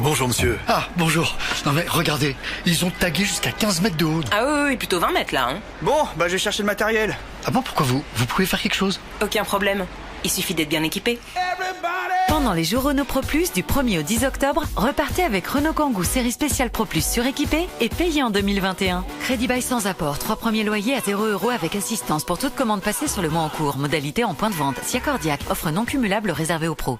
Bonjour monsieur. Ah, bonjour. Non mais regardez, ils ont tagué jusqu'à 15 mètres de haut. Ah oui, plutôt 20 mètres là. Hein. Bon, bah je vais chercher le matériel. Ah bon, pourquoi vous pouvez faire quelque chose? Aucun problème. Il suffit d'être bien équipé. Pendant les jours Renault Pro Plus du 1er au 10 octobre, repartez avec Renault Kangoo série spéciale Pro Plus suréquipé et payé en 2021. Crédit bail sans apport, 3 premiers loyers à 0 € avec assistance pour toute commande passée sur le mois en cours. Modalité en point de vente. Siacordiac, offre non cumulable réservée aux pros.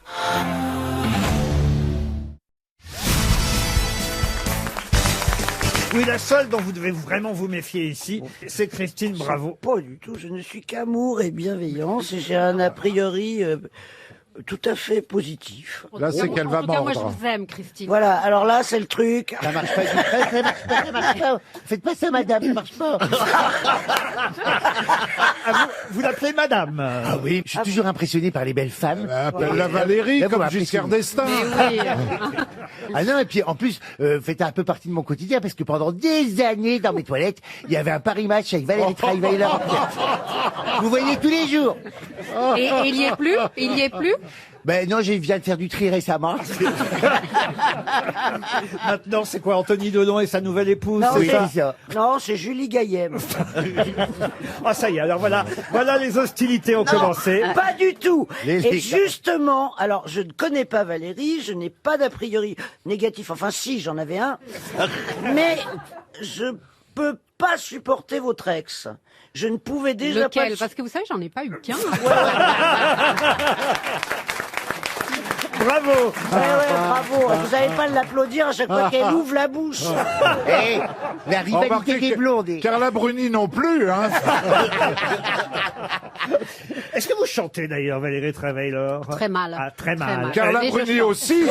Oui, la seule dont vous devez vraiment vous méfier ici, c'est Christine Bravo. Pas du tout, je ne suis qu'amour et bienveillance et j'ai un a priori tout à fait positif. Là, c'est qu'elle va mordre. Moi, je vous aime, Christine. Voilà, alors là, c'est le truc. Ça marche pas, ça marche pas. Faites pas ça, madame, ça marche pas. Ah, vous l'appelez madame? Ah oui, je suis toujours impressionné par les belles femmes. Appelle-la Valérie, comme Giscard d'Estaing. Oui. Ah non, et puis en plus, faites un peu partie de mon quotidien, parce que pendant des années, dans mes toilettes, il y avait un Paris Match avec Valérie Trierweiler. Vous voyez tous les jours. Et il y est plus? Il y est plus? Ben non, je viens de faire du tri récemment. Maintenant, c'est quoi, Anthony Delon et sa nouvelle épouse? Non, Oui, c'est ça? c'est ça. Non, c'est Julie Gaillet. Ah, ça y est, alors voilà les hostilités ont commencé. Pas du tout. Les- Et justement, alors je ne connais pas Valérie, je n'ai pas d'a priori négatif. Enfin si, j'en avais un. Mais je peux pas supporter votre ex. Je ne pouvais déjà Lequel? pas... Parce que vous savez, j'en ai pas eu qu'un. Bravo! bravo. Vous n'allez pas l'applaudir à chaque fois qu'elle ouvre la bouche. Eh, la rivalité Remarquez des que blondes. Carla Bruni non plus, hein. Est-ce que vous chantez d'ailleurs, Valérie Trierweiler? Très mal. Ah, très Très mal. mal. Carla Mais je Bruni chante. aussi.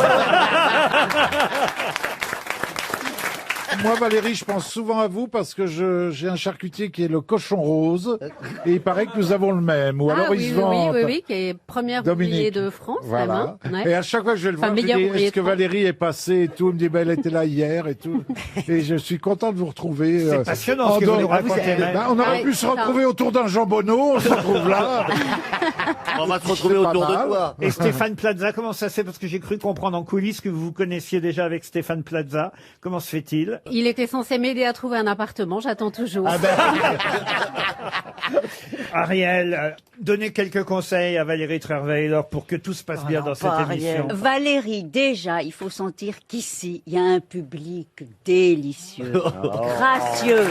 Moi, Valérie, je pense souvent à vous parce que j'ai un charcutier qui est le Cochon Rose et il paraît que nous avons le même. Ou alors Ah il oui, se oui, vante. oui, qui est première ouvrier de France, Voilà. vraiment. Ouais. Et à chaque fois que je vais le Enfin, voir, je meilleur dis, ouvrier est-ce que de France. Valérie est passée et tout? Il me dit, ben, elle était là hier et tout. Et je suis content de vous retrouver. C'est passionnant ce que vous nous racontez. Ben, on aurait Ouais, pu se ça. retrouver autour d'un jambonneau, on se retrouve là. On va se retrouver C'est pas autour de mal. toi. Et Stéphane Plaza, comment ça se fait? Parce que j'ai cru comprendre en coulisses que vous vous connaissiez déjà avec Stéphane Plaza. Comment se fait-il? Il était censé m'aider à trouver un appartement, j'attends toujours. Ah ben, Ariel, donnez quelques conseils à Valérie Trierweiler pour que tout se passe bien non, dans cette pas Ariel. émission. Valérie, déjà, il faut sentir qu'ici, il y a un public délicieux, gracieux.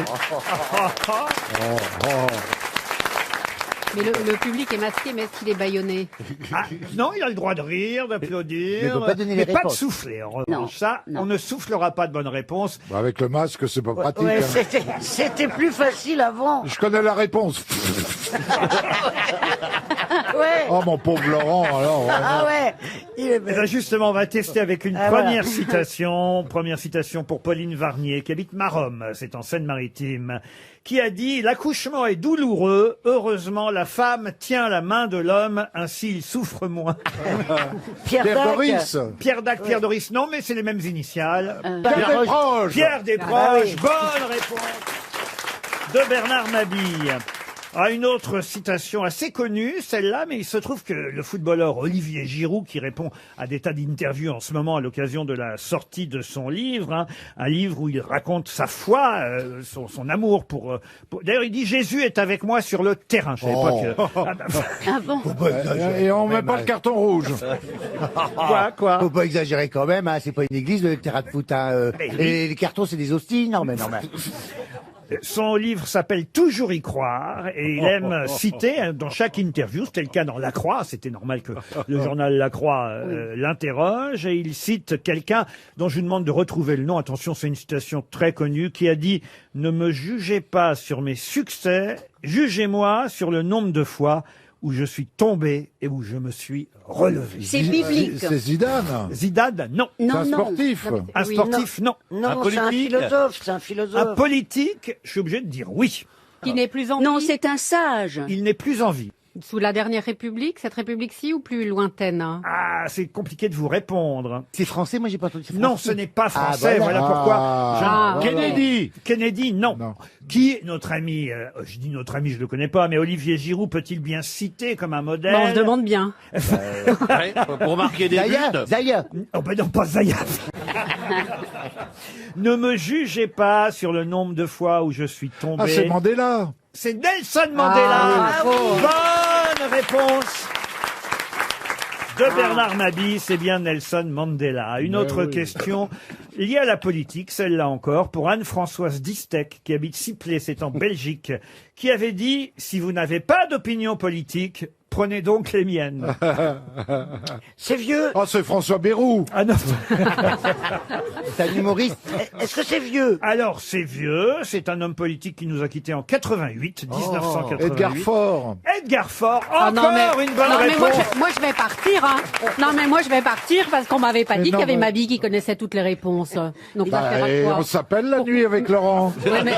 Mais le public est masqué, mais est-ce qu'il est bâillonné? Ah, non, il a le droit de rire, d'applaudir, Mais il faut pas donner les mais pas de réponses. souffler. En Non, revanche, ça, non. on ne soufflera pas de bonnes réponses. Bah, avec le masque, c'est pas pratique. Ouais, hein. c'était plus facile avant. Je connais la réponse. Ouais. Oh, mon pauvre Laurent, alors. Ah ouais. Il est... Eh ben, justement, on va tester avec une Ah, première voilà. citation. Première citation pour Pauline Varnier, qui habite Maromme, c'est en Seine-Maritime, qui a dit « L'accouchement est douloureux. Heureusement, la femme tient la main de l'homme, ainsi il souffre moins. Pierre Pierre Dac. Doris. » Pierre Dac, Pierre Doris, non, mais c'est les mêmes initiales. Pierre Desproges. Pierre Desproges, Ah oui. bonne réponse de Bernard Mabille. Ah, une autre citation assez connue, celle-là, mais il se trouve que le footballeur Olivier Giroud, qui répond à des tas d'interviews en ce moment à l'occasion de la sortie de son livre, hein, un livre où il raconte sa foi, son amour pour... D'ailleurs, il dit « Jésus est avec moi sur le terrain ». Je savais pas que... Ah, bah, Ah bon? Et on met pas le carton rouge. quoi faut pas exagérer quand même, hein. C'est pas une église, le terrain de foot, hein. Mais oui. Et les cartons, c'est des hosties. Non, mais. Son livre s'appelle Toujours y croire et il aime citer hein, dans chaque interview, c'était le cas dans La Croix, c'était normal que le journal La Croix l'interroge et il cite quelqu'un dont je vous demande de retrouver le nom, attention c'est une citation très connue, qui a dit « Ne me jugez pas sur mes succès, jugez-moi sur le nombre de fois où je suis tombé et où je me suis relevé. » C'est biblique. C'est Zidane. Zidane, non. C'est un Non, non. sportif. Un Oui, sportif, non. Non, c'est un philosophe, c'est un Un philosophe. politique, je suis obligé de dire oui. Qui n'est plus en Non, vie? c'est un sage. Il n'est plus en vie. Sous la dernière République, cette République-ci ou plus lointaine? Ah, c'est compliqué de vous répondre. C'est français, moi j'ai pas entendu. Non, ce n'est pas français, voilà. voilà pourquoi. Ah. Kennedy. Kennedy, non. Non. Qui, notre ami, je dis notre ami, je le connais pas, mais Olivier Giroud peut-il bien citer comme un modèle? Bon, on se demande bien. Pour marquer des Zaya, buts. Zaya. Oh ben non, pas Zayaf. Ne me jugez pas sur le nombre de fois où je suis tombé. Ah, c'est Mandela. C'est Nelson Mandela. bravo. Bonne réponse de Bernard Mabie, c'est bien Nelson Mandela. Une autre question liée à la politique, celle-là encore, pour Anne-Françoise Distek, qui habite Sipley, c'est en Belgique, qui avait dit « Si vous n'avez pas d'opinion politique, prenez donc les miennes. » C'est vieux. Oh, c'est François Bayrou. Ah non. C'est un humoriste. Est-ce que c'est vieux? Alors, c'est vieux, c'est un homme politique qui nous a quittés en 88, 1988. Edgar Faure. Edgar Faure, Ah, encore non, mais, une bonne non, mais réponse. moi, je vais partir. Hein. Non, mais moi, je vais partir parce qu'on m'avait pas Mais dit non, qu'il y avait mais- Mabie qui connaissait toutes les réponses. Donc, ça Bah, fera et quoi on s'appelle la nuit avec Laurent. Ouais, mais-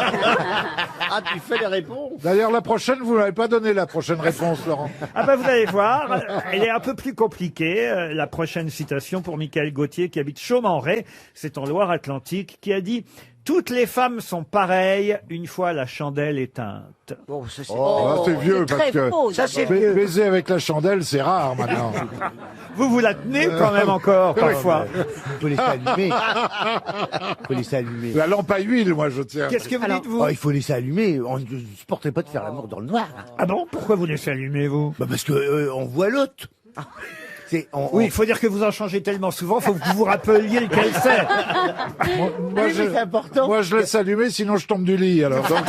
Ah, tu fais les réponses. D'ailleurs, la prochaine, vous m'avez pas donné la prochaine réponse, Laurent. Ah bah vous allez voir, elle est un peu plus compliquée. La prochaine citation pour Michael Gauthier qui habite Chaumes-en-Ré, c'est en Loire-Atlantique, qui a dit « Toutes les femmes sont pareilles une fois la chandelle éteinte. Bon, ça, c'est Ah, c'est vieux parce très que faux, ça, c'est ba- vieux. baiser avec la chandelle, c'est rare maintenant. » Vous vous la tenez quand même encore parfois. Faut laisser allumer. Faut laisser allumer. La lampe à huile, moi, je tiens. Qu'est-ce que vous Alors- dites vous Oh, il faut laisser allumer. On ne supporterait pas de faire l'amour dans le noir. Ah bon? Pourquoi vous laissez allumer vous? Bah parce que on voit l'autre. Oui, il faut dire que vous en changez tellement souvent, faut que vous vous rappeliez lequel c'est. Moi, Oui, mais c'est important. moi, je laisse allumer, sinon je tombe du lit. Alors, donc,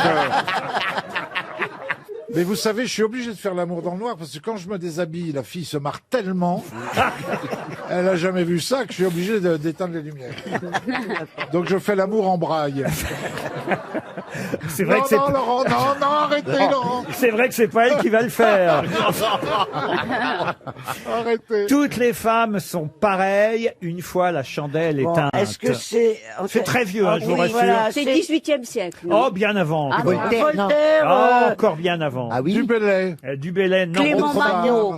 Mais vous savez, je suis obligé de faire l'amour dans le noir parce que quand je me déshabille, la fille se marre tellement. Elle a jamais vu ça que je suis obligé d'éteindre les lumières. Donc je fais l'amour en braille. C'est vrai Non, que c'est non, Laurent, non, arrêtez, Laurent. c'est vrai que c'est pas elle qui va le faire. Arrêtez. Toutes les femmes sont pareilles une fois la chandelle Bon, éteinte. est-ce que c'est... C'est très vieux, hein, je vous oui, rassure. voilà, C'est c'est 18e siècle. non Oh, bien avant. Ah, encore. Voltaire, non. Voltaire, Encore bien avant. Ah oui. Du Bellay. Du Bellay, non. Clément Autre part. Magno.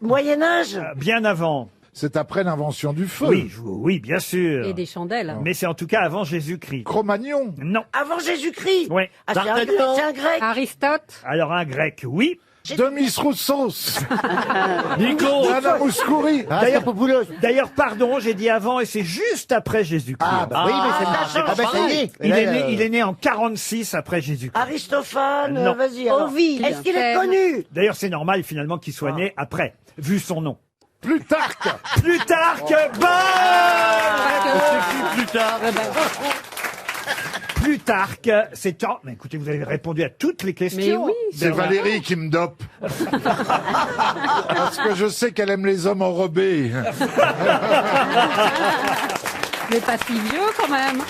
Moyen-Âge. Bien avant. C'est après l'invention du feu. Oui, oui, bien sûr. Et des chandelles. Mais c'est en tout cas avant Jésus-Christ. Cro-Magnon. Non. Avant Jésus-Christ. Ouais. Ah, c'est un grec. C'est un grec. Aristote. Alors un grec, oui. Demis Roussos. Nico. Anna Mouskouri. Ah, c'est Popoulos. D'ailleurs, pardon, j'ai dit avant et c'est juste après Jésus-Christ. Ah, bah oui, mais c'est ah, bah, ça y est. Il est né en 46 après Jésus-Christ. Aristophane, Non. vas-y. alors. Ovide. Est-ce qu'il est Thème. connu? D'ailleurs, c'est normal finalement qu'il soit né après, vu son nom. Plutarque. Plutarque, bonne Plutarque, c'est en... Mais écoutez, vous avez répondu à toutes les questions. Mais oui. C'est Valérie qui me dope. Parce que je sais qu'elle aime les hommes enrobés. Mais pas si vieux quand même.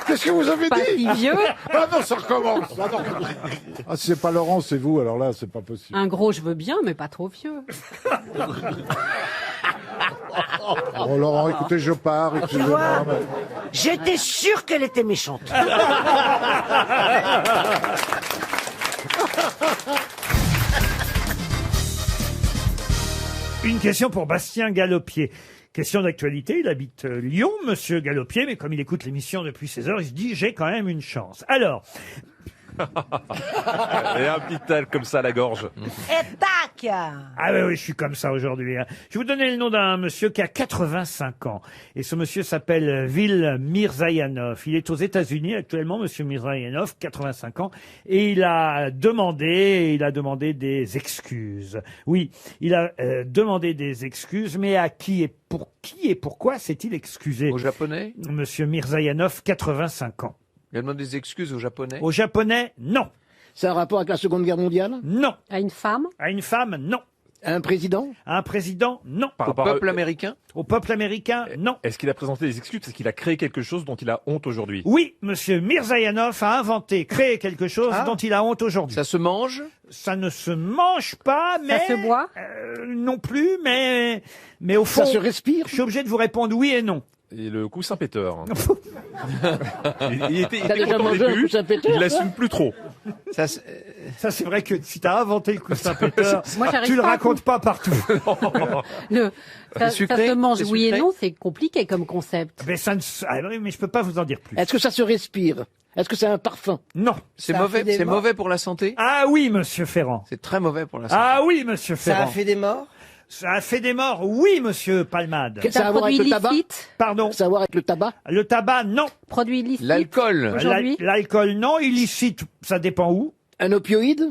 Qu'est-ce que vous avez Pas dit si vieux. Ah non, ça recommence. Ah, non. Ah, si c'est pas Laurent, c'est vous. Alors là, c'est pas possible. Un gros, je veux bien, mais pas trop vieux. Bon, Laurent, écoutez, je pars. Tu Excusez-moi. vois, mais- j'étais sûr qu'elle était méchante. Une question pour Bastien Galopier. Question d'actualité, il habite Lyon, monsieur Galopier, mais comme il écoute l'émission depuis 16 heures, il se dit j'ai quand même une chance. Alors, Et un petit tel comme ça à la gorge. Et tac! ah oui, je suis comme ça aujourd'hui. Hein. Je vais vous donner le nom d'un monsieur qui a 85 ans. Et ce monsieur s'appelle Vil Mirzayanov. Il est aux États-Unis actuellement, monsieur Mirzayanov, 85 ans. Et il a demandé des excuses. Oui, il a demandé des excuses, mais à qui et pourquoi s'est-il excusé? Aux Japonais? Monsieur Mirzayanov, 85 ans. Il a demandé des excuses aux Japonais? Aux Japonais, non. C'est un rapport avec la Seconde Guerre mondiale? Non. À une femme? À une femme, non. À un président? À un président, non. Au peuple américain? Au peuple américain, non. Est-ce qu'il a présenté des excuses parce qu'il a créé quelque chose dont il a honte aujourd'hui? Oui, monsieur Mirzayanov a inventé, créé quelque chose dont il a honte aujourd'hui. Ça se mange? Ça ne se mange pas, mais... Ça se boit? Non plus, mais au fond... Ça se respire? Je suis obligé de vous répondre oui et non. Et le coussin péteur. il était T'as déjà content au mangé un début, coussin péteur, il l'assume plus trop. Ça, c'est vrai que si t'as inventé le coussin péteur, Moi, j'arrive tu le pas à racontes pas partout. Ça sucré? se mange C'est oui et sucré? non, c'est compliqué comme concept. Mais mais je peux pas vous en dire plus. Est-ce que ça se respire? Est-ce que c'est un parfum? Non. C'est Ça a fait des c'est morts. mauvais pour la santé? Ah oui, monsieur Ferrand. C'est très mauvais pour la santé. Ah oui, monsieur Ça a Ferrand. fait des morts? Ça a fait des morts, oui, monsieur Palmade. C'est un produit illicite. Pardon. Ça a à voir avec le tabac? Le tabac, non. Produit illicite. L'alcool. Aujourd'hui. L'alcool, non. Illicite, ça dépend où. Un opioïde?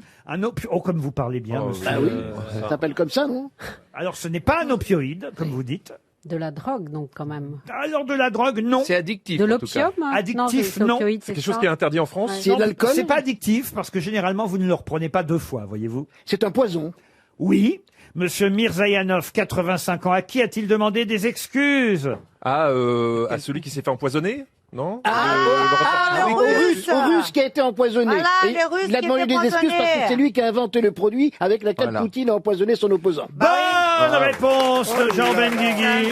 Oh, comme vous parlez bien, monsieur. Ah oui, ça s'appelle comme ça, non? Alors, ce n'est pas un opioïde, comme vous dites. De la drogue, donc, quand même. Alors, de la drogue, non. C'est addictif. De en tout cas. l'opium hein Addictif, c'est non. opioïde, C'est quelque chose qui est interdit en France. C'est de l'alcool? C'est pas addictif, parce que généralement, vous ne le reprenez pas 2 fois, voyez-vous. C'est un poison. Oui. Monsieur Mirzayanov, 85 ans, à qui a-t-il demandé des excuses? Ah, à celui qui s'est fait empoisonner, non Au Russe qui a été empoisonné. Voilà, Et les Russes il a qui demandé étaient des excuses parce que c'est lui qui a inventé le produit avec lequel Voilà. Poutine a empoisonné son opposant. Bonne réponse de Jean Benguigui.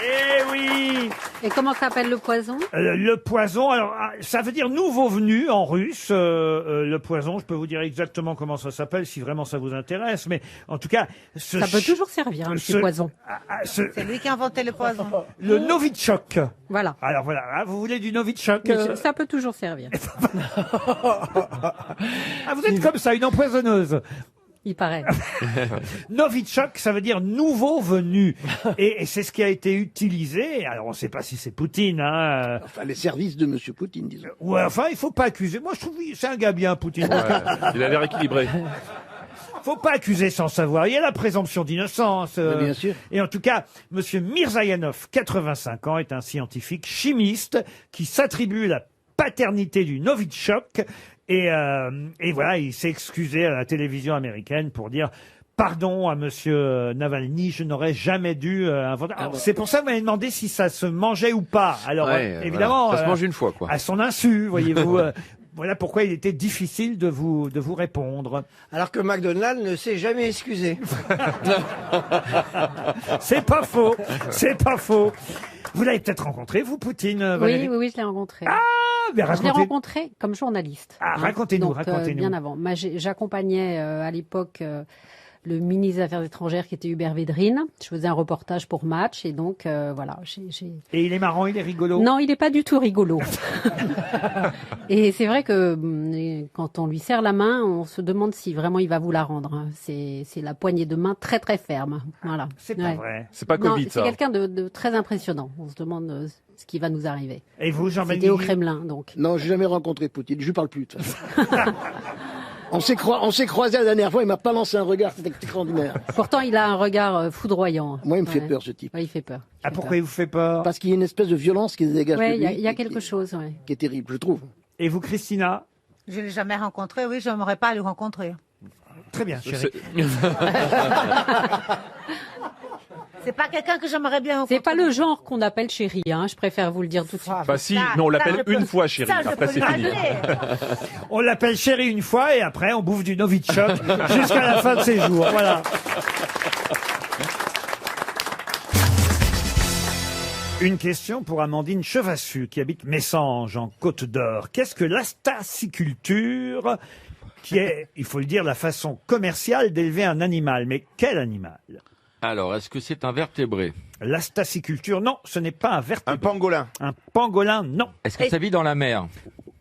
Eh oui. Et comment s'appelle le poison? Le poison, alors ça veut dire nouveau venu en russe. Le poison, je peux vous dire exactement comment ça s'appelle si vraiment ça vous intéresse. Mais en tout cas, Ça peut toujours servir, un petit poison. C'est lui qui a inventé le poison. Le Novichok. Voilà. Alors voilà, vous voulez du Novichok Ça peut toujours servir. Ah, vous êtes comme ça, une empoisonneuse. Il paraît. Novichok, ça veut dire nouveau venu. Et c'est ce qui a été utilisé. Alors, on ne sait pas si c'est Poutine. Hein. Enfin, les services de Monsieur Poutine, disons. Ouais, enfin, il faut pas accuser. Moi, je trouve que c'est un gars bien, Poutine. Il a l'air équilibré. Faut pas accuser sans savoir. Il y a la présomption d'innocence. Bien sûr. Et en tout cas, Monsieur Mirzayanov, 85 ans, est un scientifique chimiste qui s'attribue la paternité du Novichok. Et voilà, il s'est excusé à la télévision américaine pour dire pardon à monsieur Navalny, je n'aurais jamais dû inventer. Alors, c'est pour ça que vous m'avez demandé si ça se mangeait ou pas. Alors, Ouais, évidemment, voilà. Ça se mange une fois, quoi. à son insu, voyez-vous. Voilà pourquoi il était difficile de vous répondre. Alors que McDonald's ne s'est jamais excusé. C'est pas faux, c'est pas faux. Vous l'avez peut-être rencontré, vous, Poutine, Valérie? Oui, je l'ai rencontré. Ah, mais Je l'ai racontez. rencontré comme journaliste. Ah, racontez-nous, Donc, racontez-nous. bien avant. J'accompagnais à l'époque le ministre des Affaires étrangères qui était Hubert Védrine. Je faisais un reportage pour Match et donc voilà. Et il est marrant, il est rigolo? Non, il n'est pas du tout rigolo. Et c'est vrai que quand on lui serre la main, on se demande si vraiment il va vous la rendre. Hein. C'est la poignée de main très très ferme. Voilà. C'est pas vrai. C'est pas Covid, C'est ça. quelqu'un de très impressionnant. On se demande ce qui va nous arriver. Et vous, Jean C'était au Benguigui? Kremlin, donc. Non, j'ai jamais rencontré Poutine. Je lui parle plus, de toute façon. On s'est croisés la dernière fois, il m'a pas lancé un regard, c'était extraordinaire. Pourtant, il a un regard foudroyant. Moi, il me fait Ouais. peur, ce type. Ouais, il fait peur. Ah, pourquoi il vous fait peur? Parce qu'il y a une espèce de violence qui se dégage Ouais, de lui. il y a et quelque chose, ouais. qui est terrible, je trouve. Et vous, Christina? Je ne l'ai jamais rencontré, oui, je n'aimerais pas le rencontrer. Très bien, chérie. C'est pas quelqu'un que j'aimerais bien rencontrer. C'est pas le genre qu'on appelle chérie, hein. Je préfère vous le dire tout de suite. Bah si, non, on l'appelle une fois chérie. Après, c'est fini. On l'appelle chérie une fois et après on bouffe du Novichok jusqu'à la fin de ses jours. Voilà. Une question pour Amandine Chevassu qui habite Messanges en Côte d'Or. Qu'est-ce que l'astaciculture, qui est, il faut le dire, la façon commerciale d'élever un animal? Mais quel animal? Alors, est-ce que c'est un vertébré? L'astaciculture, non, ce n'est pas un vertébré. Un pangolin. Un pangolin, non. Est-ce que ça vit dans la mer?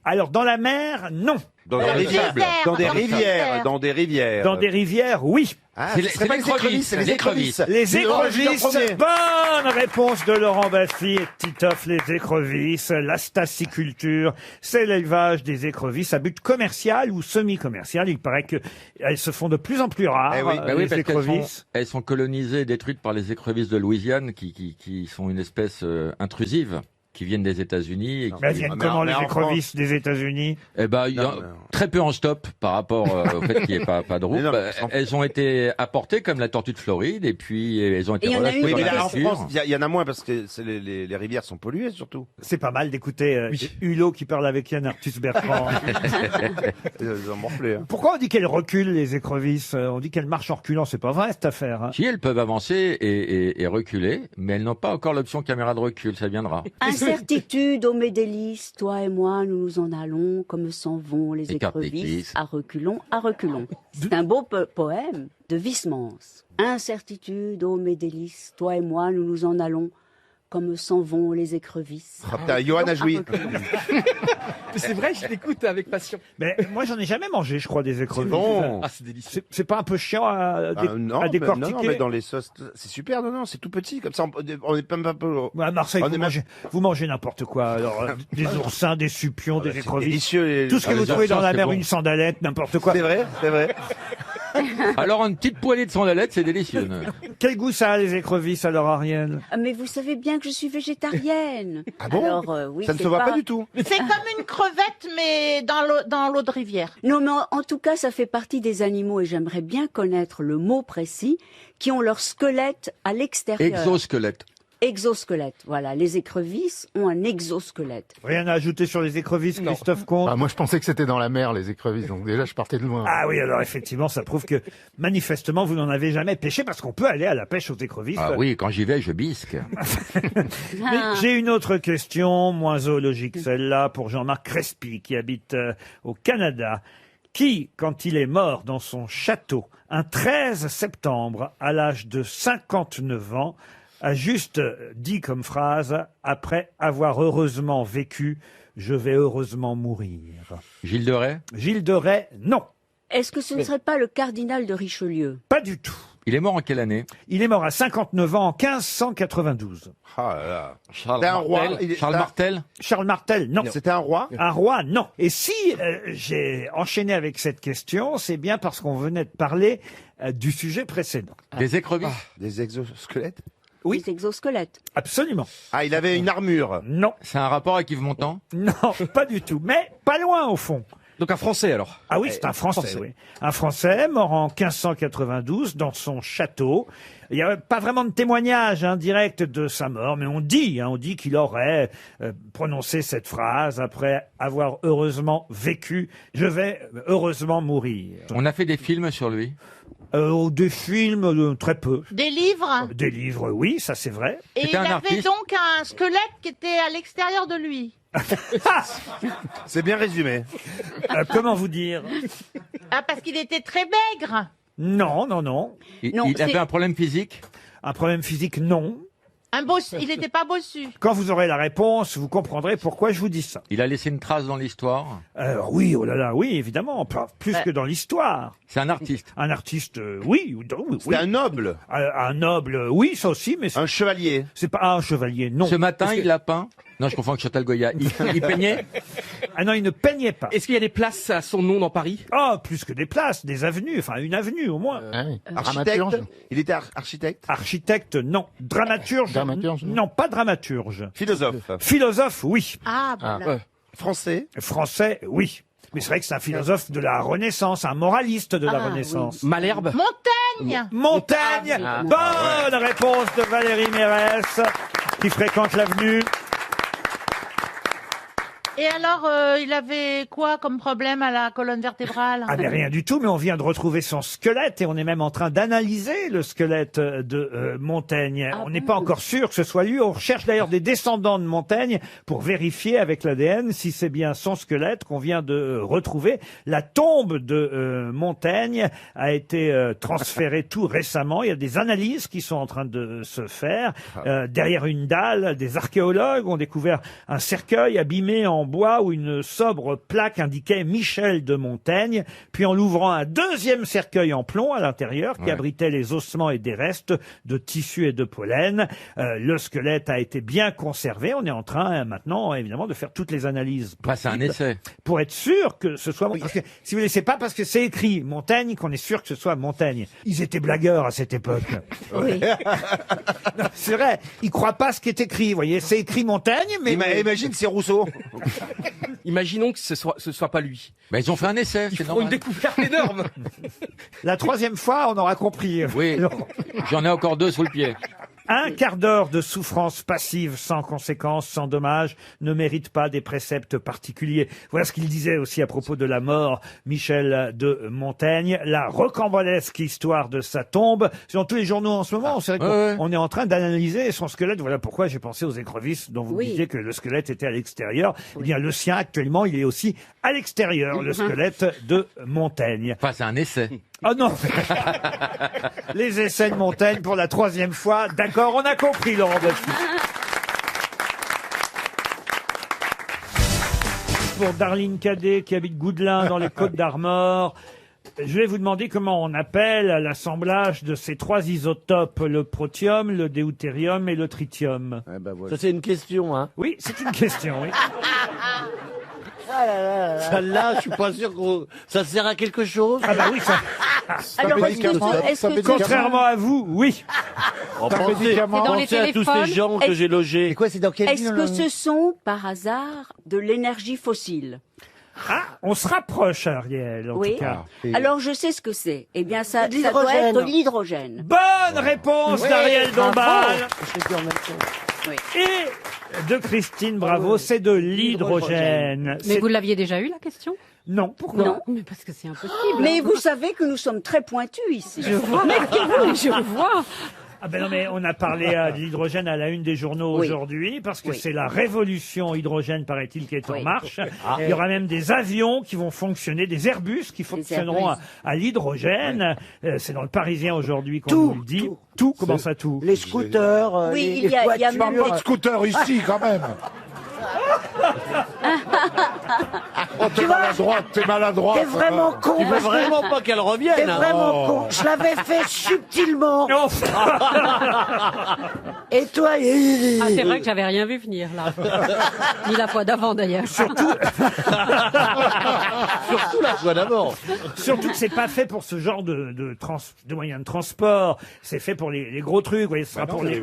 Alors, dans la mer, non. Dans des rivières. Dans des rivières. Dans des rivières. Dans des rivières, oui. Ah, C'est ce serait pas les écrevisses, c'est les écrevisses. Les écrevisses, premier. bonne réponse de Laurent Baffy et Titoff, les écrevisses. L'astaciculture, c'est l'élevage des écrevisses à but commercial ou semi-commercial. Il paraît qu'elles se font de plus en plus rares, Eh oui. Bah oui, les parce écrevisses. elles sont colonisées et détruites par les écrevisses de Louisiane qui sont une espèce intrusive, qui viennent des États-Unis. Et qui... Mais elles viennent comment, les écrevisses des États-Unis? Eh ben, il y a très peu en stop par rapport au fait qu'il n'y ait pas de route. non, Bah, elles ont été apportées comme la tortue de Floride et puis elles ont été Et il y en a relâchées une Oui, dans mais la là, en nature. France, il y en a moins parce que les rivières sont polluées, surtout. C'est pas mal d'écouter Hulot qui parle avec Yann Arthus Bertrand. Ils ont morflé, hein. Pourquoi on dit qu'elles reculent, les écrevisses? On dit qu'elles marchent en reculant. C'est pas vrai, cette affaire. Hein. Si elles peuvent avancer et reculer, mais elles n'ont pas encore l'option caméra de recul, ça viendra. Incertitude, ô mes délices, toi et moi, nous nous en allons, comme s'en vont les Écarte tes écrevisses, cuisses. à reculons, à reculons. C'est un beau poème de Huysmans. Incertitude, ô mes délices, toi et moi, nous nous en allons, comme s'en vont les écrevisses. Ah, putain, Johan a joui. C'est vrai, je l'écoute avec passion. Mais moi, j'en ai jamais mangé, je crois, des écrevisses. bon. Ah, c'est délicieux. C'est pas un peu chiant à, Non, à décortiquer? non, mais dans les sauces, c'est super. Non, c'est tout petit. Comme ça, on est pas un peu. À Marseille, on est vous mangez n'importe quoi. Alors, des oursins, des supions, des c'est écrevisses. délicieux. Tout ce que vous les trouvez dans oursins, la c'est mer, bon. une sandalette, n'importe quoi. C'est vrai, c'est vrai. Alors, une petite poêlée de sandalette, c'est délicieux. Quel goût ça a, les écrevisses, alors, Ariel? Ah, mais vous savez bien que je suis végétarienne. Ah bon? Alors, oui, Ça ne c'est se voit pas du tout. C'est comme une crevette, mais dans l'eau de rivière. Non, mais en tout cas, ça fait partie des animaux, et j'aimerais bien connaître le mot précis, qui ont leur squelette à l'extérieur. Exosquelette. Exosquelette, voilà. Les écrevisses ont un exosquelette. Rien à ajouter sur les écrevisses, Christophe Comte? Ah, moi, je pensais que c'était dans la mer, les écrevisses, donc déjà, je partais de loin. Ah oui, alors effectivement, ça prouve que manifestement, vous n'en avez jamais pêché parce qu'on peut aller à la pêche aux écrevisses. Ah oui, quand j'y vais, je bisque. Mais j'ai une autre question, moins zoologique celle-là, pour Jean-Marc Crespi, qui habite au Canada, qui, quand il est mort dans son château, un 13 septembre, à l'âge de 59 ans, a juste dit comme phrase, après avoir heureusement vécu, je vais heureusement mourir. Gilles de Rais? Gilles de Rais, non. Est-ce que ce ne serait pas le cardinal de Richelieu? Pas du tout. Il est mort en quelle année? Il est mort à 59 ans en 1592. Ah là là. Charles C'était un roi. Martel? Charles Martel? Charles Martel, non. C'était un roi? Un roi, non. Et si j'ai enchaîné avec cette question, c'est bien parce qu'on venait de parler du sujet précédent. Des écrevisses? Des exosquelettes? Oui. Les exosquelettes. Absolument. Ah, il avait une armure. Non. C'est un rapport avec Yves Montand? Non, pas du tout. Mais pas loin au fond. Donc un Français, alors? Ah oui, c'est un Français, oui. Un Français mort en 1592 dans son château. Il n'y a pas vraiment de témoignage direct de sa mort, mais on dit qu'il aurait prononcé cette phrase après avoir heureusement vécu. Je vais heureusement mourir. On a fait des films sur lui? Des films, très peu. Des livres. Des livres, oui, ça c'est vrai. Et il avait donc un squelette qui était à l'extérieur de lui. C'est bien résumé. Comment vous dire? Ah, parce qu'il était très maigre. Non, non, non. Il avait un problème physique? Un problème physique, non. Il n'était pas bossu. Quand vous aurez la réponse, vous comprendrez pourquoi je vous dis ça. Il a laissé une trace dans l'histoire? Oui, oh là là, oui, évidemment, plus que dans l'histoire. C'est un artiste? Un artiste, oui. C'est un noble? Un noble, oui, ça aussi, mais... Un chevalier? C'est pas un chevalier, non. Ce matin, il a peint? Non, je confonds avec Chantal Goya. Il peignait? Ah non, il ne peignait pas. Est-ce qu'il y a des places à son nom dans Paris? Oh, plus que des places, des avenues, enfin une avenue au moins. Architecte? Il était architecte? Architecte, non. Dramaturge? Non, pas dramaturge. Philosophe? Philosophe, oui. Ah, voilà. Français? Français, oui. Mais c'est vrai que c'est un philosophe de la Renaissance, un moraliste de la Renaissance. Oui. Malherbe? Montaigne. Montaigne. Bonne réponse de Valérie Mérès, qui fréquente l'avenue. Et alors, il avait quoi comme problème à la colonne vertébrale? Ah mais rien du tout, mais on vient de retrouver son squelette et on est même en train d'analyser le squelette de Montaigne. On n'est pas encore sûr que ce soit lui. On recherche d'ailleurs des descendants de Montaigne pour vérifier avec l'ADN si c'est bien son squelette qu'on vient de retrouver. La tombe de Montaigne a été transférée tout récemment. Il y a des analyses qui sont en train de se faire. Derrière une dalle, des archéologues ont découvert un cercueil abîmé en bois où une sobre plaque indiquait Michel de Montaigne, puis en l'ouvrant un deuxième cercueil en plomb à l'intérieur qui abritait les ossements et des restes de tissu et de pollen. Le squelette a été bien conservé. On est en train maintenant évidemment de faire toutes les analyses C'est un essai. pour être sûr que ce soit... Parce que, si vous voulez, c'est pas parce que c'est écrit Montaigne qu'on est sûr que ce soit Montaigne. Ils étaient blagueurs à cette époque. Oui. Non, c'est vrai, ils croient pas ce qui est écrit, vous voyez. C'est écrit Montaigne, mais... Imagine, c'est Rousseau. Imaginons que ce soit pas lui. Mais ils ont fait un essai, Ils c'est font normal. une découverte énorme. La troisième fois, on aura compris. Oui, j'en ai encore 2 sous le pied. Un quart d'heure de souffrance passive sans conséquence, sans dommage, ne mérite pas des préceptes particuliers. Voilà ce qu'il disait aussi à propos de la mort, Michel de Montaigne. La rocambolesque histoire de sa tombe. C'est dans tous les journaux en ce moment. C'est vrai qu'on est en train d'analyser son squelette. Voilà pourquoi j'ai pensé aux écrevisses dont vous disiez que le squelette était à l'extérieur. Eh bien, le sien, actuellement, il est aussi à l'extérieur, le squelette de Montaigne. Enfin, c'est un essai. Oh non. Les essais de Montaigne pour la troisième fois. D'accord, on a compris, Laurent Baffie. pour Darline Cadet qui habite Goudelin dans les Côtes-d'Armor. Je vais vous demander comment on appelle l'assemblage de ces 3 isotopes, le protium, le deutérium et le tritium. Ça, c'est une question, hein. Oui, c'est une question, oui. Celle-là, je suis pas sûr que ça sert à quelque chose. Ah bah oui, ça... Alors, Contrairement à vous, oui. Pensez à tous ces gens que j'ai logés. Et quoi, c'est dans quelle Est-ce ville que ce sont, par hasard, de l'énergie fossile? Ah, on se rapproche, Ariel, en Oui. tout cas. Alors, je sais ce que c'est. Eh bien, ça doit L'hydrogène. être l'hydrogène. Bonne réponse d'Ariel Dombal. Oui. Et de Christine Bravo, c'est de l'hydrogène. Mais vous l'aviez déjà eu, la question? Non, pourquoi? Non. Mais parce que c'est impossible. Mais vous savez que nous sommes très pointus ici. Je vois. Je vois. Ah ben non, mais on a parlé de l'hydrogène à la une des journaux aujourd'hui, parce que c'est la révolution hydrogène, paraît-il, qui est en marche. Il y aura même des avions qui vont fonctionner, des Airbus qui fonctionneront à l'hydrogène. C'est dans le Parisien aujourd'hui qu'on nous le dit. Tout, comment ça tout? Les scooters, Oui, les il y a Pas de scooter ici, quand même. Oh, t'es maladroite, t'es maladroite. T'es vraiment con. Tu veux parce que vraiment pas qu'elle revienne? T'es vraiment Oh. con. Je l'avais fait subtilement. Non. Et toi Ah, c'est vrai que j'avais rien vu venir, là. Ni la fois d'avant, d'ailleurs. Surtout la fois d'avant. Surtout que c'est pas fait pour ce genre de moyens de transport. C'est fait pour les gros trucs. Vous voyez, ce sera pour les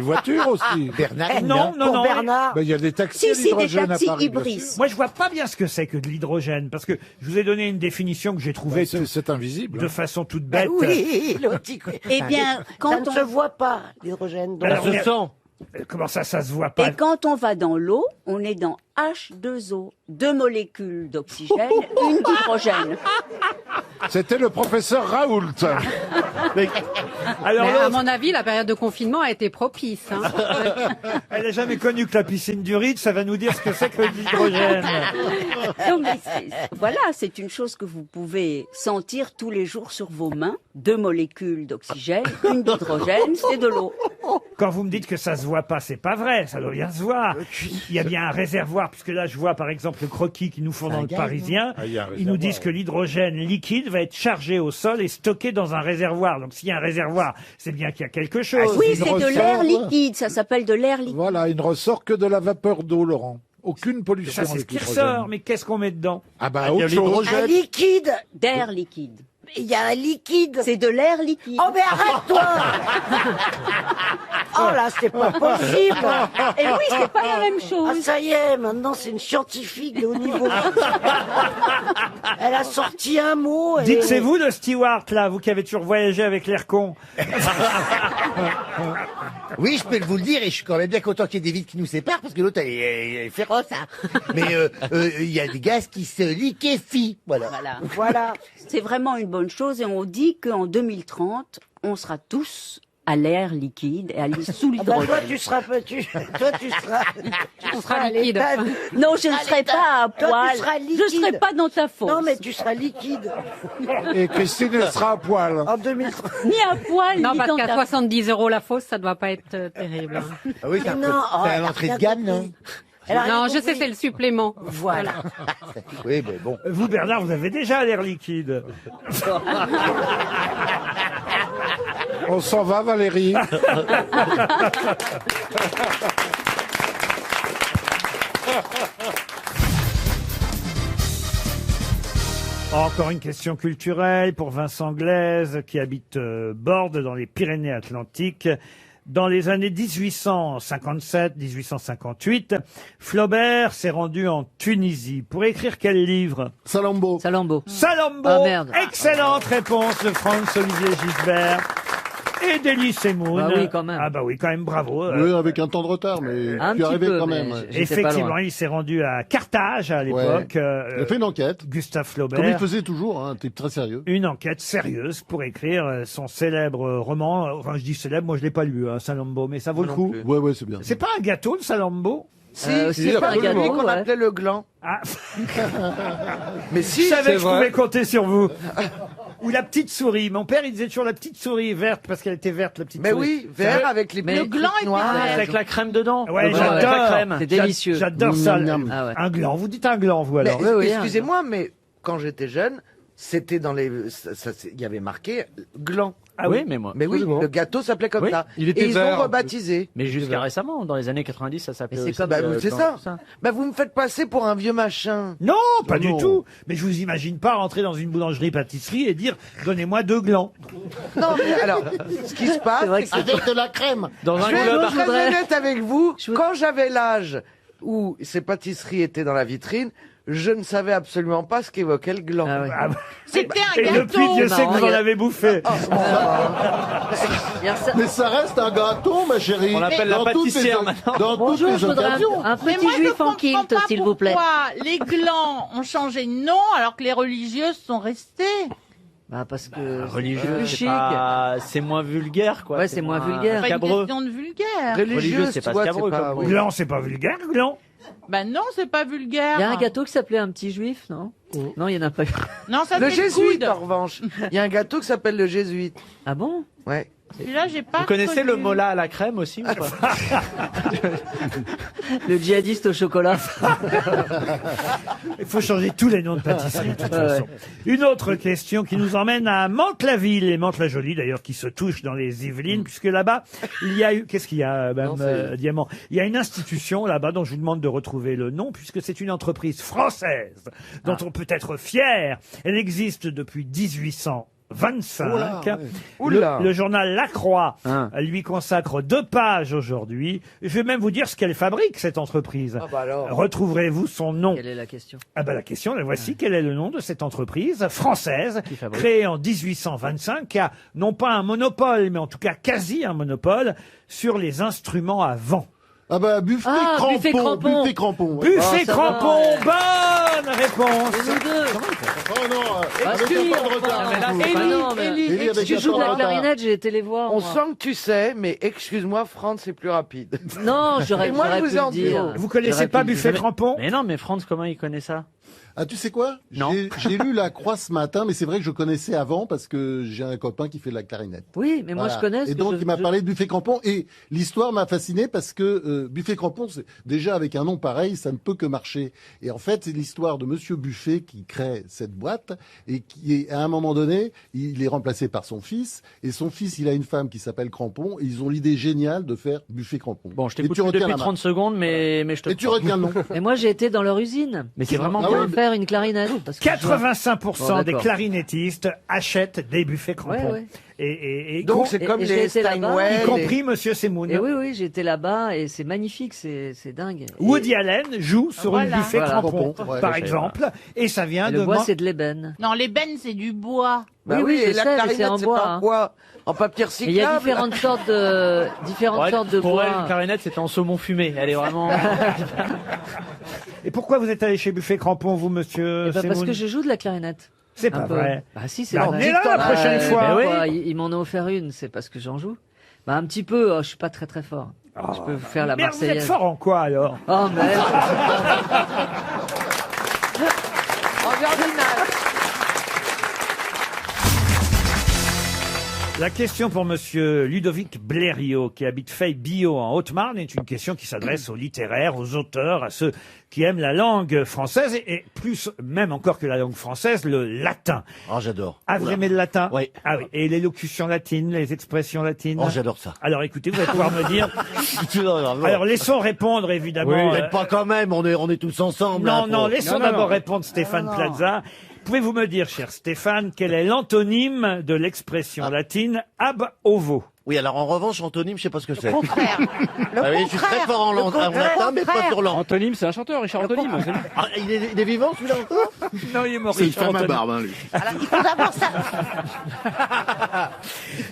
voitures aussi. Bernard, non. Bernard. Ben, il y a des taxis à Si, des l'hydrogène à taxis Paris. bien hybrides. sûr. Moi, je vois pas bien ce que c'est que de l'hydrogène, parce que je vous ai donné une définition que j'ai trouvée C'est invisible. de façon toute Ben bête. oui, l'autre, Eh bien, ça quand ne on... se voit pas, l'hydrogène. Donc, Alors, Ça se sent. Comment ça se voit pas? Et quand on va dans l'eau, on est dans H2O, 2 molécules d'oxygène, une d'hydrogène. C'était le professeur Raoult. Alors, Mais à l'autre, mon avis, la période de confinement a été propice. Hein. elle n'a jamais connu que la piscine du Ride, ça va nous dire ce que c'est que l'hydrogène. Non, mais voilà, c'est une chose que vous pouvez sentir tous les jours sur vos mains. 2 molécules d'oxygène, une d'hydrogène, c'est de l'eau. Quand vous me dites que ça se voit pas, c'est pas vrai, ça doit bien se voir. Il y a bien un réservoir, puisque là je vois par exemple le croquis qu'ils nous font dans le Parisien. Ah, il y a un Ils nous réservoir. disent que l'hydrogène liquide va être chargé au sol et stocké dans un réservoir. Donc s'il y a un réservoir, c'est bien qu'il y a quelque chose. Oui, il c'est de ressort. l'air liquide, ça s'appelle de l'air liquide. Voilà, il ne ressort que de la vapeur d'eau, Laurent. Aucune pollution Ça c'est ce avec qui l'hydrogène. ressort, mais qu'est-ce qu'on met dedans? Ah bah, Il y a autre chose. un liquide. D'air liquide. Il y a un liquide. C'est de l'air liquide. Oh, mais arrête-toi. Oh là, c'est pas possible. Et oui, c'est pas la même Ah, chose. ça y est, maintenant c'est une scientifique de haut niveau. Elle a sorti un mot. Dites, c'est vous le steward là, vous qui avez toujours voyagé avec l'air con? Oui, je peux vous le dire, et je suis quand même bien content qu'il y ait des vides qui nous séparent, parce que l'autre, elle est féroce, hein. Mais il y a des gaz qui se liquéfient, voilà. Voilà. C'est vraiment une bonne chose et on dit qu'en 2030, on sera tous à l'air liquide et sous Ah bah, l'hydrogène. toi, tu seras à liquide. l'état de- Non, je ne serai pas à Toi, poil. tu seras Je liquide. ne serai pas dans ta fosse. Non, mais tu seras liquide. Et Christine, elle sera à poil. En 2030. Ni à poil, Non, ni parce dans qu'à ta 70 € la fosse, ça doit pas être terrible. hein. Ah oui, c'est Non, oh, c'est elle un a entrée de rien gamme, compris. non? Elle a rien Non, je sais, compris. c'est le supplément. Voilà. Oui, mais bon. Vous Bernard, vous avez déjà l'air liquide. On s'en va, Valérie. Encore une question culturelle pour Vincent Glaise qui habite Bordes dans les Pyrénées-Atlantiques. Dans les années 1857-1858, Flaubert s'est rendu en Tunisie pour écrire quel livre? Salammbô. Salammbô. Salammbô. Ah, merde. Excellente réponse de Franz-Olivier Gisbert et d'Elie Semoun. Bah oui, quand même. Ah bah oui, quand même, bravo. Oui, avec un temps de retard, mais Un tu es petit arrivé peu, quand mais même. ouais. Effectivement, il s'est rendu à Carthage à l'époque. Il a fait une enquête, Gustave Flaubert. comme il faisait toujours, un type très sérieux. Une enquête sérieuse pour écrire son célèbre roman. Enfin, je dis célèbre, moi je l'ai pas lu, hein, Salammbô, mais ça vaut le coup. Ouais, ouais, c'est bien. C'est pas un gâteau, le Salammbô? Si, si, c'est pas absolument. lui qu'on appelait le gland. Ah, Mais si, je savais c'est que je vrai. pouvais compter sur vous. Ou la petite souris. Mon père, il disait toujours la petite souris verte parce qu'elle était verte, la petite Mais souris. oui, vert avec les Le gland est noirs. vert. Avec la crème dedans. Ouais, Avec la j'adore. crème. C'est délicieux. J'adore ça. Miam, miam. Ah ouais. Un gland. Vous dites un gland, vous, alors? Mais, Oui, oui, excusez-moi, mais quand j'étais jeune, c'était dans les, il y avait marqué gland. Ah oui, mais moi. Mais oui, Absolument. le gâteau s'appelait comme Oui, ça. il était Et ils vert, ont en rebaptisé. Mais jusqu'à récemment, dans les années 90, ça s'appelait. Mais c'est aussi, comme- Bah, c'est dans- ça. Bah, vous me faites passer pour un vieux machin. Non, pas Non, du non. tout. Mais je vous imagine pas rentrer dans une boulangerie-pâtisserie et dire donnez-moi 2 glands. Non, mais alors, ce qui se passe, c'est que Avec de la crème. Dans un je vais globe. être très honnête avec vous. Quand j'avais l'âge où ces pâtisseries étaient dans la vitrine, je ne savais absolument pas ce qu'évoquait le gland. Ah ouais. Ah, bah, C'était un et gâteau. depuis, Dieu sait que marrant, vous en il y a- avez bouffé. Il y a ça- Mais ça reste un gâteau, ma chérie. On l'appelle la Dans toutes les- pâtissière, maintenant. Dans Bonjour, toutes je les voudrais occasions. un Mais petit moi, je juif en comprends kilt, pas s'il vous plaît. pourquoi les glands ont changé de nom alors que les religieuses sont restées. Bah, parce que. Religieux, plus c'est chic. c'est moins vulgaire, quoi. Ouais, c'est moins vulgaire. Pas une Cabreux. question de vulgaire. Religieuse, c'est pas tu vois, scabreux, c'est pas- comme oui. Gland, c'est pas vulgaire, gland. Ben non, c'est pas vulgaire. Il y a un gâteau qui s'appelait un petit juif, non Non, il y en a pas eu. Non, ça Le c'est le jésuite, coude. en revanche. Il y a un gâteau qui s'appelle le jésuite. Ah bon Ouais. Celui-là, j'ai pas. Vous connaissez le connu. mola à la crème aussi ou pas? Le djihadiste au chocolat. Il faut changer tous les noms de pâtisseries, de toute Ouais, façon. Une autre question qui nous emmène à Mantes-la-Ville, et Mantes-la-Jolie, d'ailleurs, qui se touche dans les Yvelines, puisque là-bas, il y a eu... Qu'est-ce qu'il y a, Mme Diamant? Il y a une institution, là-bas, dont je vous demande de retrouver le nom, puisque c'est une entreprise française, dont on peut être fier. Elle existe depuis 1825. Oula, ouais. Oula. Le journal La Croix Hein. lui consacre 2 pages aujourd'hui. Je vais même vous dire ce qu'elle fabrique, cette entreprise. Ah bah alors. Retrouverez-vous son nom? Quelle est la question Ah bah la question, la voici. Quel est le nom de cette entreprise française Qui fabrique. créée en 1825 qui a non pas un monopole, mais en tout cas quasi un monopole sur les instruments à vent? Ah bah, buffet Ah, crampon. buffet crampon. Buffet crampon. ouais. Buffet ça crampon, va, bonne réponse. Et nous deux Oh non, Bah avec si, un pas de enfin, retard. mais là, vous. c'est pas non, mais- Élie avec Tu un joues pas de de la retard. clarinette, j'ai été les voir. On moi. sent que tu sais, mais excuse-moi, Franck, c'est plus rapide. Non, j'aurais Et moi, j'aurais je vous pu en le dire. dis. Vous connaissez J'aurais pas pu le Buffet dire. crampon? Mais non, mais Franz, comment il connaît ça? Ah, tu sais quoi? Non. J'ai lu La Croix ce matin, mais c'est vrai que je connaissais avant parce que j'ai un copain qui fait de la clarinette. Oui, mais moi Voilà. je connais. Et donc il m'a parlé de Buffet Crampon et l'histoire m'a fasciné parce que Buffet Crampon, c'est déjà avec un nom pareil, ça ne peut que marcher. Et en fait, c'est l'histoire de Monsieur Buffet qui crée cette boîte et qui est à un moment donné, il est remplacé par son fils et son fils, il a une femme qui s'appelle Crampon et ils ont l'idée géniale de faire Buffet Crampon. Bon, je Et t'écoute tu retiens depuis la marque. 30 secondes, mais je te. Et tu retiens le nom. Et moi j'ai été dans leur usine. Mais c'est vraiment Ah Pour ouais, faire une clarinette. parce que 85% Bon, des d'accord. clarinettistes achètent des buffets crampons. Ouais, ouais. Et Donc c'est comme j'ai les été là-bas. Steinway. y compris Monsieur Semoun. Et oui, oui, j'étais là-bas et c'est magnifique, c'est dingue. Woody Allen joue sur Voilà. une buffet Voilà. crampon, Crampon, ouais, par je sais exemple, et ça vient Et de le bois c'est de l'ébène. Non, l'ébène, c'est du bois. Bah Oui, oui, oui, je et la sais, mais c'est clarinette, en c'est bois, pas hein. en quoi? En papier Et il y a recyclable? différentes sortes de Pour elle, bois. une clarinette, c'était en saumon fumé. Elle est vraiment. Et pourquoi vous êtes allé chez Buffet Crampon, vous, Monsieur Eh ben, parce Semoun? que je joue de la clarinette. C'est Un pas peu. vrai. Bah si, c'est Bah, vrai. emmenez-la la prochaine fois. bah oui. quoi, ils m'en ont offert une, c'est parce que j'en joue. Bah un petit peu, je suis pas très très fort. Je peux faire la Mais vous êtes Marseillaise. fort en quoi, alors? Oh merde. En jardinage. La question pour Monsieur Ludovic Blériot, qui habite Fay-Billot en Haute-Marne, est une question qui s'adresse aux littéraires, aux auteurs, à ceux qui aiment la langue française et plus même encore que la langue française, le latin. Oh, j'adore. Ah, vous aimez le latin? Oui. Ah oui. Et l'élocution latine, les expressions latines? Oh, j'adore ça. Alors écoutez, vous allez pouvoir me dire. Alors laissons répondre évidemment. Faites pas quand même, on est tous ensemble. Non, là, non, faut- laissons d'abord répondre Stéphane Plaza. Pouvez-vous me dire, cher Stéphane, quel est l'antonyme de l'expression latine ab ovo? Oui, alors en revanche, antonyme, je sais pas ce que c'est. Contraire. Le Ah oui, je suis très fort en latin, mais pas sur l'an. Antonime, c'est un chanteur, Richard Antonime. Ah, il est vivant celui-là encore? Non, il est mort. C'est Richard ma Anthony. barbe, hein, lui. Alors, il faut d'abord ça.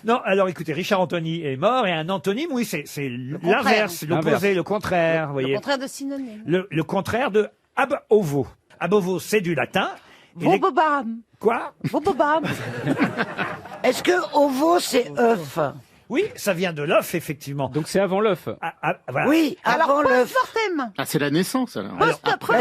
Non, alors écoutez, Richard Anthony est mort et un antonyme, oui, c'est contraire. l'inverse, l'opposé, le contraire, vous voyez. Le contraire de synonyme. Le contraire de ab ovo. Ab ovo, c'est du latin. Et les- Bobobam. Quoi? Bobobam. Est-ce que ovo c'est œuf? Oui, ça vient de l'œuf, effectivement. Donc c'est avant l'œuf. Voilà. Oui, avant Alors, l'œuf. post-mortem. Ah, c'est la naissance, alors. Bah,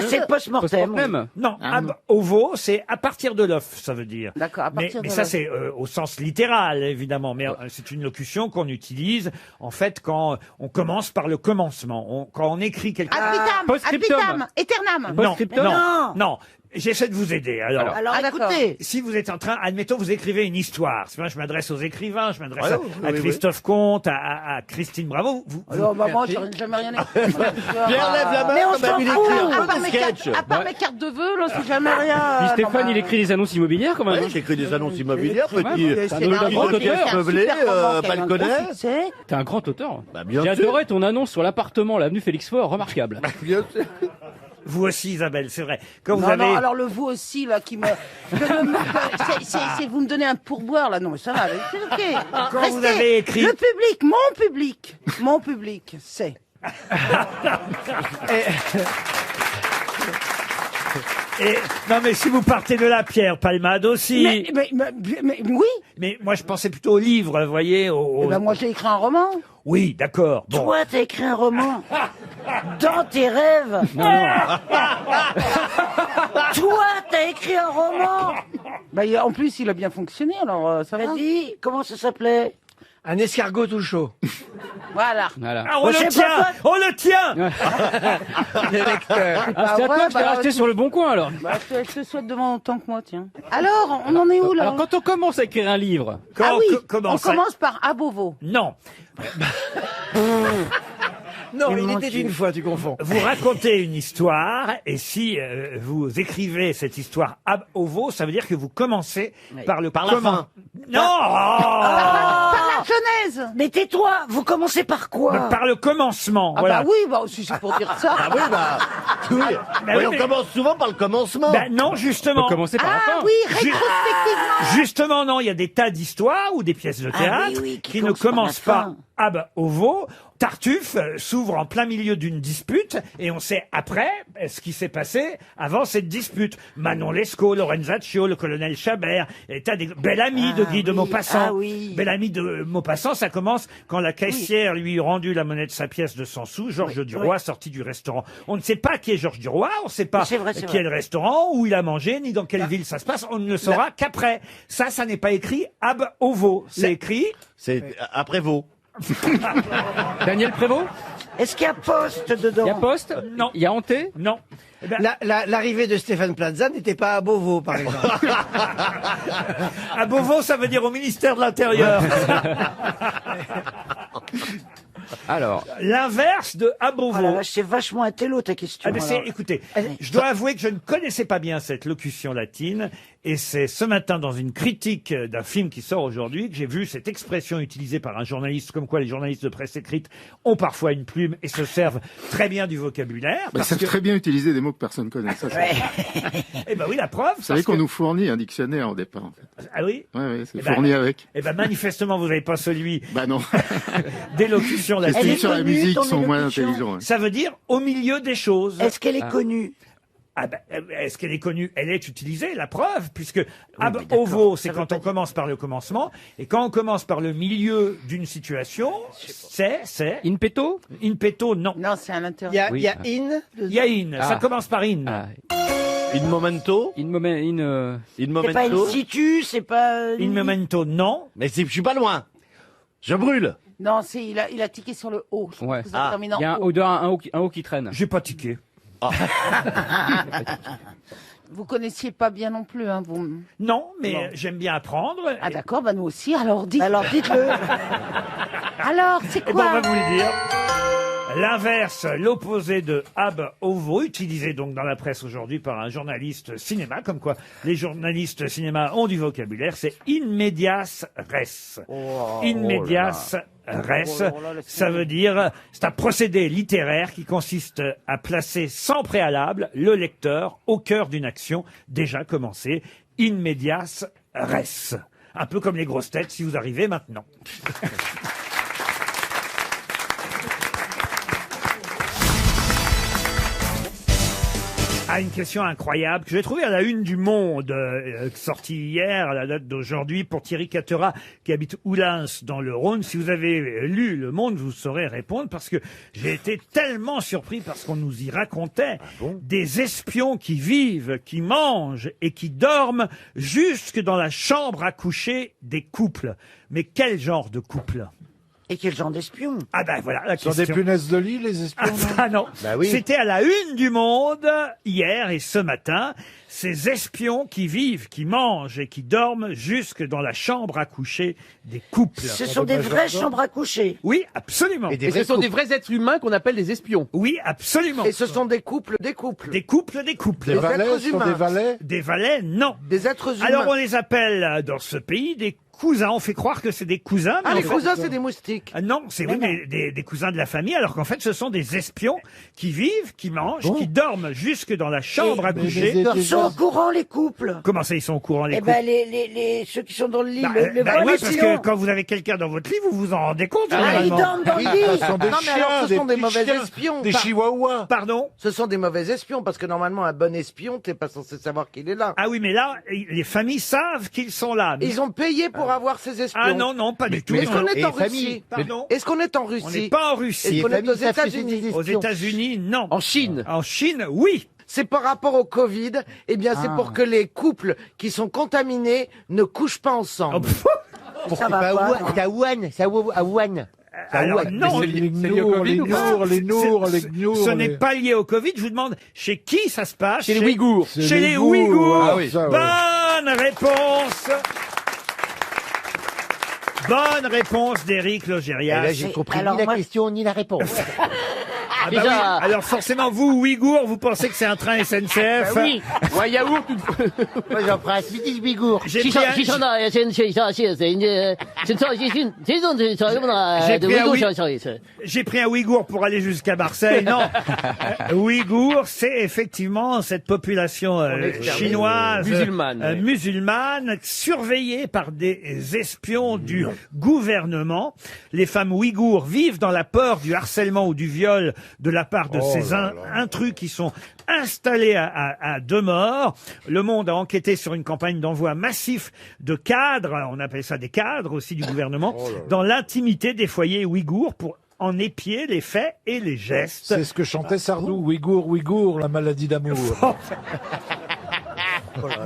c'est post-mortem. Post-mortem. Non, ab ovo, c'est à partir de l'œuf, ça veut dire. D'accord, à partir mais de ça, l'œuf. c'est au sens littéral, évidemment. Mais c'est une locution qu'on utilise, en fait, quand on commence par le commencement. Quand on écrit quelque chose. Ad vitam, ad Post-scriptum. vitam, aeternam. Non, Post-scriptum. non. J'essaie de vous aider. Alors, Alors Ah, d'accord. écoutez, si vous êtes en train, admettons, vous écrivez une histoire. C'est vrai, je m'adresse aux écrivains, je m'adresse Ah, à oui, Christophe Comte, à Christine Bravo. Vous- Alors, bah, moi, j'ai jamais rien écrit. Pierre, lève la Mais main, on comme s'en il fout. écrit un À peu part, de mes sketch. cartes, à part mes cartes de vœux, là, c'est jamais rien. Puis Stéphane, Non, il écrit des annonces immobilières quand même. Ouais, j'écris des annonces immobilières, petit. C'est un grand auteur. Meublé, balconnet. T'es un grand auteur. Bah, bien J'ai sûr. adoré ton annonce sur l'appartement, l'avenue Félix Faure, remarquable. Bien sûr. Vous aussi, Isabelle, c'est vrai. Quand vous non, avez... non, alors le vous aussi, là, qui me... vous me donnez un pourboire, là, non, mais ça va, c'est ok. Quand Restez. vous avez écrit... Le mon public, c'est... Et, non, mais si vous partez de là, Pierre Palmade aussi. Mais oui. Mais moi, je pensais plutôt au livre, vous voyez. Eh ben, moi, j'ai écrit un roman. Oui, d'accord. Bon. toi, t'as écrit un roman dans tes rêves. Toi, t'as écrit un roman. Bah, en plus, il a bien fonctionné, alors ça va. Vas-y, comment ça s'appelait? Un escargot tout chaud. Voilà. Ah, on le tient. On le tient. Les lecteurs. Ah, c'est à toi que je t'ai racheté sur le bon coin alors. Bah, je te souhaite de mon temps que moi, tiens. Alors, on en est où, là? Alors quand on commence à écrire un livre, Ah oui, comment on ça- commence par Abovo. Non. Non, Et il mon était Dieu. une fois, tu confonds. Vous racontez une histoire, et si vous écrivez cette histoire ab ovo, ça veut dire que vous commencez par le Par la comment. fin. Non. Par la Genèse. Mais tais-toi, vous commencez par quoi? Par le commencement. Ah voilà. bah oui, bah, si c'est pour dire ça. Ah oui, bah. Oui. Bah Oui, oui, on mais- commence souvent par le commencement. Ben non, justement. on commencer par la Ah fin. oui, Ju- rétrospectivement. Justement, non, il y a des tas d'histoires ou des pièces de Ah théâtre oui, oui, qui ne commencent par la commencent pas fin. ab ovo. Tartuffe s'ouvre en plein milieu d'une dispute et on sait après ce qui s'est passé avant cette dispute. Manon Lescaut, Lorenzaccio, le colonel Chabert, et t'as des Bel-Ami de Guy de Maupassant. Ah oui. Bel-Ami de Maupassant, ça commence quand la caissière lui eut rendu la monnaie de sa pièce de 100 sous, Georges Duroy sorti du restaurant. On ne sait pas qui est Georges Duroy, on ne sait pas C'est vrai, c'est qui vrai. est le restaurant, où il a mangé, ni dans quelle ville ça se passe. On ne le saura qu'après. Ça n'est pas écrit ab ovo. C'est écrit C'est après vous. Daniel Prévost, Est-ce qu'il y a poste dedans? il y a Poste, Non. il y a Hanté. non. Eh ben, L'arrivée de Stéphane Plaza n'était pas à Beauvau, par exemple. à Beauvau, ça veut dire au ministère de l'Intérieur. Alors, L'inverse de à Oh Beauvau. la vache, c'est vachement un télo ta question. Ah, mais c'est- alors. écoutez, je dois avouer que je ne connaissais pas bien cette locution latine, et c'est ce matin dans une critique d'un film qui sort aujourd'hui que j'ai vu cette expression utilisée par un journaliste, comme quoi les journalistes de presse écrite ont parfois une plume et se servent très bien du vocabulaire. Ils parce savent que- très bien utiliser des mots que personne connaît. Ça, c'est- Eh ben oui, la preuve. Vous savez parce qu'on que- nous fournit un dictionnaire au départ. En fait. Ah oui. Ouais, c'est Eh ben, fourni avec. Eh ben manifestement, vous n'avez pas celui Bah non. d'élocution Les latine. styles sur la connue, musique ton sont moins élocution intelligents. hein. Ça veut dire au milieu des choses. Est-ce qu'elle est connue? Ah ben, est-ce qu'elle est connue? Elle est utilisée, la preuve, puisque ab ovo, c'est quand on commence par le commencement, et quand on commence par le milieu d'une situation, c'est in petto. in petto, non. Non, c'est à l'intérieur. Il y a in. Il y a in, ça Ah. commence par in. Ah, In momento. in moment, in. In C'est pas in momento. situ, c'est pas... In memento, non. Mais je suis pas loin. Je brûle. Non, il a tiqué sur le haut. Je Ouais. trouve que ça termine en Il y a un haut. haut, un haut qui traîne. J'ai pas tiqué. Vous connaissiez pas bien non plus, hein, vous. Non, mais Non. j'aime bien apprendre. Ah d'accord, bah nous aussi. Alors dites. Alors dites-le. Alors, c'est Eh ben, on quoi? va vous le dire. L'inverse, l'opposé de ab ovo, utilisé donc dans la presse aujourd'hui par un journaliste cinéma, comme quoi les journalistes cinéma ont du vocabulaire, c'est in medias res. In medias res, ça veut dire, c'est un procédé littéraire qui consiste à placer sans préalable le lecteur au cœur d'une action déjà commencée. In medias res. Un peu comme les grosses têtes si vous arrivez maintenant. Ah, une question incroyable que j'ai trouvée à la une du Monde, sortie hier, à la date d'aujourd'hui, pour Thierry Catera, qui habite Oulins, dans le Rhône. Si vous avez lu Le Monde, vous saurez répondre, parce que j'ai été tellement surpris parce qu'on nous y racontait des espions qui vivent, qui mangent et qui dorment jusque dans la chambre à coucher des couples. Mais quel genre de couple? Et quel genre d'espion? Ah ben voilà la Ce sont question. des punaises de lit, les espions, non? Ah non, Bah oui. c'était à la une du Monde hier et ce matin. Ces espions qui vivent, qui mangent et qui dorment jusque dans la chambre à coucher des couples. Ce sont des vraies chambres à coucher. Oui, absolument. Et ce sont des vrais êtres humains qu'on appelle des espions. Oui, absolument. Et ce sont des couples, des couples. Des couples, des couples. Des valets, êtres ce sont humains. des valets? Des valets, non. Des êtres humains. Alors on les appelle dans ce pays des cousins. On fait croire que c'est des cousins. Ah, mais les en fait- cousins, c'est des moustiques. Ah non, c'est oui, des cousins de la famille, alors qu'en fait, ce sont des espions qui vivent, qui mangent, qui dorment jusque dans la chambre à coucher. Ils sont au courant, les couples. Comment ça, ils sont au courant, les Eh couples? ben, ceux qui sont dans le lit, le oui, bon parce espion. que quand vous avez quelqu'un dans votre lit, vous vous en rendez compte, Ah, ils généralement. dorment dans le lit. Ce sont des Non, mais alors, ce chiens, sont des petits mauvais chiens, espions. des chihuahuas. Pardon? Ce sont des mauvais espions, parce que normalement, un bon espion, t'es pas censé savoir qu'il est là. Ah oui, mais là, les familles savent qu'ils sont là. Ils ont payé pour avoir ces espions. Ah non, non, pas du tout. Est-ce non. qu'on est en Et famille. Russie? Pardon? Est-ce qu'on est en On Russie? n'est pas en Russie. Est-ce qu'on est aux familles savent que c'est États-Unis? des Aux espions. États-Unis, non. En Chine. En Chine, oui. C'est par rapport au Covid. Eh bien, c'est pour que les couples qui sont contaminés ne couchent pas ensemble. Ça va pas. C'est à Wuhan, c'est à Wuhan. Alors, non, Les gnours, les gnours, les gnours, les gnours. ce n'est pas lié au Covid. Je vous demande chez qui ça se passe. Chez les Ouïghours. C'est Chez les les Ouïghours, Ouïghours. ah oui. Ça, ouais. Bonne réponse. Bonne réponse d'Éric Et Logérias. là, j'ai compris alors ni la moi- question ni la réponse. Ah bah oui. Alors forcément, vous, Ouïghours, vous pensez que c'est un train SNCF. Bah oui. Ou un yaourt. Moi, j'en prends un Swedish Ouïghour. J'ai pris un- J'ai pris un Ouïghour pour aller jusqu'à Marseille. Non, Ouïghour, c'est effectivement cette population chinoise, musulmane, surveillée par des espions du gouvernement. Les femmes ouïghours vivent dans la peur du harcèlement ou du viol de la part de ces intrus qui sont installés à demeure. Le Monde a enquêté sur une campagne d'envoi massif de cadres, on appelle ça des cadres aussi du gouvernement, dans l'intimité des foyers ouïghours pour en épier les faits et les gestes. C'est ce que chantait Sardou. Ouïghour, Ouïghour, la maladie d'amour.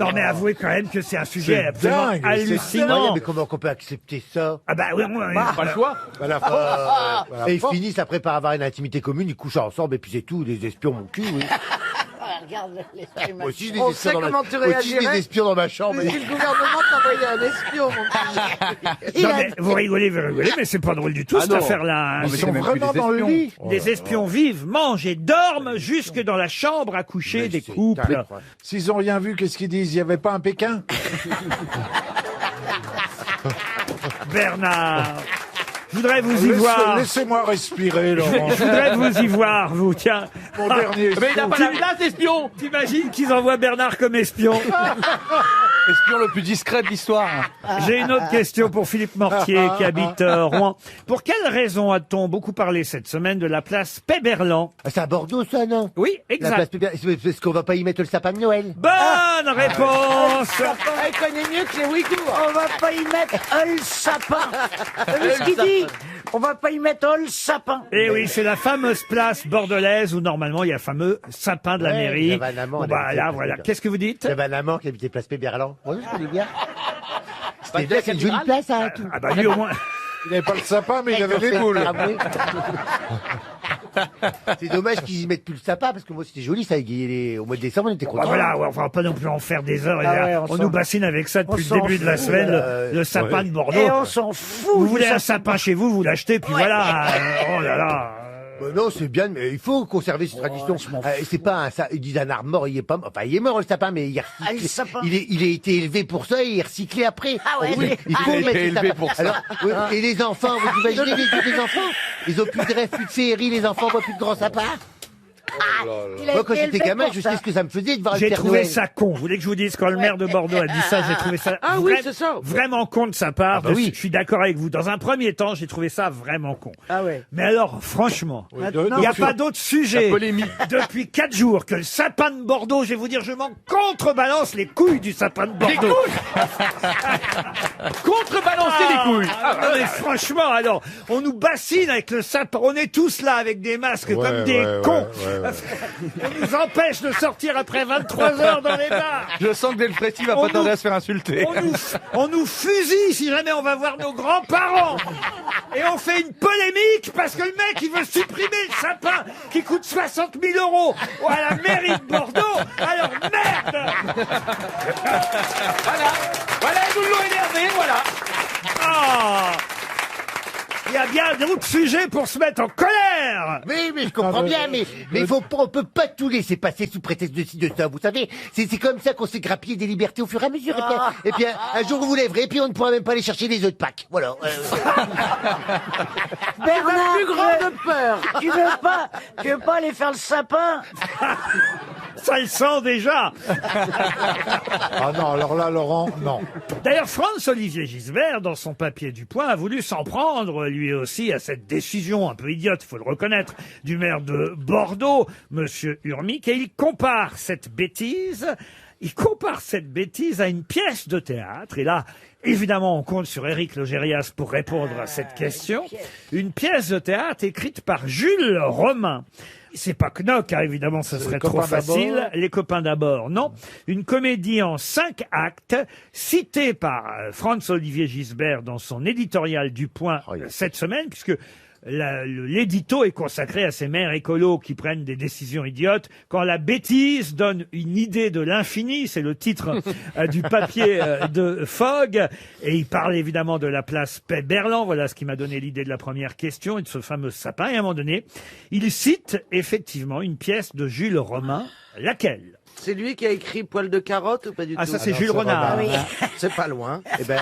Non mais avouez quand même que c'est un sujet C'est absolument dingue, c'est hallucinant. Ouais, mais comment on peut accepter ça? Ah bah oui, Pas le choix. À la fin, Et ils finissent après par avoir une intimité commune, ils couchent ensemble et puis c'est tout, des espions mon cul, oui. Regarde l'esprit Moi aussi, j'ai des On espions sait dans ma... comment tu Moi aussi, j'ai réagirais. des espions dans ma chambre. Si le gouvernement t'envoyait un espion, mon petit. Non, mais vous rigolez, mais c'est pas drôle du tout Ah cette non. affaire-là. hein. Ils sont vraiment dans le lit. Des espions vivent, mangent et dorment jusque dans la chambre à coucher des couples. S'ils ont rien vu, qu'est-ce qu'ils disent? Il n'y avait pas un Pékin? Bernard, je voudrais vous y voir. Laissez-moi respirer, Laurent. Je voudrais vous y voir, vous, tiens. Mon dernier Mais il n'a espion. pas la place, espion. T'imagines qu'ils envoient Bernard comme espion? Espion le plus discret de l'histoire. J'ai une autre question pour Philippe Mortier qui habite Rouen. Pour quelle raison a-t-on beaucoup parlé cette semaine de la place Péberlan? Ah, c'est à Bordeaux, ça, non? Oui, La exact. place Pébert- c'est parce qu'on va pas y mettre le sapin de Noël. Bonne réponse. Elle connaît mieux que les Ouïghours. On va pas y mettre le sapin. Vous savez ce qu'il dit? On va pas y mettre le sapin. Et oui, c'est la fameuse place bordelaise où normalement il y a le fameux sapin de la Ouais, mairie. j'avais un amant, Bon, on bah habitait là, place voilà. Péberlan. Qu'est-ce que vous dites? J'avais un amant qui habitait place Péberlan. Moi, je connais bien. C'était bien, c'est une jolie place, hein, tout. Ah bah lui au moins. Il n'avait pas le sapin, mais il avait les boules. C'est dommage qu'ils y mettent plus le sapin, parce que moi, c'était joli, ça, au mois de décembre, on était Bah contents. voilà, ouais, enfin, on va pas non plus en faire des heures. Ah ouais, on on nous s'en- bassine avec ça depuis on le début de la s'en semaine, fout, le sapin de Bordeaux. Et on s'en fout. Vous du voulez un sapin. sapin chez vous, vous l'achetez, puis voilà. Oh là là. Non, c'est bien, mais il faut conserver cette tradition. C'est pas ils disent un arbre mort, il est pas mort. Enfin, il est mort, le sapin, mais il est Ah, le sapin. il a été élevé pour ça et il est recyclé après. Ah ouais, Oui, mais- il faut ah, mettre il est le élevé sapin. pour ça. Alors, et les enfants, vous imaginez les enfants? Ils ont plus de rêve, plus de féerie, les enfants voient plus de grands sapins. Moi, quand j'étais gamin, je sais ce que ça me faisait de voir le J'ai Père trouvé Noël. ça con. Vous voulez que je vous dise, quand le maire de Bordeaux a dit ça, j'ai trouvé ça Ah oui, c'est ça. vraiment con de sa part. Ah bah oui. Je suis d'accord avec vous. Dans un premier temps, j'ai trouvé ça vraiment con. Ah ouais. Mais alors, franchement, Oui, il n'y a pas d'autre sujet depuis 4 jours que le sapin de Bordeaux. Je vais vous dire, je m'en contrebalance les couilles du sapin de Bordeaux. Contrebalancer les couilles. Non mais franchement, alors, on nous bassine avec le sapin. On est tous là avec des masques comme des cons. On nous empêche de sortir après 23 heures dans les bars. Je sens que Delfrécy va On pas tarder nous- à se faire insulter. On nous fusille si jamais on va voir nos grands-parents. Et on fait une polémique parce que le mec, il veut supprimer le sapin qui coûte 60 000 € à la mairie de Bordeaux. Alors merde. Voilà, ils nous l'ont énervé, voilà. Ah. Il y a bien d'autres sujets pour se mettre en colère. Oui, mais je comprends bien, mais on peut pas tout laisser passer sous prétexte de ci, de ça. Vous savez, c'est comme ça qu'on s'est grappillé des libertés au fur et à mesure. Et puis un jour, vous vous lèverez, et puis on ne pourra même pas aller chercher les œufs de Pâques. Voilà. Bernard, plus grande peur. tu veux pas aller faire le sapin? Ça le sent déjà. Ah non, alors là, Laurent, non. D'ailleurs, Franz-Olivier Gisbert, dans son papier du Point, a voulu s'en prendre, lui aussi, à cette décision un peu idiote, il faut le reconnaître, du maire de Bordeaux, Monsieur Urmic, et il compare cette bêtise à une pièce de théâtre. Et là, évidemment, on compte sur Éric Logérias pour répondre à cette question. Une pièce de théâtre écrite par Jules Romain. C'est pas Knock, hein, évidemment, ce serait trop facile. d'abord. Les copains d'abord, non. Une comédie en 5 actes, citée par Franz-Olivier Gisbert dans son éditorial du Point cette semaine, puisque l'édito est consacré à ces maires écolos qui prennent des décisions idiotes. Quand la bêtise donne une idée de l'infini, c'est le titre du papier de Fogg. Et il parle évidemment de la place Paix-Berland. Voilà ce qui m'a donné l'idée de la première question et de ce fameux sapin. Et à un moment donné, il cite effectivement une pièce de Jules Romain. Laquelle? C'est lui qui a écrit Poil de carotte ou pas du tout? Ah, ça, c'est Jules Renard. C'est pas loin. Eh ben,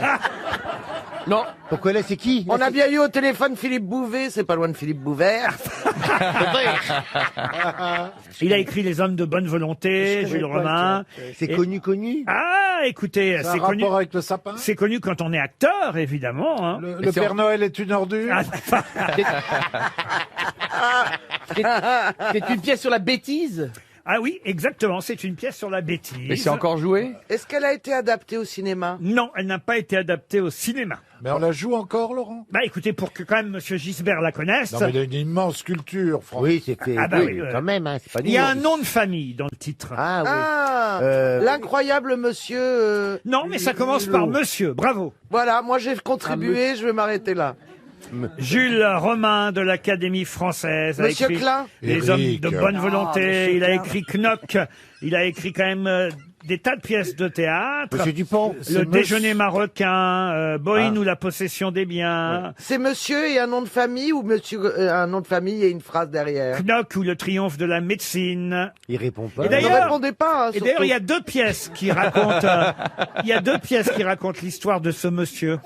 Non. pourquoi là, c'est qui? On a bien eu au téléphone Philippe Bouvet, c'est pas loin de Philippe Bouvert. Il a écrit Les hommes de bonne volonté, Jules Romain. C'est Et- connu. Ah, écoutez, C'est un c'est connu. rapport avec le sapin? C'est connu quand on est acteur, évidemment. Hein. Le Père Noël est une ordure? C'est une pièce sur la bêtise. Ah oui, exactement, c'est une pièce sur la bêtise. Mais c'est encore joué. Est-ce qu'elle a été adaptée au cinéma? Non, elle n'a pas été adaptée au cinéma. Mais on la joue encore, Laurent? Bah écoutez, pour que quand même Monsieur Gisbert la connaisse, Non, mais il a une immense culture, Franck. Oui, c'est fait. Ah bah oui, quand même, hein, c'est pas il y a un nouveau. nom de famille dans le titre. Ah oui. Ah, l'incroyable monsieur. Non, mais ça commence par Monsieur, bravo. Voilà, moi j'ai contribué, je vais m'arrêter là. Jules Romain de l'Académie française. a Monsieur écrit Klein. Les Éric. hommes de bonne Ah, volonté. Monsieur Il a Klein. écrit Knock. Il a écrit quand même des tas de pièces de théâtre. Monsieur Dupont. Le déjeuner marocain, Bohine ou la possession des biens. C'est monsieur et un nom de famille ou monsieur un nom de famille et une phrase derrière? Knock ou le triomphe de la médecine. Il répond pas. Et Ne d'ailleurs- répondez pas. Hein, Et d'ailleurs, surtout. il y a deux pièces qui racontent, l'histoire de ce monsieur.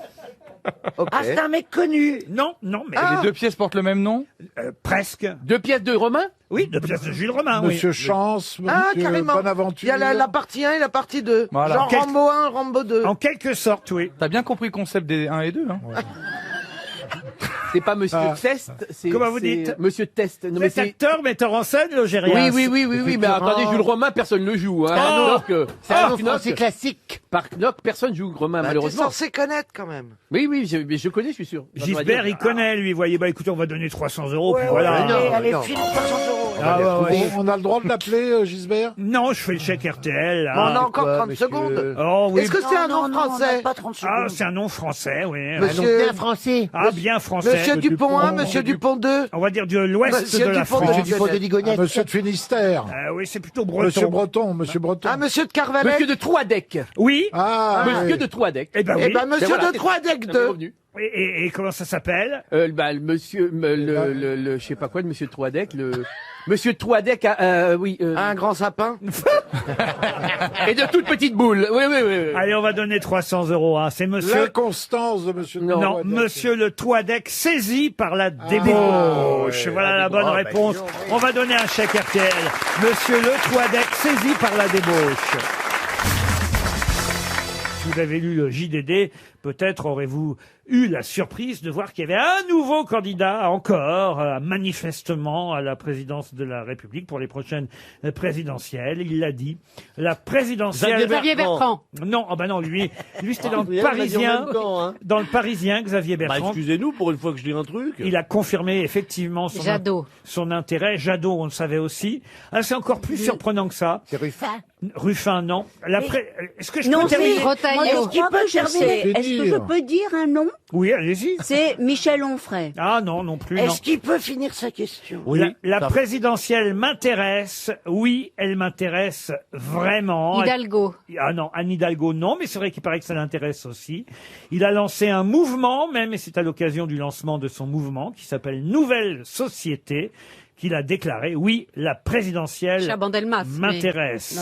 Ok. Ah, c'est un mec connu. Non, non, mais Les deux pièces portent le même nom. presque. Deux pièces de Romain. Oui, deux pièces de Jules Romain, oui. Monsieur Chance, Ah, Monsieur carrément. Bonaventure. Il y a la partie 1 et la partie 2. Voilà. Genre Quel- Rambo 1, Rambo 2. En quelque sorte, oui. T'as bien compris le concept des 1 et 2, hein. C'est pas Monsieur Test, c'est Comment vous dites Monsieur Test. Non, Vous mais êtes c'est acteur, metteur en scène, Logérias. oui, mais attendez, Jules Romain, personne ne le joue. Hein. Oh C'est un nom français classique. Par Knock, personne joue Romain, T'es malheureusement. censé connaître quand même. Oui, mais je connais, je suis sûr. Gisbert, il connaît, lui. Voyez, bah écoutez, on va donner 300 €, puis voilà. Allez, non. file 300 €. Ah, ouais, ouais. On a le droit de l'appeler, Gisbert? Non, je fais le chèque RTL. Bon, on a là. encore quoi, 30 monsieur secondes. Oh oui. Est-ce que c'est un nom Non, on français? n'a pas 30 Ah, secondes. c'est un nom français, oui. Monsieur- Donc c'est un français. Ah, bien français. Monsieur Dupont 1, Monsieur Dupont 2. On va dire de l'ouest Monsieur de la Dupont France. Monsieur Dupont de Ligonnès. Monsieur de Finistère. Oui, c'est plutôt Monsieur breton. Breton. Ah, Monsieur de Carvalet. Monsieur de Troadec. Oui. Ah, Monsieur oui. de Troadec. Eh ben Eh oui. ben, Monsieur Ben voilà, de Troadec c'est 2. revenu. Et comment ça s'appelle? Le monsieur, je sais pas quoi, le monsieur Troadec, monsieur Troadec a, oui. Un grand sapin. Et de toutes petites boules. Oui. Allez, on va donner 300 €. Hein. C'est monsieur... L'inconstance de monsieur Non, Troadec. monsieur le Troadec saisi par la débauche. Voilà la bonne réponse. On va donner un chèque RTL. Monsieur le Troadec saisi par la débauche. Si vous avez lu le JDD, peut-être aurez-vous eu la surprise de voir qu'il y avait un nouveau candidat encore, manifestement, à la présidence de la République pour les prochaines présidentielles. Il l'a dit. La présidentielle... Xavier Bertrand. Non, non, lui c'était dans le Parisien. Dans le Parisien, Xavier Bertrand. Excusez-nous, pour une fois que je dis un truc. Il a confirmé effectivement son intérêt. Jadot, on le savait aussi. Ah, c'est encore plus surprenant que ça. C'est Ruffin. Ruffin, non. Est-ce que je Non, peux terminer Est-ce que je peux dire un nom? Oui, allez-y. C'est Michel Onfray. Ah non plus. Est-ce qu'il peut finir sa question? La présidentielle m'intéresse. Oui, elle m'intéresse vraiment. Hidalgo. Ah non, Anne Hidalgo, non, mais c'est vrai qu'il paraît que ça l'intéresse aussi. Il a lancé un mouvement, même, et c'est à l'occasion du lancement de son mouvement, qui s'appelle Nouvelle Société, qu'il a déclaré, oui, la présidentielle m'intéresse.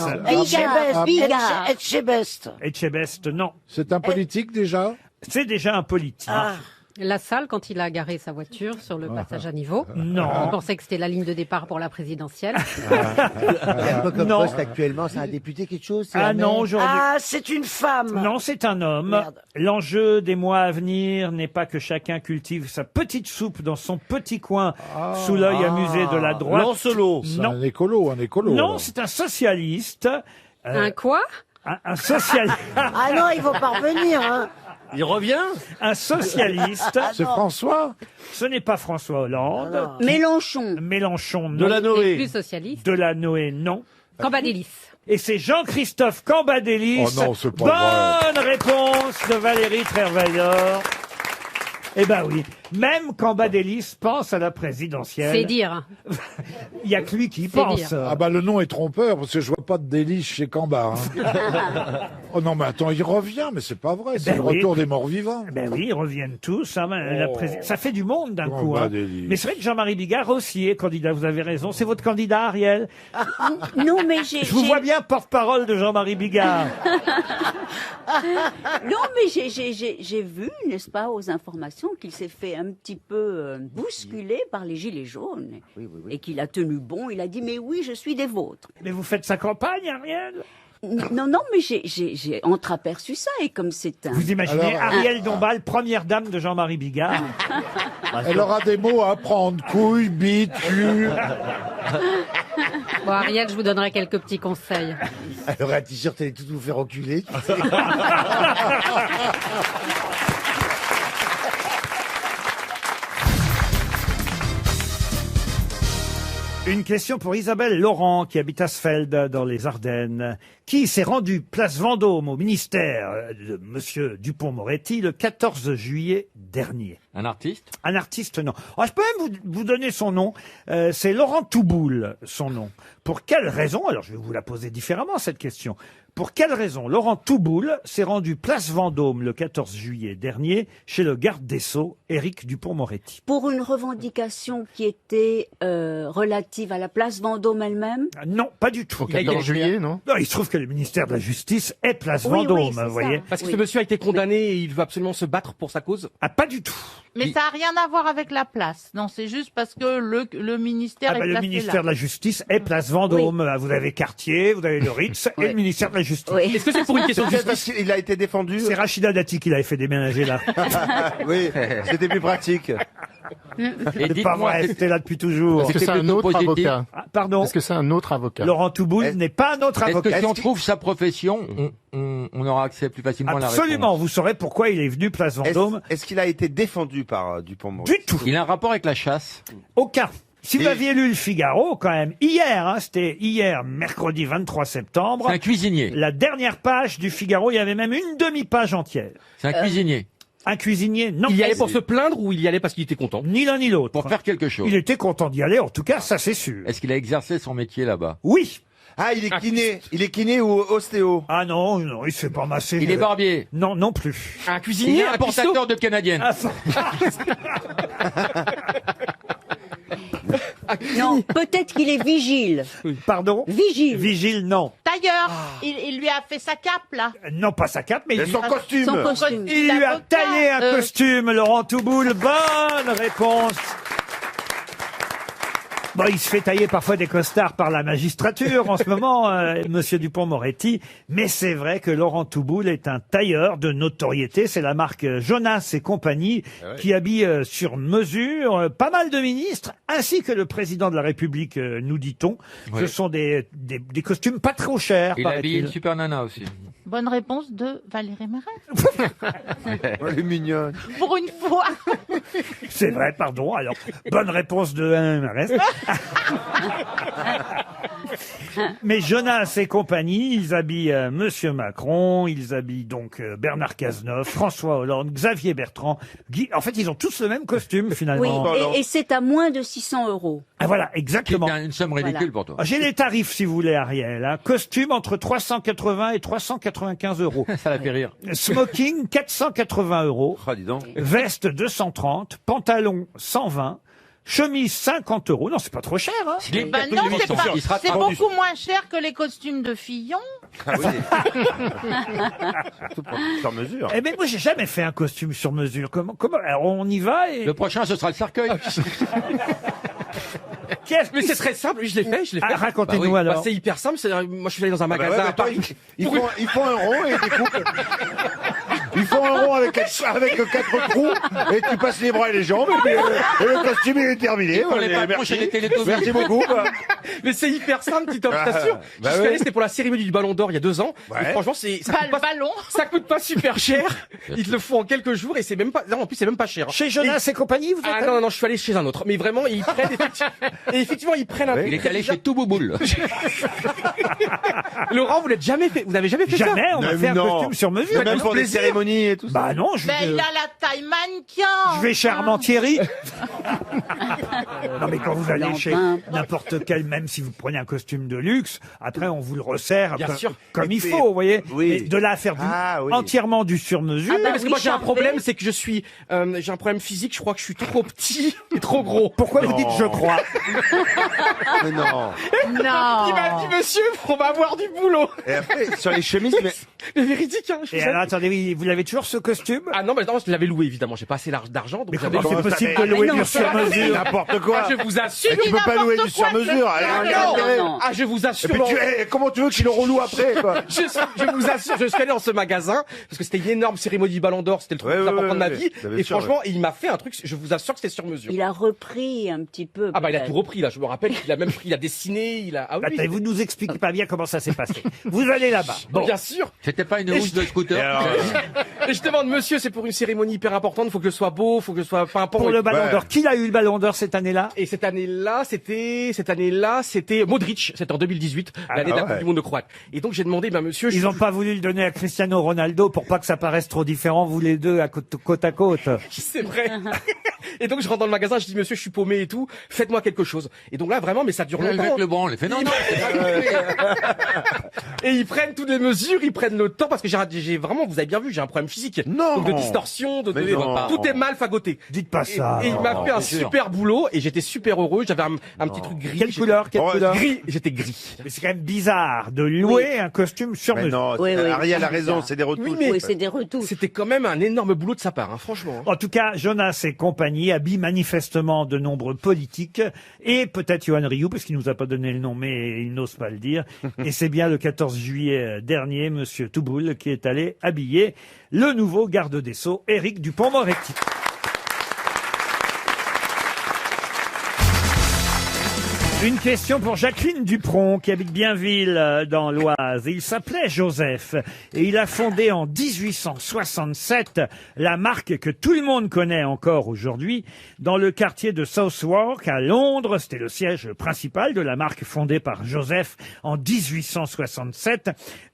Etchebest, non. C'est un politique déjà? C'est déjà un politique. La Salle, quand il a garé sa voiture sur le passage à niveau. Non. Il pensait que c'était la ligne de départ pour la présidentielle. Il a pas comme poste actuellement, c'est un député quelque chose? Non, aujourd'hui. Ah, c'est une femme. Non, c'est un homme. Merde. L'enjeu des mois à venir n'est pas que chacun cultive sa petite soupe dans son petit coin sous l'œil amusé de la droite. Lancelot. C'est Non. un écolo. Non, alors. c'est un socialiste. Un quoi? Un socialiste. Ah non, il faut pas revenir, hein. Il revient? Un socialiste. C'est François? Ce n'est pas François Hollande. Mélenchon. Mélenchon, non. Delanoë. Plus socialiste. Delanoë, non. Cambadélis. Et c'est Jean-Christophe Cambadélis. Oh non, c'est pas Bonne réponse de Valérie Trierweiler. Eh ben oui, même Cambadélis pense à la présidentielle. C'est dire. Il y a que lui qui C'est pense. dire. Ah bah le nom est trompeur parce que je vois pas de délice chez Camba. Oh non mais attends, il revient, mais c'est pas vrai, c'est Ben le oui. retour des morts vivants. Ben oui, ils reviennent tous. Hein, ça fait du monde d'un coup. Hein. Cambadélis. Mais c'est vrai que Jean-Marie Bigard aussi est candidat, vous avez raison. C'est votre candidat, Ariel? Non, mais j'ai... Je vous vois bien porte-parole de Jean-Marie Bigard. Non, mais j'ai vu, n'est-ce pas, aux informations qu'il s'est fait un petit peu bousculer par les Gilets jaunes. Et qu'il a tenu bon. Il a dit, mais oui, je suis des vôtres. Mais vous faites sa campagne, Ariel? Non, mais j'ai entreaperçu ça. Et comme c'est un... Vous imaginez Alors, Ariel Dombal, première dame de Jean-Marie Bigard? Elle aura des mots à apprendre, couille, bite, cul. Bon, Ariel, je vous donnerai quelques petits conseils. Elle aurait un t-shirt, elle est tout vous faire enculer. Tu sais. Une question pour Isabelle Laurent, qui habite Asfeld, dans les Ardennes, qui s'est rendue place Vendôme au ministère de Monsieur Dupond-Moretti le 14 juillet dernier. Un artiste? Un artiste, non. Oh, je peux même vous donner son nom. C'est Laurent Touboul, son nom. Pour quelle raison, alors je vais vous la poser différemment, cette question. Pour quelle raison Laurent Touboul s'est rendu place Vendôme le 14 juillet dernier chez le garde des Sceaux, Éric Dupond-Moretti? Pour une revendication qui était relative à la place Vendôme elle-même? Non, pas du tout. Au 14 juillet, non? Non, il se trouve que le ministère de la Justice est place Oui, Vendôme, oui, c'est vous voyez. ça. Parce que Oui. ce monsieur a été condamné et il veut absolument se battre pour sa cause? Ah, pas du tout. Mais ça n'a rien à voir avec la place. Non, c'est juste parce que le ministère Ah bah, est le placé ministère là. de la Justice est place Vendôme. Vous avez Cartier, vous avez le Ritz et le ministère de la Justice. Oui. Est-ce que c'est pour une question de Peut-être justice? parce qu'il a été défendu. C'est Rachida Dati qui l'avait fait déménager là. Oui, c'était plus pratique. Et C'est pas vrai, c'était là depuis toujours. Est-ce que c'est un autre avocat? Ah, pardon. Est-ce que c'est un autre avocat? Laurent Touboul n'est pas un autre Est-ce avocat. que si on trouve sa profession, on aura accès plus facilement à la réponse? Absolument, vous saurez pourquoi il est venu place Vendôme. Est-ce qu'il a été défendu par Dupond-Moretti? Du tout. Il a un rapport avec la chasse? Aucun. Si vous Et- aviez lu le Figaro, quand même, hier, hein, c'était hier, mercredi 23 septembre. C'est un cuisinier. La dernière page du Figaro, il y avait même une demi-page entière. C'est un cuisinier. Un cuisinier, non. Il y allait pour se plaindre ou il y allait parce qu'il était content? Ni l'un ni l'autre. Pour faire quelque chose. Il était content d'y aller, en tout cas, ça c'est sûr. Est-ce qu'il a exercé son métier là-bas? Oui. Ah, il est kiné. Il est kiné ou ostéo? Ah non, non, il se fait pas masser. Il est barbier. Non, non plus. Un Il cuisinier, est un importateur de canadiennes. Non, peut-être qu'il est vigile. Pardon? Vigile. Vigile, non. Tailleur, il lui a fait sa cape, là. Non, pas sa cape, mais Et son costume. Son costume. il lui a L'avocat, taillé un costume, Laurent Touboul. Bonne réponse. Bon, il se fait tailler parfois des costards par la magistrature en ce moment, Monsieur Dupond-Moretti. Mais c'est vrai que Laurent Touboul est un tailleur de notoriété. C'est la marque Jonas et compagnie qui habille sur mesure pas mal de ministres, ainsi que le président de la République, nous dit-on. Oui. Ce sont des costumes pas trop chers, Il a habillé paraît-il. une super nana aussi. Bonne réponse de Valérie Mérès. Elle est mignonne. Pour une fois. C'est vrai, pardon. Alors, bonne réponse de reste. Mais Jonas et compagnie, ils habillent Monsieur Macron, ils habillent donc Bernard Cazeneuve, François Hollande, Xavier Bertrand. En fait, ils ont tous le même costume, Oui, finalement. et c'est à moins de 600 €. Ah, voilà, exactement. C'est une somme ridicule pour toi. J'ai les tarifs, si vous voulez, Ariel. Hein. Costume entre 380 et 395 €. Ça l'a fait rire. Smoking, 480 €. Ah, dis donc. Veste, 230. Pantalon, 120. Chemise, 50 €. Non, c'est pas trop cher, hein. Il est Ben non, c'est pas- il sera c'est tendu. beaucoup moins cher que les costumes de Fillon. Ah oui. Tout sur mesure. Eh ben, moi, j'ai jamais fait un costume sur mesure. Comment, alors, on y va et... Le prochain, ce sera le cercueil. Mais c'est très simple, oui, je l'ai fait. Ah, racontez-nous alors. Bah, c'est hyper simple, moi je suis allé dans un Ah bah magasin ouais, à Paris. ils font un rond et ils découpent. Ils font un rond avec 4 trous et tu passes les bras et les jambes et le costume il est terminé. Pour les Allez, patrons chez les merci. Télétoons. Merci beaucoup. Mais c'est hyper simple, petit homme, je t'assure. bah Je suis ouais. allé, c'était pour la cérémonie du Ballon d'Or il y a 2 ans. Ouais. Et franchement, ça Pas coûte le pas, ballon. ça coûte pas super cher. Ils te le font en quelques jours et c'est même pas, non, en plus c'est même pas cher. Chez Jonas et compagnie, vous êtes Ah non, je suis allé chez un autre. Mais vraiment, ils prennent effectivement, ils prennent un Il est allé chez Toubouboul. Laurent, vous n'avez jamais fait ça? Jamais, on va faire un costume sur mesure. Même pour des cérémonies et tout ça. Bah non, Ben, il a la taille mannequin. je vais chez Armand-Thierry. Non, mais quand vous allez chez n'importe quel, même si vous prenez un costume de luxe, après on vous le resserre Bien sûr. comme il faut, vous voyez. Oui. Et de là à faire entièrement du sur-mesure. Ah, parce que moi j'ai un problème, c'est que j'ai un problème physique, je crois que je suis trop petit et trop gros. Pourquoi vous dites je crois? Mais non. Non. Il m'a dit, monsieur, on va avoir du boulot. Et après, sur les chemises, mais Mais véridique, hein. je Et vous alors, assure. attendez, vous l'avez toujours ce costume? Ah non, mais non, je l'avais loué, évidemment. J'ai pas assez d'argent, donc Mais j'avais comment c'est loué. possible de louer du sur-mesure? n'importe quoi. Ah, je vous assure. Et tu peux pas louer du N'importe quoi, sur-mesure. c'est Alors, ça. intérêt. non. Ah, je vous Et assure. puis comment tu veux qu'il le reloue après, quoi? Je vous assure, je suis allé dans ce magasin parce que c'était une énorme cérémonie du Ballon d'Or, c'était le truc Ouais, le plus ouais, important de ma ouais, vie. ouais. Bien Et sûr, franchement, il m'a fait un truc, je vous assure que c'était sur mesure. Il a repris un petit peu. Ah bah il a peut-être. tout repris là, je me rappelle qu'il a même pris, il a dessiné, il a. Ah oui, Attendez, vous nous expliquez pas bien comment ça s'est passé. Vous allez là-bas. Bon. bien sûr. C'était pas une Et housse je- de scooter. Et je demande, monsieur, c'est pour une cérémonie hyper importante, faut que je sois beau, faut que je sois pimpant. Pour et le tout. Ballon d'Or, qui a eu le Ballon d'Or cette année-là? Et cette année-là, c'était Modric, c'était en 2018, l'année de la Coupe du Monde de Croate. Et donc j'ai demandé, monsieur, Ils n'ont pas voulu le donner à Cristiano Ronaldo pour pas que ça paraisse trop différent, vous les deux, à côte à côte. c'est vrai. Et donc je rentre dans le magasin, je dis, monsieur, je suis paumé et tout, faites-moi quelque chose. Et donc là, vraiment, mais ça dure longtemps. Avec le branle, il fait non, c'est pas Et ils prennent toutes les mesures, ils prennent le temps parce que j'ai vraiment, vous avez bien vu, j'ai un problème physique. Non. Donc de distorsion, Mais non. tout est mal fagoté. Dites pas ça. Et il m'a fait un c'est sûr. super boulot et j'étais super heureux. J'avais un petit truc gris. Quelle couleur? Quelle couleur? Gris. J'étais gris. Mais c'est quand même bizarre de louer un costume sur Mais mesure. non, Oui, oui. Ariel a raison, c'est des retouches. Oui, c'est des retouches. C'était quand même un énorme boulot de sa part, hein, franchement. En tout cas, Jonas et compagnie habillent manifestement de nombreux politiques et peut-être Yoann Rioux, parce qu'il nous a pas donné le nom, mais il n'ose pas le dire. Et c'est bien le 14 juillet dernier, Monsieur Touboul, qui est allé habiller le nouveau garde des Sceaux, Éric Dupond-Moretti. Une question pour Jacqueline Dupron, qui habite Bienville, dans l'Oise. Il s'appelait Joseph, et il a fondé en 1867 la marque que tout le monde connaît encore aujourd'hui, dans le quartier de Southwark, à Londres. C'était le siège principal de la marque fondée par Joseph en 1867.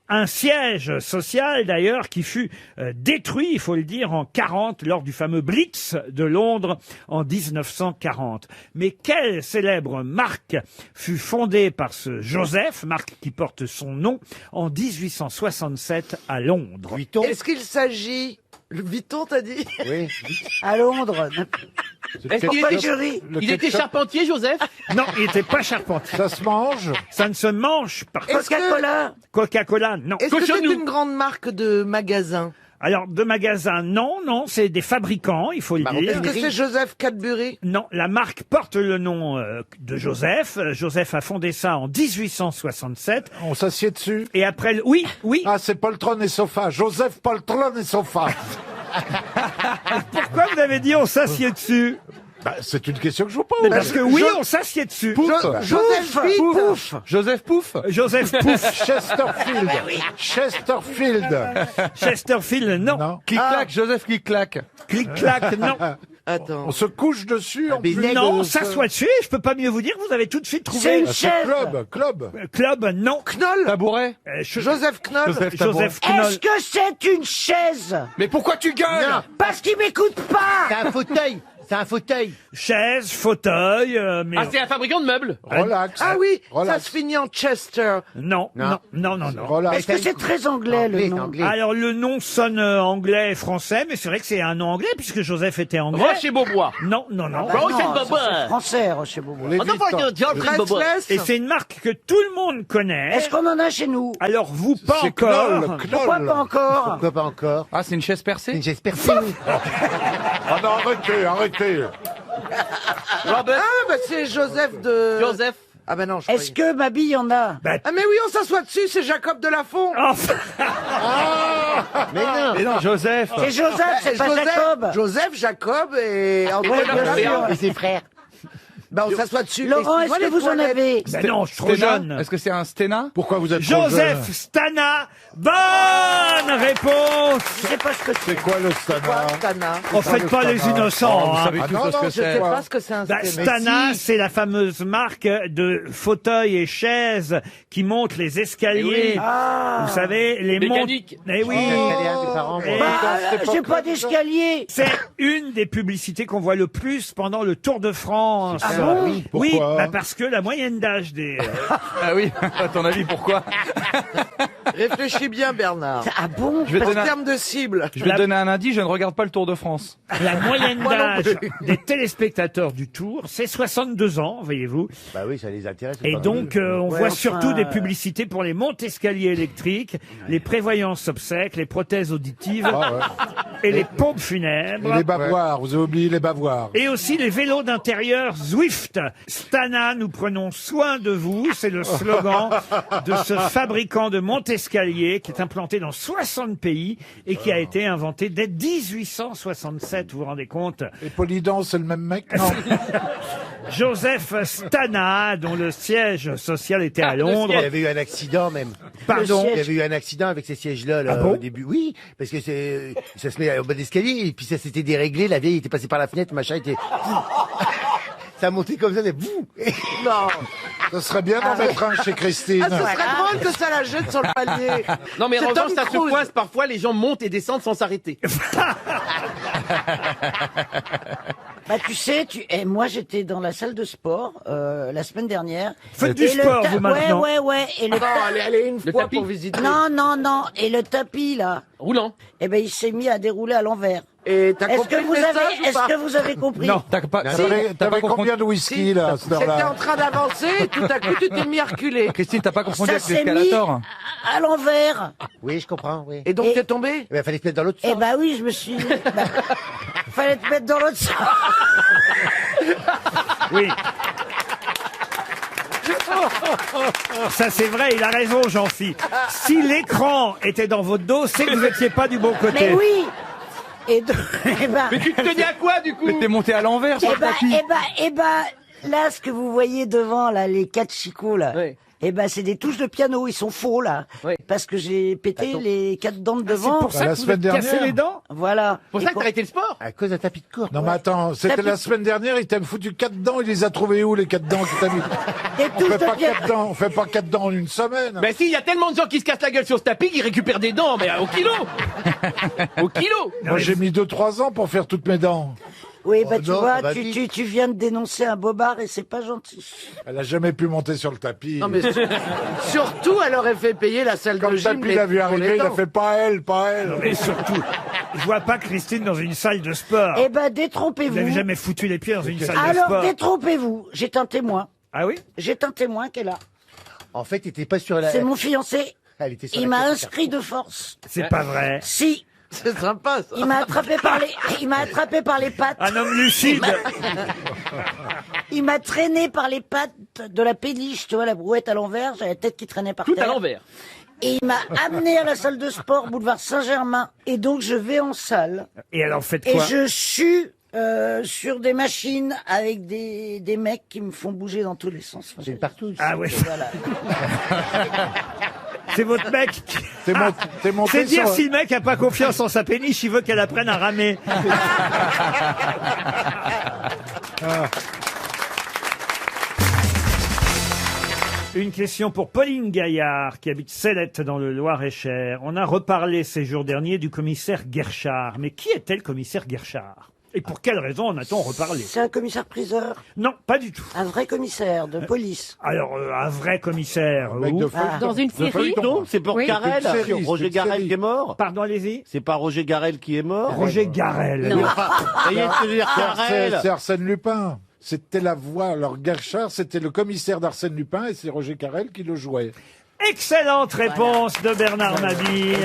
Un siège social, d'ailleurs, qui fut détruit, il faut le dire, en 40 lors du fameux Blitz de Londres en 1940. Mais quelle célèbre marque fut fondée par ce Joseph, marque qui porte son nom, en 1867 à Londres? Est-ce qu'il s'agit... Le Vuitton, t'as dit? Oui. À Londres. Est-ce qu'il était charpentier, Joseph? Non, il n'était pas charpentier. Ça se mange? Ça ne se mange pas. Coca-Cola? Coca-Cola, non. Est-ce que c'est une grande marque de magasin? Alors, de magasins, non, c'est des fabricants, il faut le dire. Est-ce que c'est Joseph Cadbury? Non, la marque porte le nom de Joseph. Joseph a fondé ça en 1867. On s'assied dessus? Et après, oui. Ah, c'est poltron et sofa. Joseph poltron et sofa. Pourquoi vous avez dit on s'assied dessus? Bah, c'est une question que je vous pose. Mais parce que oui, on s'assied dessus. Joseph Pouf. Joseph Pouf. Joseph Pouf. Chesterfield. Chesterfield. Chesterfield, non. Clic-clac, Joseph Clic-clac. Clic-clac, non. Attends. On se couche dessus en plus. Non, s'assoit dessus, je peux pas mieux vous dire, vous avez tout de suite trouvé. C'est une chaise. Club, non. Knoll. Tabouret. Joseph Knoll. Joseph Knoll. Est-ce que c'est une chaise? Mais pourquoi tu gueules? Non. Parce qu'il m'écoute pas. C'est un fauteuil. C'est un fauteuil. Chaise, fauteuil, mais... Ah, c'est un fabricant de meubles. Relax. Ah oui, ça Relax. se finit en Chester. Non. Relax. Est-ce que c'est très anglais, le nom? Alors, le nom sonne anglais et français, mais c'est vrai que c'est un nom anglais, puisque Joseph était anglais. Rocher Beaubois. Non. C'est français, Rocher Beaubois. Et c'est une marque que tout le monde connaît. Est-ce qu'on en a chez nous? Alors, vous, pas C'est encore. Knoll. Pourquoi pas encore? Pourquoi pas encore? Ah, c'est une chaise C'est percée? une chaise percée. Ah non, arrêtez. Robert. Ah, bah c'est Joseph de... Joseph. Ah bah non, je Est-ce que ma bille en a? Ah mais oui, on s'assoit dessus, c'est Jacob Delafont. Mais non. Joseph. C'est Joseph, c'est pas Jacob. Joseph, Jacob et André Ouais, bien Delafont. sûr. Et ses frères. Bah on s'assoit dessus. Laurent, est-ce que vous en avez? Ben non, je suis trop jeune. Est-ce que c'est un Stena? Pourquoi vous êtes trop Joseph jeune? Stana. Bonne réponse. Je sais pas ce que c'est. C'est quoi le Stana? Stana. En fait, pas les innocents. hein. Ah non, Je sais pas ce que c'est un Bah, Stana. Stana, c'est la fameuse marque de fauteuils et chaises qui montent les escaliers. Eh oui. Vous savez, les Mécanique. Eh oui. Mes parents, Et- moi. J'ai pas d'escalier. C'est une des publicités qu'on voit le plus pendant le Tour de France. Ah bon? Oui. Oui, Pourquoi bah parce que la moyenne d'âge des... Ah oui, à ton avis, pourquoi? Réfléchis bien, Bernard. Ah bon? Je vais te En donner un- termes de cible. je vais te donner un indice, je ne regarde pas le Tour de France. La moyenne Moi non d'âge plus. des téléspectateurs du Tour, c'est 62 ans, voyez-vous. Bah oui, ça les intéresse. Et donc, on Ouais, voit enfin, surtout des publicités pour les montes-escaliers électriques, les prévoyances obsèques, les prothèses auditives Ah ouais. et les pompes funèbres. Et les bavoirs, vous avez oublié les bavoirs. Et aussi les vélos d'intérieur Zwift. Stana, nous prenons soin de vous. C'est le slogan de ce fabricant de monte-escalier qui est implanté dans 60 pays et qui a été inventé dès 1867. Vous vous rendez compte? Et Polydor, c'est le même mec? Non. Joseph Stana, dont le siège social était à Il y Londres. avait eu un accident même. Pardon? Il y avait eu un accident avec ces sièges-là là, Ah bon au début. Oui, parce que ça se met au bas d'escalier et puis ça s'était déréglé. La vieille était passée par la fenêtre, machin était. Ça a monté comme ça, mais Non. Ça serait bien d'en mettre un chez Christine. Ah, ce serait drôle que ça la jette sur le palier. Non, mais en C'est revanche, Tom ça se Cruise. coince parfois, les gens montent et descendent sans s'arrêter. Bah tu sais, moi j'étais dans la salle de sport la semaine dernière. Faites du Et le sport, vous, maintenant. Ouais. Et le Non, allez une Le fois tapis. pour visiter. Non. Et le tapis là, Roulant. eh ben il s'est mis à dérouler à l'envers. Et t'as Est-ce compris que le vous message ou avez, est-ce pas que vous avez compris? Non, t'as pas, T'avais combien de whisky, là, à cette C'était heure-là? en train d'avancer et tout à coup tu t'es mis à reculer. Christine, t'as pas confondu Ça avec s'est mis l'escalator? à l'envers. Oui, je comprends. Oui. Et donc Et- t'es tombé? Il fallait se mettre dans l'autre Eh sens. ben oui, je me suis. Fallait te mettre dans l'autre sens. Oui. Ça c'est vrai, il a raison, Jean-Phi. Si l'écran était dans votre dos, c'est que vous n'étiez pas du bon côté. Mais oui. Et donc, eh ben, Mais tu te tenais à quoi, du coup? Mais t'es monté à l'envers sur eh le ben, tapis. là, ce que vous voyez devant, là, les quatre chicots, là. Oui. Eh ben, c'est des touches de piano, ils sont faux, là. Parce que j'ai pété les 4 dents de devant. C'est pour ça que vous êtes cassé les dents? Voilà. Pour ça que t'as arrêté le sport? À cause d'un tapis de course. Non mais attends, c'était la semaine dernière, il t'a foutu 4 dents, il les a trouvés où les 4 dents que t'as mis? On fait pas 4 dents en une semaine. Ben si, il y a tellement de gens qui se cassent la gueule sur ce tapis qu'ils récupèrent des dents, mais au kilo. Au kilo. Moi j'ai mis 2-3 ans pour faire toutes mes dents. Oui, bah Oh tu non, vois, ça va tu viens de dénoncer un bobard et c'est pas gentil. Elle a jamais pu monter sur le tapis. Non, mais surtout, elle aurait fait payer la salle Quand de le gym. tapis l'a vu arriver, il a fait pas elle, pas elle. Mais surtout, je vois pas Christine dans une salle de sport. Eh ben, Vous détrompez-vous. n'avez jamais foutu les pieds dans une salle de Alors, sport. détrompez-vous. J'ai un témoin. Ah oui? J'ai un témoin qui est là. En fait, t'étais pas sur la... C'est mon fiancé. Elle était sur Il la m'a carte. inscrit de force. C'est pas vrai. Si. C'est sympa, ça. Il m'a attrapé par les pattes. Un homme lucide. Il m'a traîné par les pattes de la péniche, tu vois, la brouette à l'envers, j'avais la tête qui traînait par Tout terre. à l'envers. Et il m'a amené à la salle de sport, boulevard Saint-Germain. Et donc, je vais en salle. Et alors, faites Et quoi? je suis sur des machines avec des mecs qui me font bouger dans tous les sens. C'est partout. Ah oui. Voilà. C'est votre mec qui... T'es monté C'est dire sur- si le mec a pas confiance en sa péniche, il veut qu'elle apprenne à ramer. Une question pour Pauline Gaillard, qui habite Célette dans le Loir-et-Cher. On a reparlé ces jours derniers du commissaire Guerchard. Mais qui était le commissaire Guerchard? Et pour quelle raison en a-t-on reparlé? C'est un commissaire-priseur? Non, pas du tout. Un vrai commissaire de police? Alors, un vrai commissaire. mec où de feuilleton. Dans une De série? feuilleton. Non, c'est pour Oui. Carrel. C'est une série, Roger c'est une Garrel série. qui est mort. Pardon, allez-y. C'est pas Roger Garrel qui est mort. Roger Garrel. Non. Ça y est, je veux dire Carrel. C'est Arsène Lupin. C'était la voix. Alors Guerchard, c'était le commissaire d'Arsène Lupin et c'est Roger Carrel qui le jouait. Excellente réponse de Bernard Mabille.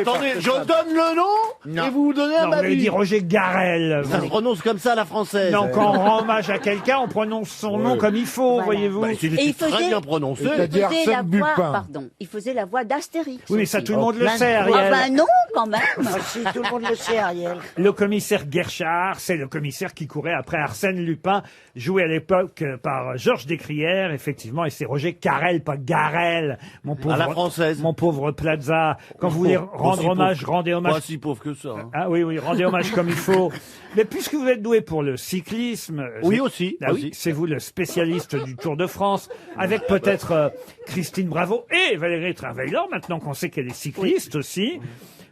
Attendez, je donne le nom et vous vous donnez un Non, vous avez avis. dit Roger Garrel. Ça se prononce comme ça à la française. Non, quand on rend hommage à quelqu'un, on prononce son nom comme il faut, Voilà. voyez-vous. Bah, c'est Et il très faisait- bien prononcé. Et t'as dit Il faisait la Arsène voix, Lupin. pardon, il faisait la voix d'Astérix. Oui, mais ça aussi. tout le monde le plein de sait, Ah Ariel. ben non, quand même. Ah, si, tout le monde le sait, Ariel. Le commissaire Guerchard, c'est le commissaire qui courait après Arsène Lupin, joué à l'époque par Georges Descrières, effectivement, et c'est Roger Carrel, pas Garel, mon pauvre, À la française. mon pauvre Plaza. Quand vous voulez rendre Aussi hommage, pauvre. rendez hommage. Pas si pauvre que ça. hein. Ah oui, oui, rendez hommage comme il faut. Mais puisque vous êtes doué pour le cyclisme... Oui, c'est- aussi, Ah oui, aussi. c'est vous le spécialiste du Tour de France, avec peut-être Christine Bravo et Valérie Trierweiler, maintenant qu'on sait qu'elle est cycliste aussi.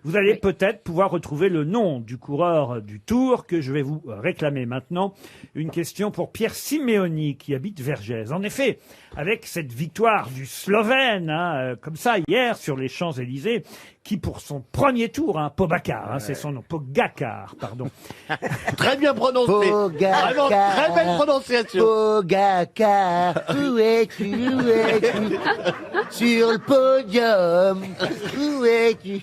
Vous allez peut-être pouvoir retrouver le nom du coureur du Tour que je vais vous réclamer maintenant. Une question pour Pierre Simeoni qui habite Vergès. En effet, avec cette victoire du Slovène, comme ça hier sur les Champs-Élysées, qui pour son premier tour, Pogacar, c'est son nom, Pogacar, pardon. Très bien prononcé. Pogacar. Vraiment, très belle prononciation. Pogacar, où es-tu, où es-tu? Sur le podium, où es-tu?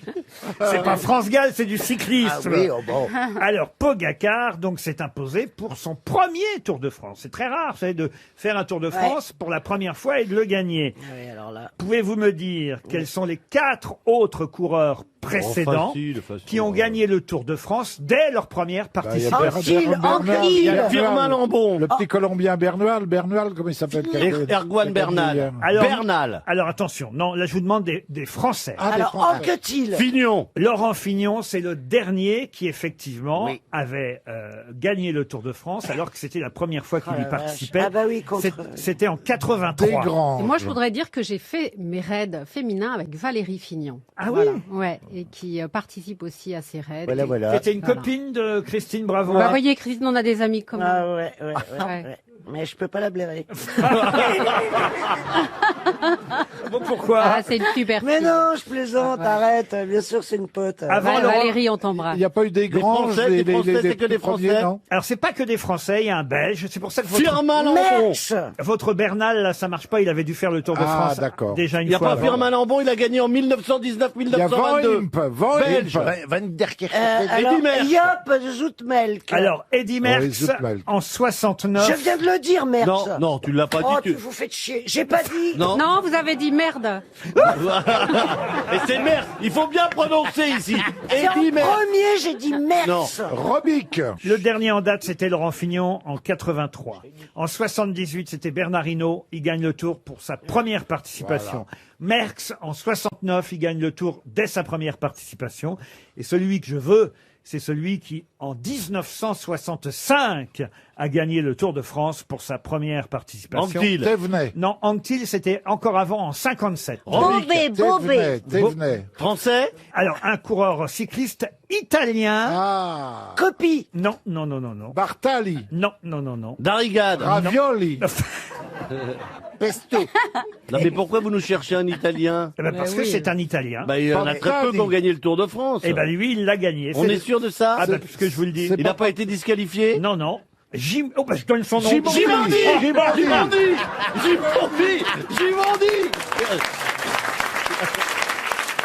C'est pas France Gall, c'est du cyclisme. Ah oui, oh bon. Alors, Pogacar, donc, s'est imposé pour son premier Tour de France. C'est très rare, vous savez, de faire un Tour de France pour la première fois et de le gagner. Oui, alors là. Pouvez-vous me dire quels sont les 4 autres coureurs précédents facile. qui ont gagné le Tour de France dès leur première Bah, il y a participation? Bernard, il y a Firmin Lambon. le petit Colombien Bernal, comment il s'appelle? Erwan Bernal. Alors, Bernal. Alors attention, non, là je vous demande des Français. Ah, des Alors, Français. en que-t-il? Fignon. Laurent Fignon, c'est le dernier qui effectivement Oui. avait gagné le Tour de France alors que c'était la première fois qu'il Oh y la participait. vache. Ah bah oui, contre- C'était en Des 83. grands. Et moi, je voudrais dire que j'ai fait mes raids féminins avec Valérie Fignon. Ah oui. Ouais, et qui participe aussi à ces raids. Voilà, voilà. C'était une Voilà. copine de Christine Bravo. Bah, voyez, Christine, on a des amis communs. Ah ouais, ouais, ouais, Ouais. ouais. Mais je peux pas la blairer. Bon, pourquoi Ah, c'est une super Mais fille. non, je plaisante, Ah ouais. arrête. Bien sûr, c'est une pote. Avant, Ouais, Laurent- Valérie, on t'embrasse. Il n'y a pas eu des grands, Français, des Français, c'est que des premiers, Français. non? Alors c'est pas que des Français, il y a un Belge. C'est pour ça que Firmin Lambon. Merckx. votre Bernal là, ça marche pas. Il avait dû faire le Tour de Ah, France d'accord. déjà une Il n'y a fois. pas avant. Firmin Lambon, il a gagné en Il y a 1919-1922. Van Belge. Imp. Van der Kerk. Alors, Merckx. Job Zoutmelk. Alors Eddy Merckx Zoutmelk. en 69. Je viens de le dire, Merckx. Non, non, tu l'as pas Oh, dit. tu vous faites chier. J'ai pas dit. Non. Non, vous avez dit merde. Et c'est merde. Il faut bien prononcer ici. C'est en Eddie Merckx. premier, j'ai dit Merckx. Robic. Le dernier en date, c'était Laurent Fignon en 83. En 78, c'était Bernard Hinault. Il gagne le Tour pour sa première participation. Merckx, en 69, il gagne le Tour dès sa première participation. Et celui que je veux, c'est celui qui, en 1965, a gagné le Tour de France pour sa première participation. Anquetil. Thévenet. Non, Anquetil, c'était encore avant, en 57. Thévenet. Français. Alors, un coureur cycliste italien. Ah. Copie. Non, non, non, non, non. Bartali. Non, non, non, non. Darrigade. Ravioli. Pesto. Non mais pourquoi vous nous cherchez un Italien? Eh ben parce que c'est un Italien. Bah, il y en a très peu qui ont gagné le Tour de France. Eh ben lui, il l'a gagné. On est sûr de ça? Ah ben puisque je vous le dis. Il n'a pas été disqualifié? Non, non. Oh ben je donne son nom. Gimondi.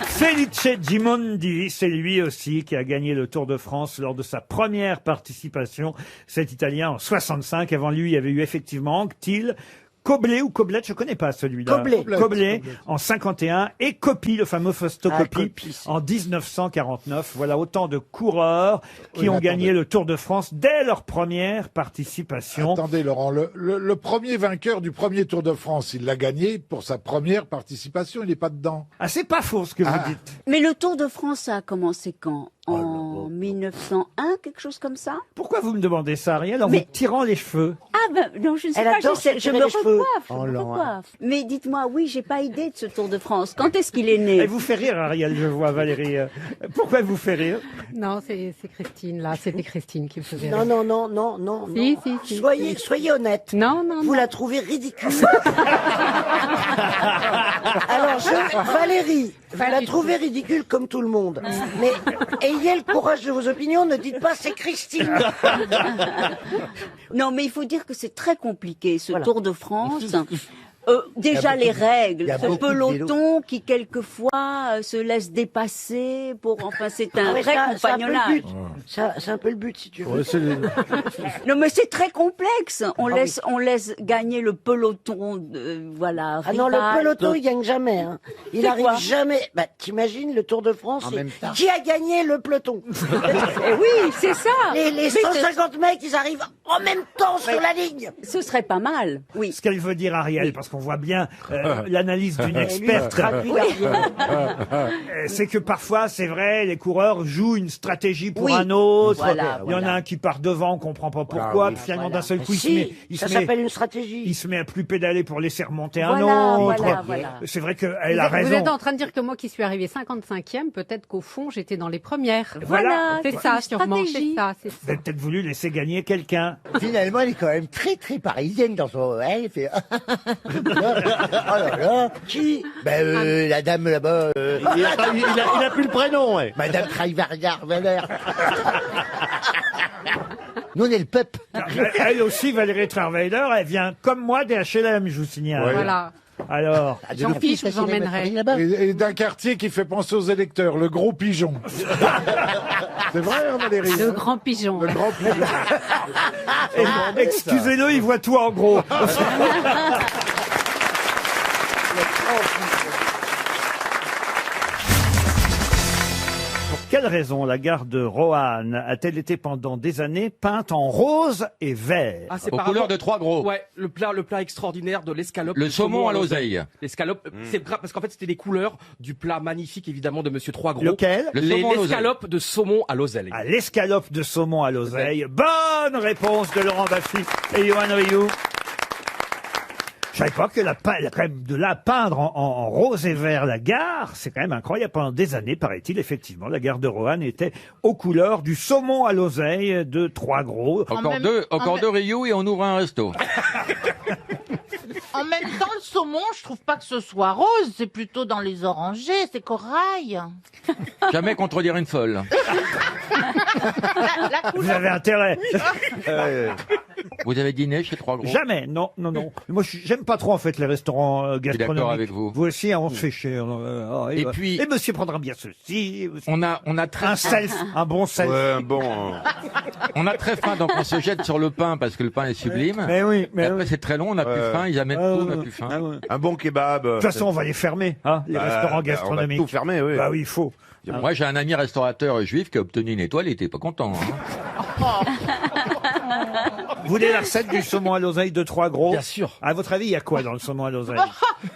Felice Gimondi, c'est lui aussi qui a gagné le Tour de France lors de sa première participation. Cet Italien en 65. Avant lui, il y avait eu effectivement Anquetil, Coblet ou Coblette, je connais pas celui-là. Coblet en 51 et Coppi, le fameux Fausto Coppi, en 1949. Voilà autant de coureurs qui ont gagné le Tour de France dès leur première participation. Attendez Laurent, le premier vainqueur du premier Tour de France, il l'a gagné pour sa première participation, il n'est pas dedans. Ah, c'est pas faux ce que vous dites. Mais le Tour de France, ça a commencé quand? En 1901, quelque chose comme ça? Pourquoi vous me demandez ça, Ariel, en vous tirant les cheveux? Ah ben non, je ne sais Elle pas, adore se je tirer me les cheveux. recoiffe, je me recoiffe. Mais dites-moi, oui, j'ai pas idée de ce Tour de France. Quand est-ce qu'il est né? Elle vous fait rire, Ariel, je vois, Valérie. Pourquoi elle vous fait rire? Non, c'est Christine, là. C'était Christine qui me faisait Non, rire. non, non, non, non. Si, non. si. Soyez honnête. Non, non, Vous la trouvez ridicule. Alors, Valérie, vous la trouvez ridicule comme tout le monde. Mais ayez le courage de vos opinions, ne dites pas c'est Christine. Non, mais il faut dire que c'est très compliqué, ce Tour de France. Déjà les règles, ce peloton qui quelquefois se laisse dépasser pour, enfin c'est un vrai compagnonnage. C'est un peu le but si tu veux. Non mais c'est très complexe. On laisse gagner le peloton, voilà. Ah non, le rival. peloton il gagne jamais. Hein. Il C'est arrive quoi jamais. Bah t'imagines le Tour de France, En c'est même temps. qui a gagné le peloton? Eh oui, c'est ça. Les Mais 150 mecs, ils arrivent en même temps sur la ligne. ce serait pas mal. Oui. Ce qu'elle veut dire, Ariel, parce qu'on voit bien l'analyse d'une experte, c'est que parfois, c'est vrai, les coureurs jouent une stratégie pour un autre. Voilà, Il y en a un qui part devant, on comprend pas pourquoi, puis finalement d'un seul coup, Si, il ça se met, s'appelle une stratégie. il se met à plus pédaler pour laisser remonter un Voilà, autre. voilà. C'est vrai qu'elle Vous a êtes, vous raison. êtes en train de dire que moi qui suis arrivée 55e, peut-être qu'au fond, j'étais dans les premières. Voilà. C'est ça, une sûrement. C'est stratégie. ça, c'est Vous avez peut-être voulu laisser gagner quelqu'un. Finalement, elle est quand même très très parisienne dans son. Elle fait. Oh là là. Qui? Ben la dame là-bas. Il a plus le prénom, ouais. Madame Traivargar-Valer. Nous on est le peuple. Elle aussi, Valérie Trierweiler, elle vient comme moi des HLM, je vous signale. Ouais. Voilà. Alors, J'en fiche, je vous emmènerai. là-bas. Et d'un quartier qui fait penser aux électeurs, le Gros Pigeon. C'est vrai, hein, Valérie? Le grand pigeon. Le Grand Pigeon. excusez-le, il voit tout en gros. Pour quelle raison la gare de Roanne a-t-elle été pendant des années peinte en rose et vert? Ah, c'est Aux par couleurs rapport- de trois gros. Ouais, le plat extraordinaire de l'escalope. Le de saumon à l'oseille. L'escalope, c'est grave parce qu'en fait c'était les couleurs du plat magnifique évidemment de Monsieur Trois Gros. Lequel? Le saumon à l'oseille. L'escalope de saumon à l'oseille. À l'escalope de saumon à l'oseille. Bonne réponse de Laurent Baffy et Johan Rioux. Je savais pas que quand même de là à peindre en rose et vert la gare, c'est quand même incroyable. Pendant des années, paraît-il, effectivement, la gare de Roanne était aux couleurs du saumon à l'oseille de Trois Gros. Encore deux Rioux et on ouvre un resto. En même temps, le saumon, je trouve pas que ce soit rose, c'est plutôt dans les orangés, c'est corail. Jamais contredire une folle. La Vous couleur, avez intérêt. Vous avez dîné chez Trois Gros? Jamais, non. Moi, j'aime pas trop, en fait, les restaurants Je suis gastronomiques. d'accord avec vous. Vous aussi, hein, on se fait chier. Et puis- Et monsieur prendra bien ceci. On a très Un self, un bon self. On a très faim, donc on se jette sur le pain parce que le pain est sublime. Mais oui, Et après, c'est très long, on n'a plus faim, ils amènent tout, on n'a plus faim. Un bon kebab. De toute façon, on va les fermer, hein, les restaurants gastronomiques. On va tout fermer, oui. Bah oui, il faut. Moi, j'ai un ami restaurateur juif qui a obtenu une étoile, il était pas content. Hein. Vous voulez la recette du saumon à l'oseille de Trois Gros? Bien sûr. À votre avis, il y a quoi dans le saumon à l'oseille?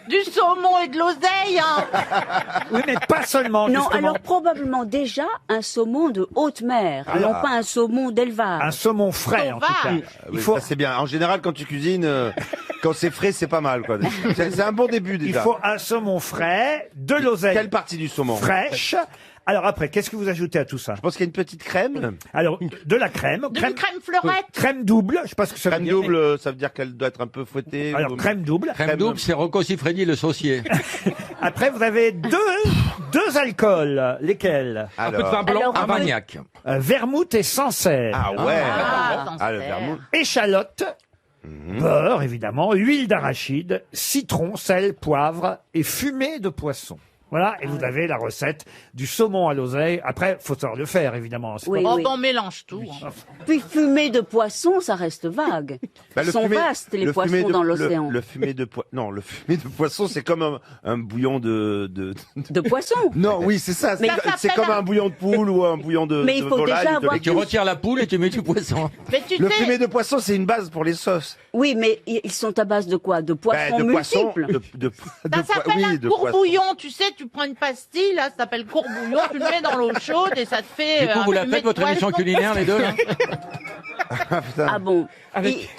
Du saumon et de l'oseille, hein. Oui, mais pas seulement. Non, justement. alors probablement déjà un saumon de haute mer, et Alors, non pas un saumon d'élevage. Un saumon frais, en tout cas. Il faut. C'est bien. En général, quand tu cuisines, quand c'est frais, c'est pas mal, quoi. C'est un bon début déjà. Il faut un saumon frais, de l'oseille. Quelle partie du saumon? Fraîche. Alors après, qu'est-ce que vous ajoutez à tout ça? Je pense qu'il y a une petite crème. Alors, de la crème. De crème fleurette. Crème double, je sais pas ce que ça veut Crème dire. double, ça veut dire qu'elle doit être un peu fouettée. Alors, crème double. Crème double, c'est Rocco Siffredi, le saucier. Après, vous avez deux alcools. Lesquels? Un peu de vin blanc, Alors, Un Vagnac. Vermouth et Sancerre. Ah ouais. Ah, le vermouth. Échalote. Beurre, évidemment. Huile d'arachide. Citron, sel, poivre et fumée de poisson. Voilà, et vous avez la recette du saumon à l'oseille. Après, faut savoir le faire, évidemment. C'est Oui, pas- Oh, oui. ben, on mélange tout. hein. Puis fumée de poisson, ça reste vague. Bah, Ils sont vastes, les poissons dans l'océan. Le fumé de non, le fumé de poisson, c'est comme un bouillon de. De poisson. Non, oui, c'est ça. Mais C'est comme un bouillon de poule ou un bouillon de. Mais il de faut volaille, déjà de avoir Et tu légumes. retires la poule et tu mets du poisson. Mais tu Le sais, fumé de poisson, c'est une base pour les sauces. Oui, mais ils sont à base de quoi? De poissons De poisson, multiples. ça s'appelle un courbouillon. Tu sais, tu prends une pastille, là, ça s'appelle courbouillon, tu le mets dans l'eau chaude et ça te fait. Du coup, un vous la fumé faites, de votre émission poisson. culinaire, les deux, là? Ah bon?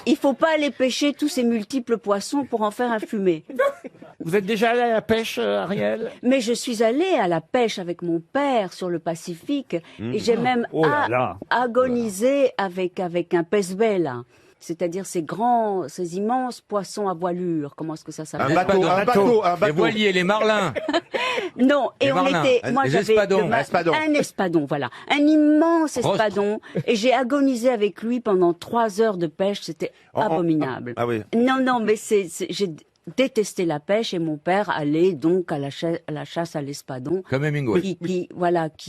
Il faut pas aller pêcher tous ces multiples poissons pour en faire un fumé. Vous êtes déjà allé à la pêche, Ariel? Mais je suis allée à la pêche avec mon père sur le Pacifique et j'ai même Oh là là. agonisé avec un pes-bel, là. C'est-à-dire ces immenses poissons à voilure. Comment est-ce que ça s'appelle? Un bateau. Les voiliers, les marlins. Non, et Les on marlins. était, moi Les j'avais espadons. Un espadon, voilà, un immense Rost. espadon, et j'ai agonisé avec lui pendant 3 heures de pêche, c'était abominable. Ah oui. Non, mais j'ai détesté la pêche et mon père allait donc à la chasse à l'espadon. Comme Hemingway.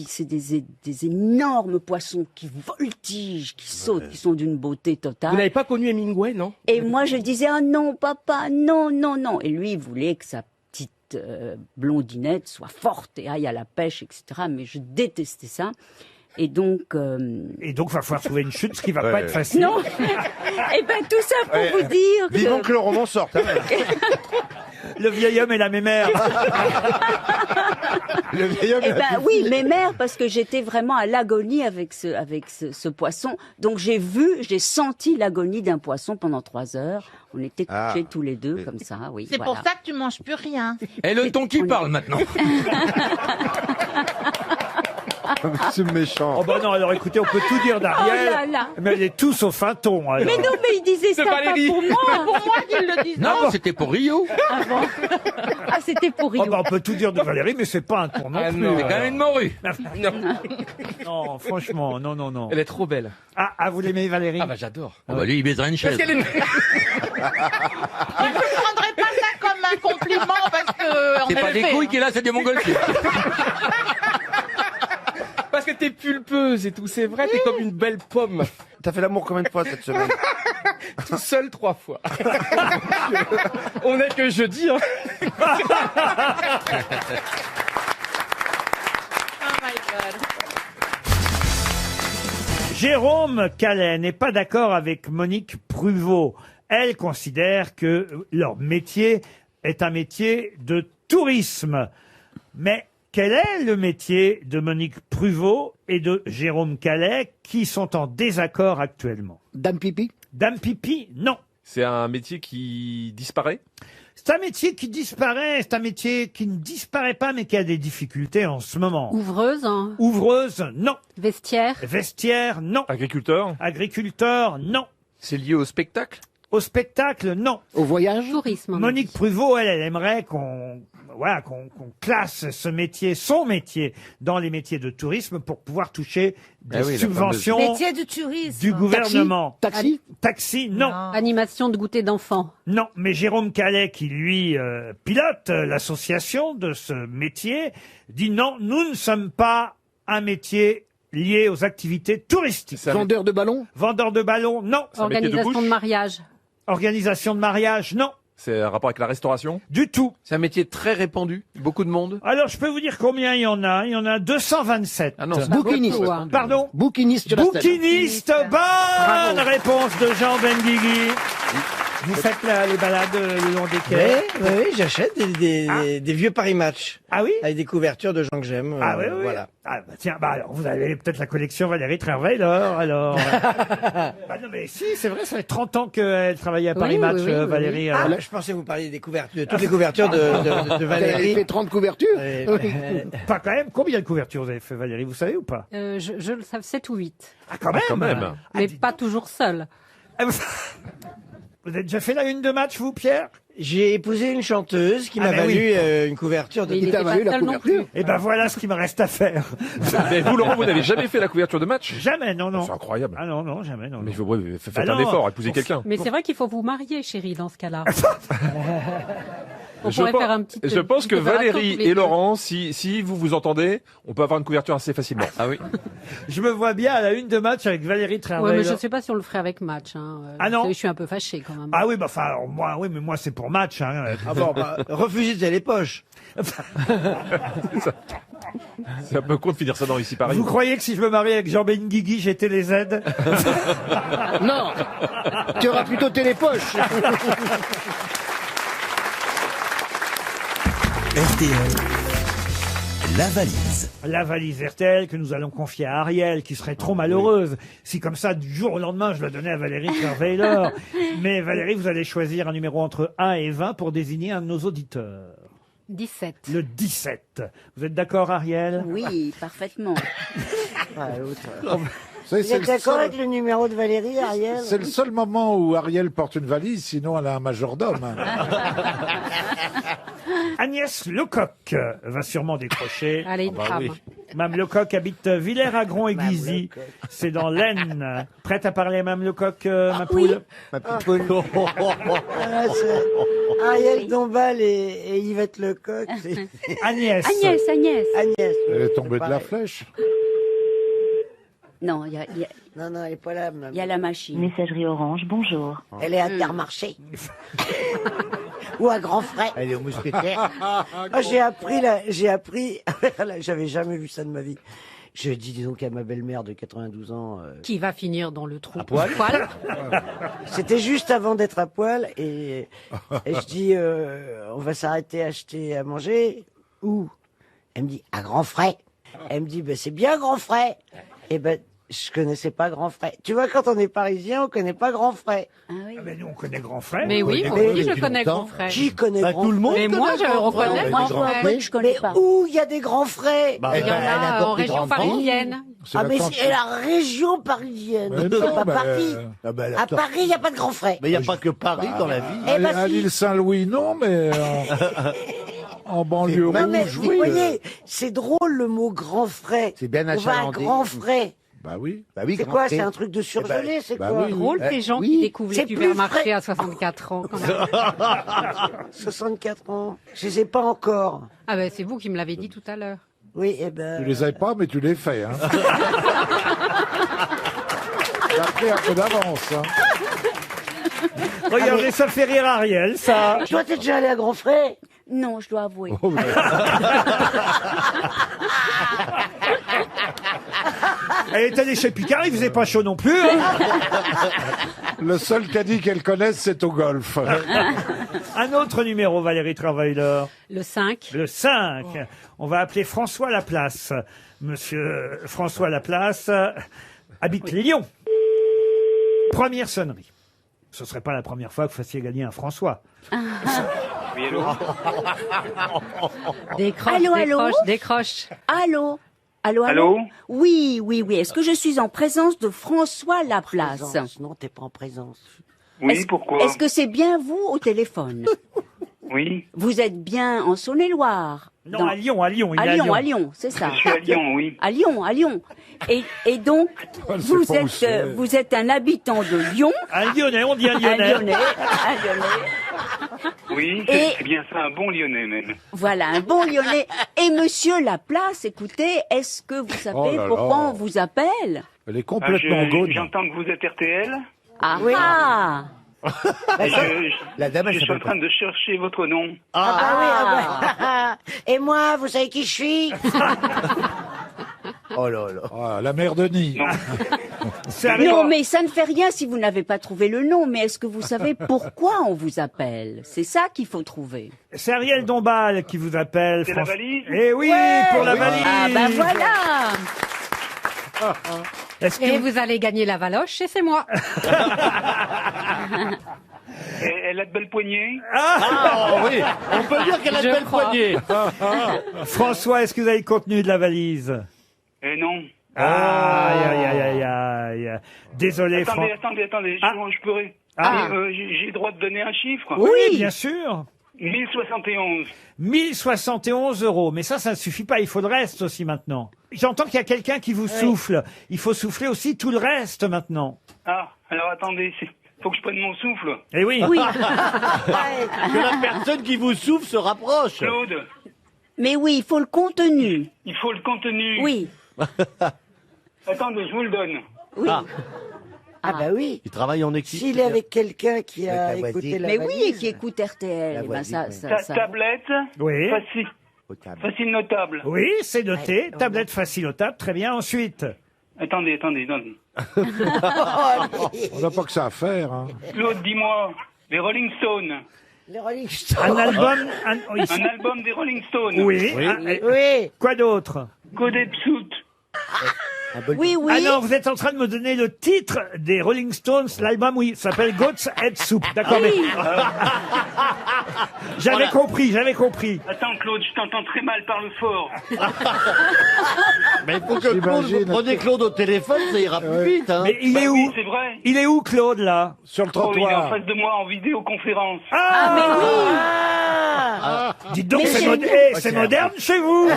C'est des énormes poissons qui voltigent, qui sautent, qui sont d'une beauté totale. Vous n'avez pas connu Hemingway, non? Et moi, je disais, ah non, papa, non. Et lui, il voulait que sa petite blondinette soit forte et aille à la pêche, etc. Mais je détestais ça. Et donc, il va falloir trouver une chute, ce qui va pas être facile. Non. Eh ben, tout ça pour vous dire Vivons que le roman sorte. Hein. Le vieil homme et la mémère. Le vieil homme. Eh ben oui, mes mères, parce que j'étais vraiment à l'agonie avec ce poisson. Donc j'ai senti l'agonie d'un poisson pendant 3 heures. On était couchés tous les deux comme ça, oui. C'est pour ça que tu manges plus rien. Et le ton qui parle maintenant. C'est méchant. Oh bah non, alors écoutez, on peut tout dire d'Ariel, Oh là là. mais elle est tout sauf un ton. Alors. Mais non, mais il disait ça Valérie. pas pour moi. C'est pour moi qu'il le disait. Non, c'était pour Rio. Ah bon? Ah, c'était pour Oh Rio. bah on peut tout dire de Valérie, mais c'est pas un ton non Ah plus. non. C'est quand même une morue. Non, franchement, non. Elle est trop belle. Ah, vous l'aimez Valérie? Ah bah j'adore. Oh bah lui, il baiserait une Parce chaise. qu'elle est... Moi, je ne prendrais pas ça comme un compliment parce que. C'est en pas des effet, couilles hein. qu'il a, c'est des montgolfières. Parce que t'es pulpeuse et tout, c'est vrai, t'es comme une belle pomme. T'as fait l'amour combien de fois cette semaine? Tout seul 3 fois. On est que jeudi, hein. Oh my God. Jérôme Calais n'est pas d'accord avec Monique Pruvot. Elle considère que leur métier est un métier de tourisme. Mais quel est le métier de Monique Pruvot et de Jérôme Calais qui sont en désaccord actuellement? Dame Pipi? Dame Pipi, non. C'est un métier qui disparaît? C'est un métier qui disparaît, c'est un métier qui ne disparaît pas mais qui a des difficultés en ce moment. Ouvreuse, hein. Ouvreuse, non. Vestiaire. Vestiaire, non. Agriculteur? Agriculteur, non. C'est lié au spectacle? Au spectacle, non. Au voyage? Tourisme. Monique Pruvot, elle aimerait qu'on voilà, qu'on classe ce métier, son métier, dans les métiers de tourisme pour pouvoir toucher des subventions Métier de tourisme. du gouvernement. Taxi Taxi, non. Animation de goûter d'enfants. Non, mais Jérôme Calais, qui lui pilote l'association de ce métier, dit non, nous ne sommes pas un métier lié aux activités touristiques. Vendeur de ballons? Vendeur de ballons, non. Organisation de mariage. Organisation de mariage, non. C'est un rapport avec la restauration? Du tout. C'est un métier très répandu, beaucoup de monde. Alors, je peux vous dire combien il y en a. Il y en a 227. Ah non, c'est Bouquiniste. Pardon? Bouquiniste sur la scène. Bouquiniste. Bonne réponse de Jean Benguigui. Vous faites les balades le long des quais? Oui, j'achète des vieux Paris Match. Ah oui? Avec des couvertures de gens que j'aime. Ah oui, oui. Voilà. Ah bah tiens, bah alors vous avez peut-être la collection Valérie Trierweiler, alors. Bah non mais si, c'est vrai, ça fait 30 ans qu'elle travaillait à Paris Oui, Match, oui, oui, oui. Valérie. Ah, là, je pensais que vous parliez des couvertures, toutes les couvertures de Elle Valérie. fait 30 couvertures? Pas quand même. Combien de couvertures vous avez fait, Valérie, vous savez ou pas? Je le savais 7 ou 8. Ah quand même. Quand même. Mais pas toujours seul. Ah, vous avez déjà fait la une de match, vous, Pierre? J'ai épousé une chanteuse qui Ah, m'a ben valu oui. une couverture de... Mais il t'a était pas valu la seul non couverture? plus. Et ben voilà ce qu'il me reste à faire. Mais vous, Laurent, vous n'avez jamais fait la couverture de match? Jamais, non, non. C'est incroyable. Ah non, non, jamais, non. Mais non. faites Bah un non. effort, épousez quelqu'un. Mais c'est vrai qu'il faut vous marier, chérie, dans ce cas-là. On Je pourrait pense- faire un petit. Je pense que petit opérateur Valérie tous les et deux. Laurent, si vous vous entendez, on peut avoir une couverture assez facilement. Ah oui. Je me vois bien à la une de match avec Valérie Ouais, Trierweiler. mais je ne sais pas si on le ferait avec match. Hein. Ah non? Je suis un peu fâchée quand même. Ah oui, bah enfin, alors, moi, oui, mais moi c'est pour match. Hein. Ah bon, bah, refusez les poches. C'est un peu con de finir ça dans Ici Paris. Vous croyez que si je me mariais avec Jean Benguigui, j'ai TéléZ? Non. Tu auras plutôt télépoche. RTL, la valise. La valise RTL que nous allons confier à Ariel, qui serait trop malheureuse si comme ça, du jour au lendemain, je la donnais à Valérie Trierweiler. Mais Valérie, vous allez choisir un numéro entre 1 et 20 pour désigner un de nos auditeurs. 17. Le 17. Vous êtes d'accord, Ariel? Oui, parfaitement. Vous êtes d'accord avec le numéro de Valérie, Ariel? C'est le seul moment où Ariel porte une valise, sinon elle a un majordome. Agnès Lecoq va sûrement décrocher. Allez, une trame. Mme Lecoq habite Villers-Agron-Aiguizy. C'est dans l'Aisne. Prête à parler, Mme Lecoq, ma poule? Ma petite poule. Ah, c'est Ariel Dombal et Yvette Lecoq. Agnès. Agnès. Agnès. Elle est tombée de la pareil. flèche. Non, il Non, non, elle n'est pas là, madame. y a la machine. Messagerie Orange, bonjour. Elle est à Intermarché. Ou à Grand Frais. Elle est au mousquetaire. Ah, j'ai appris, là, j'avais jamais vu ça de ma vie. Je dis donc à ma belle-mère de 92 ans. Qui va finir dans le trou. À poil. C'était juste avant d'être à poil et je dis on va s'arrêter acheter à manger. Où? Elle me dit à Grand Frais. Elle me dit ben c'est bien Grand Frais. Et ben je connaissais pas Grand Frais. Tu vois, quand on est parisien, on connaît pas Grand Frais. Ah oui. Ah ben nous, on connaît Grand Frère. Mais oui, moi aussi, je connais Grand Frère. Qui connaît Bah, Grand tout le monde. Mais moi, je reconnais Grand Moi, Frère. je connais Mais pas. où il y a des Grands Frais? Il y en a en région parisienne. Ah mais c'est la région parisienne, Mais c'est non, pas mais, Paris. Ah bah, À Paris, il n'y a pas de Grands Frais. Mais il n'y a pas que Paris dans la vie. Eh ben, À si. l'île Saint-Louis, non, mais en banlieue Non mais rouge, vous oui. voyez, c'est drôle le mot Grand Frais. C'est bien On va à achalandé. Grand Frais. Bah oui. Bah oui, C'est Grand quoi? Frais. C'est un truc de surgelé, c'est bah quoi? oui. Drôle les gens oui. qui découvrent C'est les plus supermarchés frais. à 64 ans. Quand même. 64 ans. Je les ai pas encore. Ah ben c'est vous qui me l'avez dit tout à l'heure. Oui, eh ben. Tu les avais pas, mais tu les fais. Hein. T'as pris un peu d'avance. Hein. Regardez, ça fait rire Ariel, ça. Toi, t'es déjà allé à Grand Frais? Non, je dois avouer. Oh, mais- Elle est allée chez Picard, il faisait pas chaud non plus. Hein. Le seul qu'a dit qu'elle connaisse, c'est au golf. Un autre numéro, Valérie Trierweiler. Le 5. Le 5. On va appeler François Laplace. Monsieur François Laplace habite Lyon. Première sonnerie. Ce serait pas la première fois que vous fassiez gagner un François. Oui, allô? Décroche, Allô, allô décroche, décroche. Allô? Allô, allô? Allô? Oui, oui, oui. Est-ce que je suis en présence de François Laplace? Présence. Non, t'es pas en présence. Oui, Est-ce- pourquoi? Est-ce que c'est bien vous au téléphone? Oui. Vous êtes bien en Saône-et-Loire? Non, à Lyon, à Lyon. Il est À Lyon, c'est ça. Je suis à Lyon, oui. À Lyon. Et donc, ne sait pas où c'est. vous êtes un habitant de Lyon. Un Lyonnais, on dit un Lyonnais. Un Lyonnais. Oui, Et- c'est bien ça, un bon Lyonnais même. Voilà, un bon Lyonnais. Et monsieur Laplace, écoutez, est-ce que vous savez Oh là pourquoi là. on vous appelle? Elle est J'entends que vous êtes RTL. Ah Oui. ah. Et La dame, elle je suis en s'appelle train de chercher votre nom. Et moi, vous savez qui je suis? Oh là là. La mère de Nid. Non, mais ça ne fait rien si vous n'avez pas trouvé le nom. Mais est-ce que vous savez pourquoi on vous appelle? C'est ça qu'il faut trouver. C'est Ariel Dombal qui vous appelle. C'est la valise? Eh oui, pour la valise. Ah bah voilà. Est-ce que Et vous allez gagner la valoche, et c'est moi. Et elle a de belles poignées. oui, on peut dire qu'elle a de Je belles crois. poignées. François, est-ce que vous avez le contenu de la valise? Non. Aïe. Désolé, Attendez, François. attendez, je peux... J'ai le droit de donner un chiffre? Oui, bien sûr. 1071. 1071 €. Mais ça ne suffit pas. Il faut le reste aussi maintenant. J'entends qu'il y a quelqu'un qui vous souffle. Il faut souffler aussi tout le reste maintenant. Ah, alors attendez, faut que je prenne mon souffle. Eh oui. Oui. Que la personne qui vous souffle se rapproche. Claude, Mais oui, il faut le contenu. il faut le contenu. Oui. Attendez, je vous le donne. Oui. Ah bah oui. Il travaille en équipe. S'il est avec quelqu'un qui a Avec la écouté voisine. la Mais valise. oui, et qui écoute RTL. La Eh ben ça, voisine, ça, ça. Tablette, Oui. facile notable. Oui, c'est noté. Tablette facile au table. Très bien. Ensuite. Attendez. On n'a pas que ça à faire. Hein. Claude, dis-moi, les Rolling Stones. Les Rolling Stones. Un album. Oui. Un album des Rolling Stones. Oui. Oui. Quoi d'autre? Codé Psout. Oui, oui. Ah non, vous êtes en train de me donner le titre des Rolling Stones. L'album, oui, s'appelle Goat's Head Soup. D'accord, mais... J'avais compris. Attends, Claude, je t'entends très mal, parle fort. Mais il faut que Claude, vous prenez Claude au téléphone, ça ira plus vite. Hein. Mais il est Bah où? oui, c'est vrai. Il est où, Claude, là? Sur le Oh, il est en trottoir. face de moi en vidéoconférence. Ah, mais oui. Dites donc, Mais c'est c'est moderne chez vous.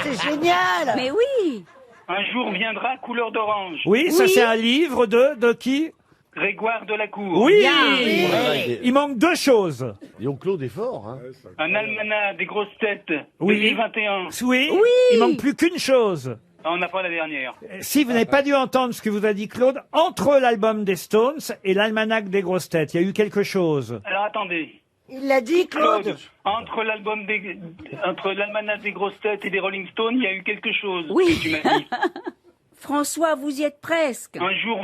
C'est génial. Mais oui. Un jour viendra couleur d'orange. Oui, ça c'est un livre de qui? Grégoire de la Cour. Oui. Oui. Il manque deux choses. Disons Claude est fort. Hein. Un almanach des grosses têtes. Oui. 2021. Oui. Il manque plus qu'une chose. Ah, on n'a pas la dernière. Si vous n'avez pas dû entendre ce que vous a dit Claude, entre l'album des Stones et l'almanach des grosses têtes, il y a eu quelque chose. Alors attendez. Il l'a dit, Claude. Entre l'almanach des grosses têtes et des Rolling Stones, il y a eu quelque chose. Oui. Que tu m'as dit. François, vous y êtes presque. Un jour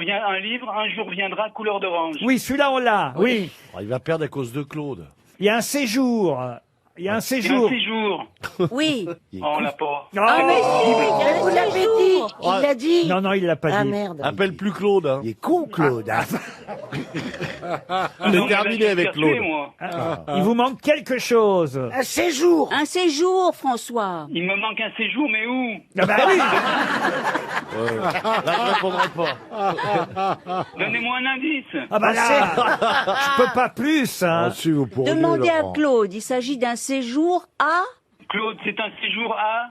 viendra couleur d'orange. Oui, celui-là on l'a. Oui. Oh, il va perdre à cause de Claude. Il y a un séjour. Il y a un séjour. Oui. Oh, on l'a pas. Ah, mais si, Mais vous l'avez dit. Il l'a dit. Non, il l'a pas Ah dit. merde. Appelle plus Claude. Hein. Il est con, Claude. hein. On est terminé avec Claude. Il vous manque quelque chose. Un séjour. Un séjour, François. Il me manque un séjour, mais où? Ah bah oui. Là, je répondrai pas. Donnez-moi un indice. Ah bah là, je peux pas plus. Hein. Si vous pourriez, Demandez à Laurent. Claude. Il s'agit d'un séjour à... Claude, c'est un séjour à...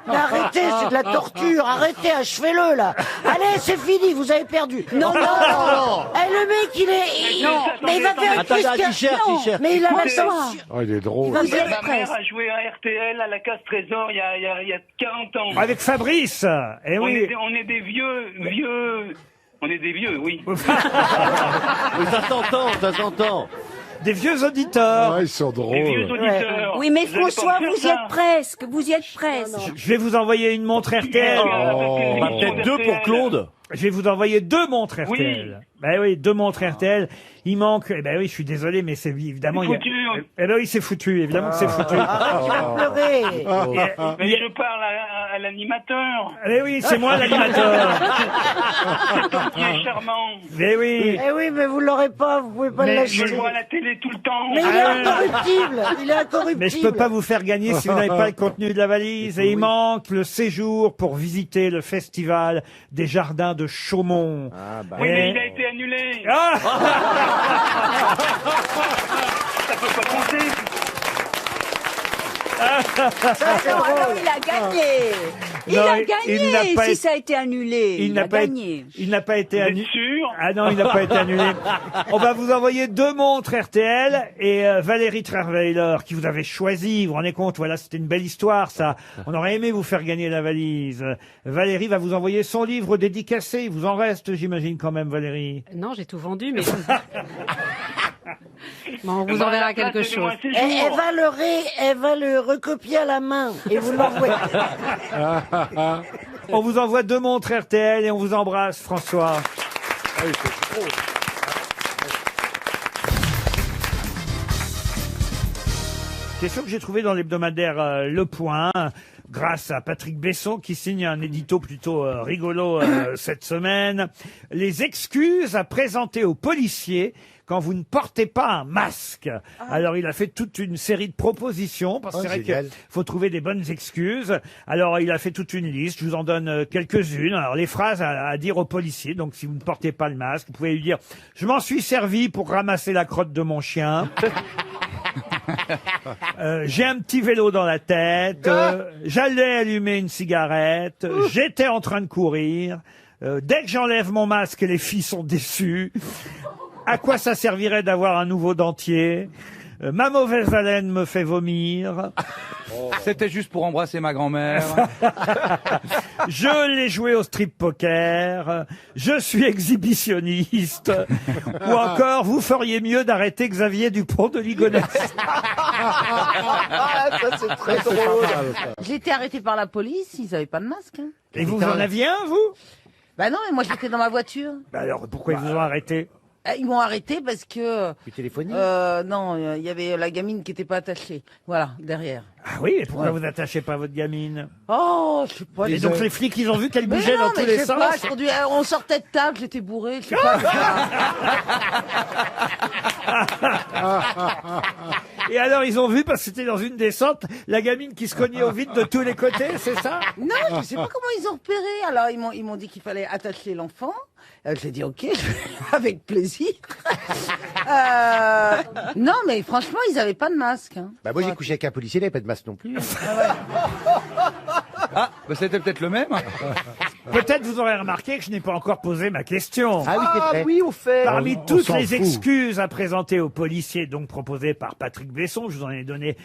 Mais arrêtez, c'est de la torture. Arrêtez, achevez-le, là. Allez, c'est fini, vous avez perdu. Non. Eh, le mec, il est... Non, mais il va faire une Attends, crise il cherche. Mais il a la François. Oh, il est drôle. Vous y êtes Ma mère presque. a joué à RTL à la Casse Trésor il y a 40 ans. Avec Fabrice. Eh On oui. est des vieux... On est des vieux, oui. Mais ça s'entend. Des vieux auditeurs. Ah, ils sont Des vieux drôles. auditeurs. Oui, mais Vous allez pas François, me vous faire y ça. êtes presque. Vous y êtes presque. Je vais vous envoyer une montre RTL. Oh. Bah, peut-être deux pour Claude. Je vais vous envoyer 2 montres RTL. Ben oui, 2 montres RTL. Il manque, eh ben oui, je suis désolé, mais c'est évidemment. C'est il y a- foutu. Eh ben oui, c'est foutu, évidemment que c'est foutu. Tu vas pleurer. Mais je parle à l'animateur. Eh oui, c'est moi l'animateur. Qui est charmant. Mais oui. Eh oui, mais vous l'aurez pas, vous pouvez pas le Je lâcher. le vois à la télé tout le temps. Mais il est incorruptible, il est incorruptible. Mais je peux pas vous faire gagner si vous n'avez pas le contenu de la valise. Et il manque le séjour pour visiter le festival des jardins de Chaumont. Oui, mais il a été annulé. Ça peut pas compter. Alors il a gagné. Il Non, a il gagné n'a pas si été- ça a été annulé. Il a gagné. Il n'a pas été Vous êtes annulé. sûr? Ah non, il n'a pas été annulé. On va vous envoyer 2 montres RTL et Valérie Trierweiler qui vous avait choisi. Vous vous rendez compte? Voilà, c'était une belle histoire, ça. On aurait aimé vous faire gagner la valise. Valérie va vous envoyer son livre dédicacé. Il vous en reste, j'imagine, quand même, Valérie. Non, j'ai tout vendu, mais... Bon, on vous enverra quelque chose. Elle va le recopier à la main et vous l'envoyez. On vous envoie 2 montres RTL et on vous embrasse, François. Question que j'ai trouvée dans l'hebdomadaire Le Point, grâce à Patrick Besson qui signe un édito plutôt rigolo cette semaine. Les excuses à présenter aux policiers quand vous ne portez pas un masque. Alors il a fait toute une série de propositions parce que c'est vrai qu'il faut trouver des bonnes excuses. Alors il a fait toute une liste, je vous en donne quelques-unes. Alors les phrases à dire aux policiers, donc si vous ne portez pas le masque, vous pouvez lui dire « Je m'en suis servi pour ramasser la crotte de mon chien ». J'ai un petit vélo dans la tête, j'allais allumer une cigarette, j'étais en train de courir, dès que j'enlève mon masque, les filles sont déçues. À quoi ça servirait d'avoir un nouveau dentier? Ma mauvaise haleine me fait vomir. C'était juste pour embrasser ma grand-mère. Je l'ai joué au strip poker. Je suis exhibitionniste. Ou encore, vous feriez mieux d'arrêter Xavier Dupont de Ligonnès. Ça, c'est très drôle. J'ai été arrêté par la police, ils avaient pas de masque. Hein. Et vous en aviez un, vous? Bah non, mais moi j'étais dans ma voiture. Bah alors, pourquoi ils vous ont arrêté? Ils m'ont arrêté parce que... Tu téléphonies non, il y avait la gamine qui était pas attachée. Voilà, derrière. Ah oui, et pourquoi vous attachez pas votre gamine? Oh, je sais pas. Et donc les flics, ils ont vu qu'elle Mais bougeait non, dans tous mais les je sais sens. pas, on sortait de table, j'étais bourré, je sais pas. Et alors, ils ont vu, parce que c'était dans une descente, la gamine qui se cognait au vide de tous les côtés, c'est ça? Non, je sais pas comment ils ont repéré. Alors, ils m'ont dit qu'il fallait attacher l'enfant. J'ai dit ok, avec plaisir. Non, mais franchement, ils avaient pas de masque. Hein. Bah moi j'ai couché avec un policier, il n'avait pas de masque non plus. Ah, bah c'était peut-être le même. Peut-être vous aurez remarqué que je n'ai pas encore posé ma question. Ah oui, c'est vrai. Oui, au fait. Parmi On toutes s'en les fout. excuses à présenter aux policiers, donc proposées par Patrick Besson, je vous en ai donné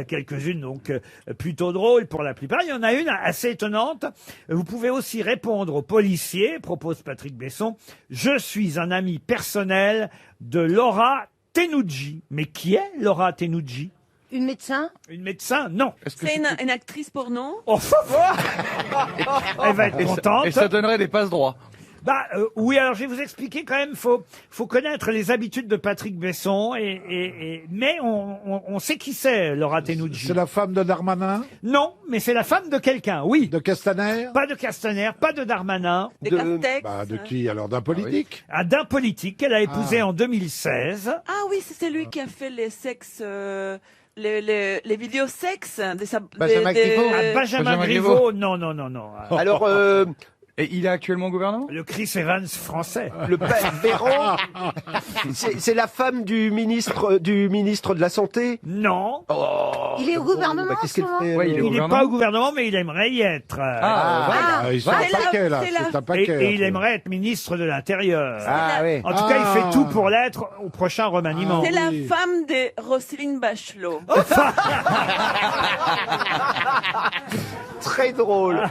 quelques-unes, donc plutôt drôles pour la plupart. Il y en a une assez étonnante. Vous pouvez aussi répondre aux policiers, propose Patrick Besson, je suis un ami personnel de Laura Tenucci. Mais qui est Laura Tenucci? Une médecin? Une médecin? Non. C'est une actrice porno? Oh, elle va être contente. Et ça donnerait des passe droits. Bah oui, alors je vais vous expliquer quand même. Faut connaître les habitudes de Patrick Besson mais on sait qui c'est, Laura Tenucci. C'est la femme de Darmanin? Non, mais c'est la femme de quelqu'un. Oui. De Castaner? Pas de Castaner, pas de Darmanin. De qui alors? D'un politique? Ah, d'un politique qu'elle a épousé en 2016. Ah oui, c'est celui qui a fait les sexes, les vidéos sexes de sa. Benjamin Griveaux. Ah, Benjamin Griveaux. Non. Alors, Et il est actuellement au gouvernement? Le Chris Evans français. le père Véran, c'est la femme du ministre de la Santé? Non. Il est au gouvernement Bah, en qu'est-ce ce qu'elle moment. fait? Ouais, il est au Il n'est gouvernement. pas au gouvernement, mais il aimerait y être. Ils sont un paquet là, c'est un Et, paquet. et il aimerait être ministre de l'Intérieur. Ah oui. En tout cas, il fait tout pour l'être au prochain remaniement. C'est la femme de Roselyne Bachelot. Très drôle.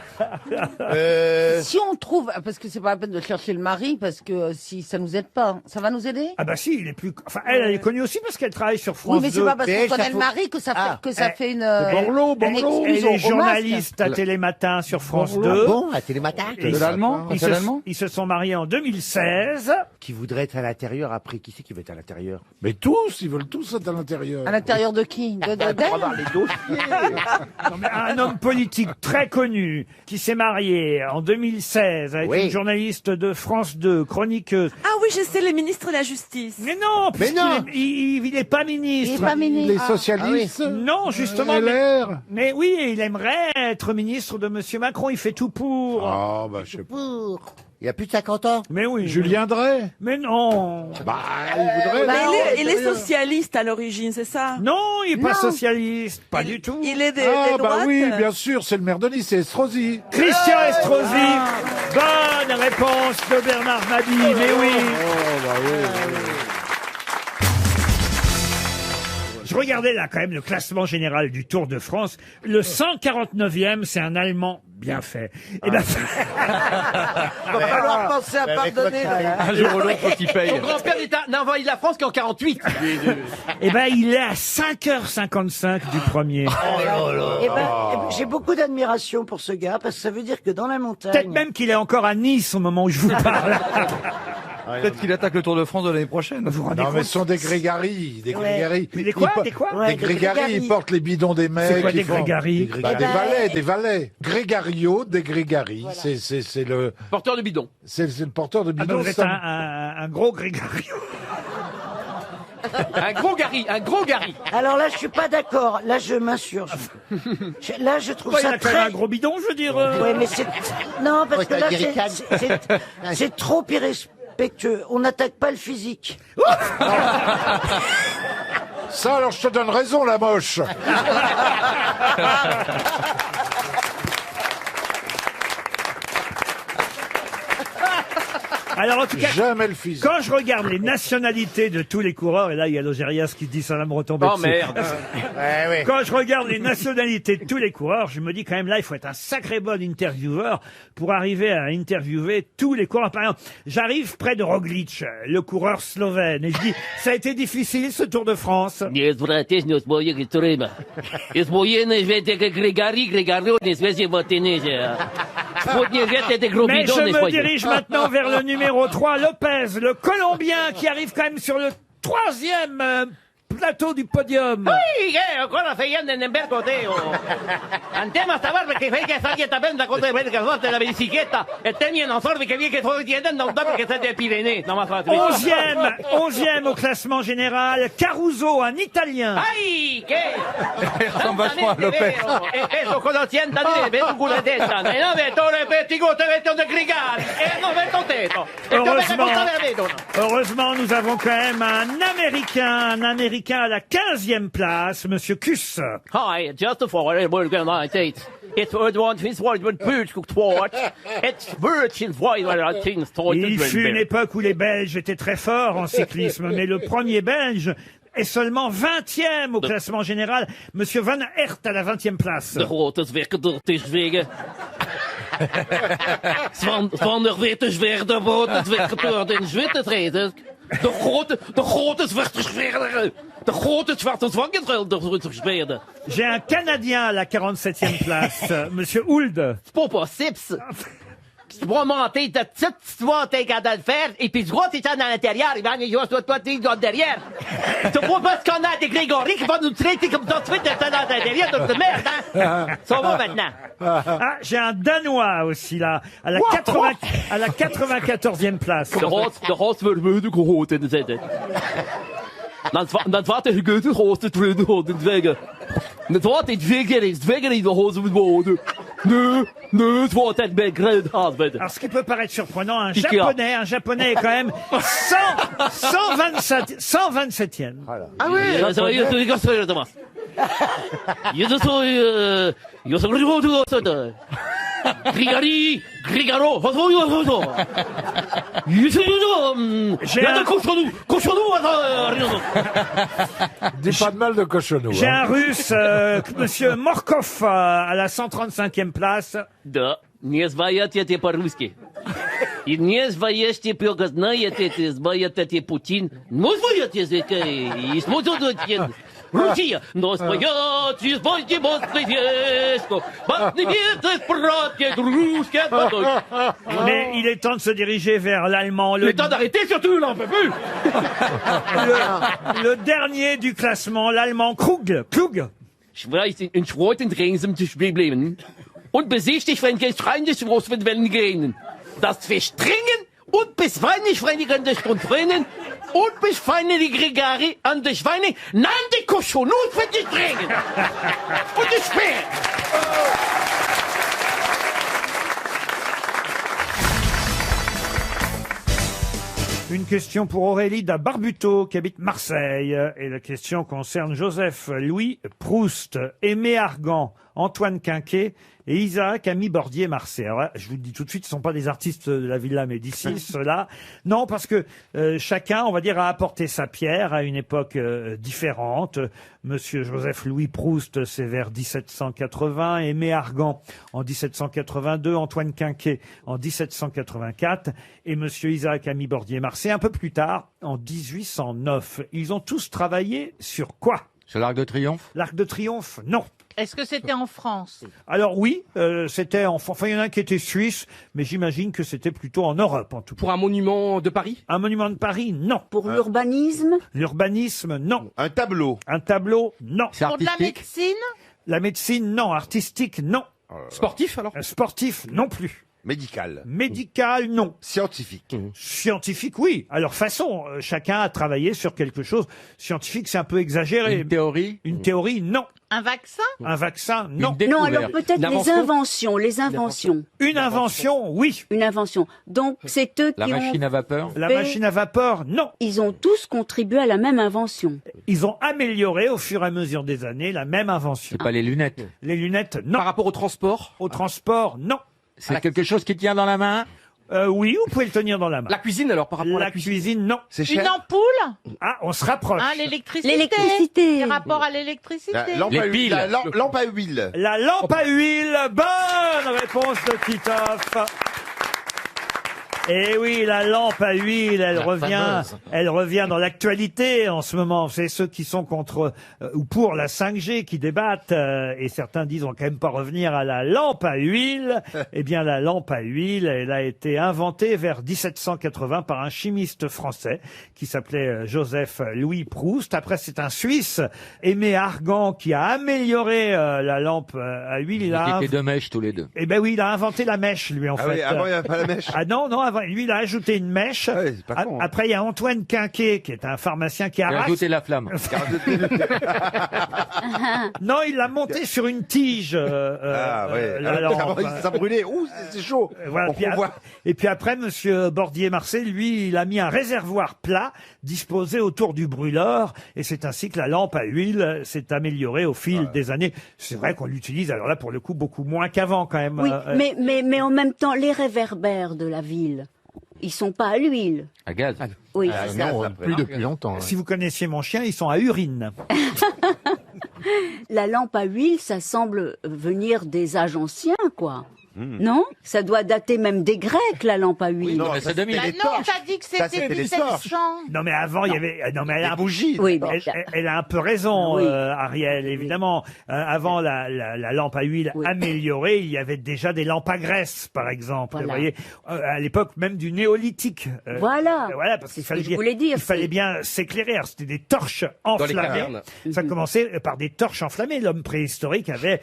Si on trouve, parce que c'est pas la peine de chercher le mari, parce que si ça nous aide pas, ça va nous aider? Ah bah si, il est plus... Enfin, elle est connue aussi parce qu'elle travaille sur France Oui, mais c'est 2. pas parce Mais qu'on elle, ça connaît le faut- mari que ça fait, que ça fait une... Elle est journaliste à Télématin sur France 2. Bon, à Télématin. Et ils se sont mariés en 2016. Qui voudrait être à l'intérieur après? Qui c'est qui veut être à l'intérieur? Mais tous, ils veulent tous être à l'intérieur. À l'intérieur de qui? d'elle Non, mais un homme politique très connu qui s'est marié en 2016 avec une journaliste de France 2, chroniqueuse. Ah oui, je sais, le ministre de la Justice. Mais non, il n'est pas ministre. Il est pas ministre. Les socialistes Non, justement. Mais oui, il aimerait être ministre de Monsieur Macron. Il fait tout pour. Ah, bah, je sais pas. Il a plus de 50 ans. Mais oui. Julien Drey. Mais non. Bah, il voudrait. Il est socialiste à l'origine, c'est ça? Non, il n'est pas socialiste. Pas du tout. Il est des Ah, bah droites. oui, bien sûr, c'est le maire de Nice, c'est Estrosi. Christian Estrosi. Bonne réponse de Bernard Mabille. Mais oui. Oh, bah oui. Je regardais là quand même le classement général du Tour de France. Le 149e, c'est un Allemand bien fait. Et ben, Il va falloir penser à pardonner. Un jour ou l'autre, faut qu'il paye. Ton grand-père n'a envahi la France qu'en 48. et ben, il est à 5h55 du premier. Eh ben, j'ai beaucoup d'admiration pour ce gars, parce que ça veut dire que dans la montagne... Peut-être même qu'il est encore à Nice au moment où je vous parle. Peut-être qu'il attaque le Tour de France de l'année prochaine. Non, mais ce sont des grégaries. Des grégaries. Mais des quoi? Des quoi? Des grégaries, ils portent les bidons des mecs. C'est quoi des grégaries? Bah, des valets, des valets. Grégario, des grégaries. C'est le... Porteur de bidon. C'est le porteur de Ah, bidon. donc vous êtes un gros grégario. Un gros gari. Alors là, je suis pas d'accord. Là, je m'insurge. Là, je trouve Il ça a quand même très... un gros bidon, je veux dire. Ouais, mais c'est... Non, parce que là, c'est trop irrespectueux. On n'attaque pas le physique. Ça, alors, je te donne raison, la moche. Alors en tout cas, jamais le physique. Quand je regarde les nationalités de tous les coureurs, et là il y a l'Ogérias qui dit ça va me retomber Oh dessus. merde. Quand je regarde les nationalités de tous les coureurs, je me dis quand même là il faut être un sacré bon intervieweur pour arriver à interviewer tous les coureurs. Par exemple, j'arrive près de Roglic, le coureur slovène, et je dis ça a été difficile ce Tour de France. Mais je me dirige maintenant vers le numéro 3, Lopez, le Colombien, qui arrive quand même sur le 3e plateau du podium. Ui, ancora feien nel bergoteo. Andiamo a stavare perché fai che sta dieta benda con te perché forte la bicicletta e te non sorbi che vie che fuori di non da perché sei dei Pyrénées. Non ma fa 11e au classement général, Caruso, un Italien. Ai, che? Il ressemble vachement à Lopez. E questo con l'occidente di per tu la testa. E non vedo le petti gote vedo de grigari. E non vedo tetto. Heureusement, nous avons quand même un Américain à la 15e place, Monsieur Kuss. Hi, just for a American United States. It's one his word when Pooch cooked watch. It's virgin white when I think Il fut une époque où les Belges étaient très forts en cyclisme, mais le premier Belge est seulement 20e au classement général. Monsieur Van Aert à la 20e place. De grote zwikken door te zwegen. Van der witte zwerde brood zwikken door de zwitte treden. De grote zwarte zwerde. De grote zwarte zwangen door de zwerde. J'ai un Canadien à la 47e place, Monsieur Hould. C'est pas possible, ça. Tu vas monter de petite, tu vas t'aider à le faire, et puis tu vois, t'es à l'intérieur, et bien, toi, t'es derrière. Tu vois pas ce qu'on a des Grégory qui vont nous traiter comme ça, tu t'es à l'intérieur de merde, hein? Ça va maintenant. Ah, j'ai un Danois aussi, là, à la 94e place. De roos wordt de groot in de zitten. Dan valt de gegeurde roos te treden in de zwegen. Het wordt niet zwegen in de roze met woorden. Nee, het wordt het bij Grand Husband. Alors, ce qui peut paraître surprenant, un japonais est quand même 127e. Ah oui? Grigaro, Dis pas de mal de cochonou. J'ai un Russe, Monsieur Morkov, à la 135e place. Да, не знаете по-русски. И не знаете знаете Путин. Ну, знаете язык, и смотрите. Lucia, nostroiatis vostibus prefiesco, batnivietes protiet rusca patoi. Mais il est temps de se diriger vers l'allemand. Il est temps d'arrêter surtout, là, on peut plus. Le dernier du classement, l'allemand Krug. Ich weiß, in zweiten Drängsam zu bleiben. Und besichtigt, wenn gestreuntes was mit Wellen gehen. Das Verstringen und bisweilen nicht Freinigen des Grundrennen und bis feine die Gregari an die Schweine. Nein, die Koschon, nur für die Tränen. Und die Speer. Une question pour Aurélie da Barbuto qui habite Marseille. Et la question concerne Joseph Louis Proust, Aimé Argan, Antoine Quinquet et Isaac Ami Bordier Marseille. Alors là, je vous le dis tout de suite, ce ne sont pas des artistes de la Villa Médicis, ceux-là. Non, parce que chacun, on va dire, a apporté sa pierre à une époque différente. Monsieur Joseph Louis Proust, c'est vers 1780. Aimé Argan en 1782. Antoine Quinquet en 1784. Et monsieur Isaac Ami Bordier Marseille un peu plus tard, en 1809. Ils ont tous travaillé sur quoi? Sur l'Arc de Triomphe? L'Arc de Triomphe, non. Est-ce que c'était en France? Alors oui, c'était enfin il y en a un qui était suisse, mais j'imagine que c'était plutôt en Europe en tout cas. Pour un monument de Paris? Un monument de Paris, non. Pour l'urbanisme? L'urbanisme, non. Un tableau? Un tableau, non. Pour de la médecine? La médecine, non. Artistique, non. Sportif alors? Sportif, non plus. Médical? Médical, non. Scientifique? Scientifique, oui. Alors façon, chacun a travaillé sur quelque chose. Scientifique, c'est un peu exagéré. Une théorie? Une théorie, non. Un vaccin? Un vaccin, non. Non, alors peut-être les inventions, Une invention, oui. Une invention. Donc c'est eux La qui machine ont... à vapeur? La machine à vapeur, non. Ils ont tous contribué à la même invention. Ils ont amélioré au fur et à mesure des années la même invention. C'est pas les lunettes? Les lunettes, non. Par rapport au transport? Au transport, non. C'est quelque chose qui tient dans la main? Oui, vous pouvez le tenir dans la main. La cuisine alors, par rapport à la cuisine, non. C'est Une cher? ampoule? Ah, on se rapproche. Ah, l'électricité. L'électricité. Par rapport à l'électricité. La lampe à huile. La lampe à huile. La lampe à huile. Bonne réponse de Titoff. Eh oui, la lampe à huile, elle revient dans l'actualité en ce moment. C'est ceux qui sont contre ou pour la 5G qui débattent et certains disent on va quand même pas revenir à la lampe à huile. Eh bien, la lampe à huile, elle a été inventée vers 1780 par un chimiste français qui s'appelait Joseph Louis Proust. Après, c'est un Suisse, Aimé Argan, qui a amélioré la lampe à huile. Ils étaient deux mèches tous les deux. Eh ben oui, il a inventé la mèche, lui, en fait. Oui, avant, il n'y avait pas la mèche. Ah non, avant, lui, il a ajouté une mèche. Ah oui, c'est pas con, hein. Après, il y a Antoine Quinquet, qui est un pharmacien qui Il a arrache. ajouté la flamme. Non, il l'a monté sur une tige. Ah ouais. la lampe. Ça brûlait. Ouh, c'est chaud. Voilà, et puis après, monsieur Bordier-Marseille, lui, il a mis un réservoir plat disposé autour du brûleur. Et c'est ainsi que la lampe à huile s'est améliorée au fil des années. C'est vrai qu'on l'utilise, alors là, pour le coup, beaucoup moins qu'avant, quand même. Oui, mais en même temps, les réverbères de la ville, ils sont pas à l'huile. À gaz? Oui, Ah, c'est ça. non, plus depuis longtemps. Si vous connaissiez mon chien, ils sont à urine. La lampe à huile, ça semble venir des âges anciens, quoi. Non? Ça doit dater même des Grecs, la lampe à huile. non, mais c'est 2000. Bah non, t'as dit que c'était 1700. Non, mais avant, il y avait... Non, mais elle a, bougies. Oui, elle a un peu raison, Oui. Ariel, évidemment. Avant la lampe à huile améliorée, il y avait déjà des lampes à graisse, par exemple. Voilà. Vous voyez, à l'époque même du néolithique. Voilà. Voilà, parce qu'il fallait je voulais dire, il fallait bien s'éclairer. Alors, c'était des torches les enflammées. cavernes. Ça commençait par des torches enflammées. L'homme préhistorique avait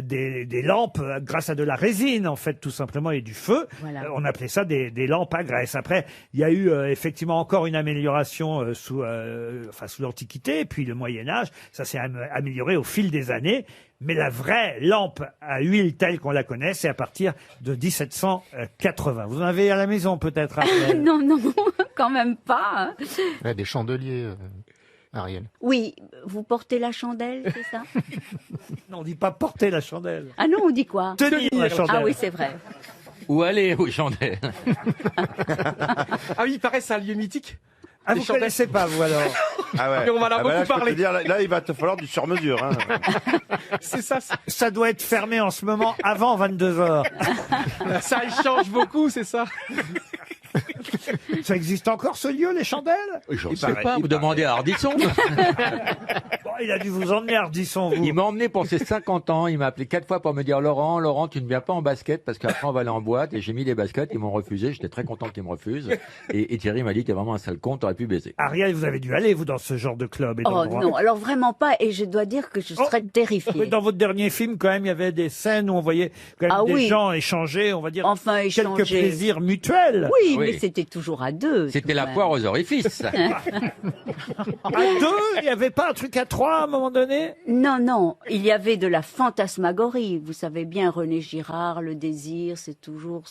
des lampes grâce à de la résine, en fait, tout simplement, et du feu. Voilà. On appelait ça des lampes à graisse. Après, il y a eu effectivement encore une amélioration sous l'Antiquité, puis le Moyen-Âge. Ça s'est amélioré au fil des années. Mais la vraie lampe à huile telle qu'on la connaît, c'est à partir de 1780. Vous en avez à la maison, peut-être, Ariel? Non, quand même pas. Hein. Des chandeliers, Ariel. Oui, vous portez la chandelle, c'est ça? Non, on dit pas porter la chandelle. Ah non, on dit quoi? Tenir la chandelle. Ah oui, c'est vrai. Où aller aux chandelles? Ah oui, il paraît, c'est un lieu mythique. Ah, vous connaissez pas, vous, alors? Ah ouais. Mais on va en avoir là, beaucoup je peux parlé. te dire, là, il va te falloir du sur-mesure. Hein. C'est ça. Ça doit être fermé en ce moment avant 22h. Ça, il change beaucoup, c'est ça. Ça existe encore, ce lieu, les chandelles? Je ne sais pas, vous demandez à Ardisson. Bon, il a dû vous emmener Ardisson, vous. Il m'a emmené pour ses 50 ans. Il m'a appelé 4 fois pour me dire Laurent, tu ne viens pas en basket parce qu'après on va aller en boîte. Et j'ai mis des baskets. Ils m'ont refusé. J'étais très content qu'ils me refusent. Et Thierry m'a dit t'es vraiment un sale con. T'aurais pu baiser. Ariel, vous avez dû aller, vous, dans ce genre de club et Oh d'endroit. non, alors vraiment pas, et je dois dire que je serais terrifiée. Mais dans votre dernier film, quand même, il y avait des scènes où on voyait quand même des gens échanger, on va dire, quelques plaisirs mutuels. Oui, mais c'était toujours à deux. C'était la poire aux orifices. À deux, il n'y avait pas un truc à trois à un moment donné? Non, il y avait de la fantasmagorie. Vous savez bien, René Girard, le désir, c'est toujours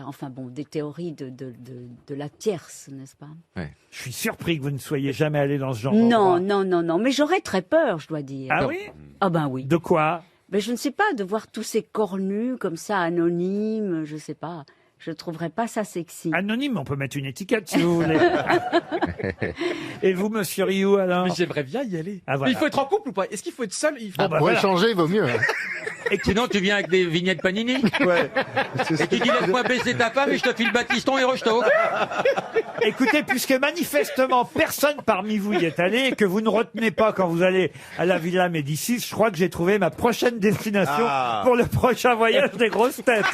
enfin bon, des théories de la tierce, n'est-ce pas? Je suis surpris que vous ne soyez jamais allé dans ce genre Non, d'endroit. mais j'aurais très peur, je dois dire. Ah oui? Ah ben oui. De quoi? Ben je ne sais pas, de voir tous ces cornus comme ça, anonymes, je sais pas. Je trouverais pas ça sexy. Anonyme, on peut mettre une étiquette si vous voulez. Et vous, monsieur Rioux, alors? Mais j'aimerais bien y aller. Ah, voilà. Mais il faut être en couple ou pas? Est-ce qu'il faut être seul? Pour échanger, il vaut mieux. Et sinon, tu viens avec des vignettes Panini. Ouais. Et tu dis laisse-moi baisser ta femme et je te file Baptiston et Rocheteau. Écoutez, puisque manifestement personne parmi vous y est allé et que vous ne retenez pas quand vous allez à la Villa Médicis, je crois que j'ai trouvé ma prochaine destination pour le prochain voyage des grosses têtes.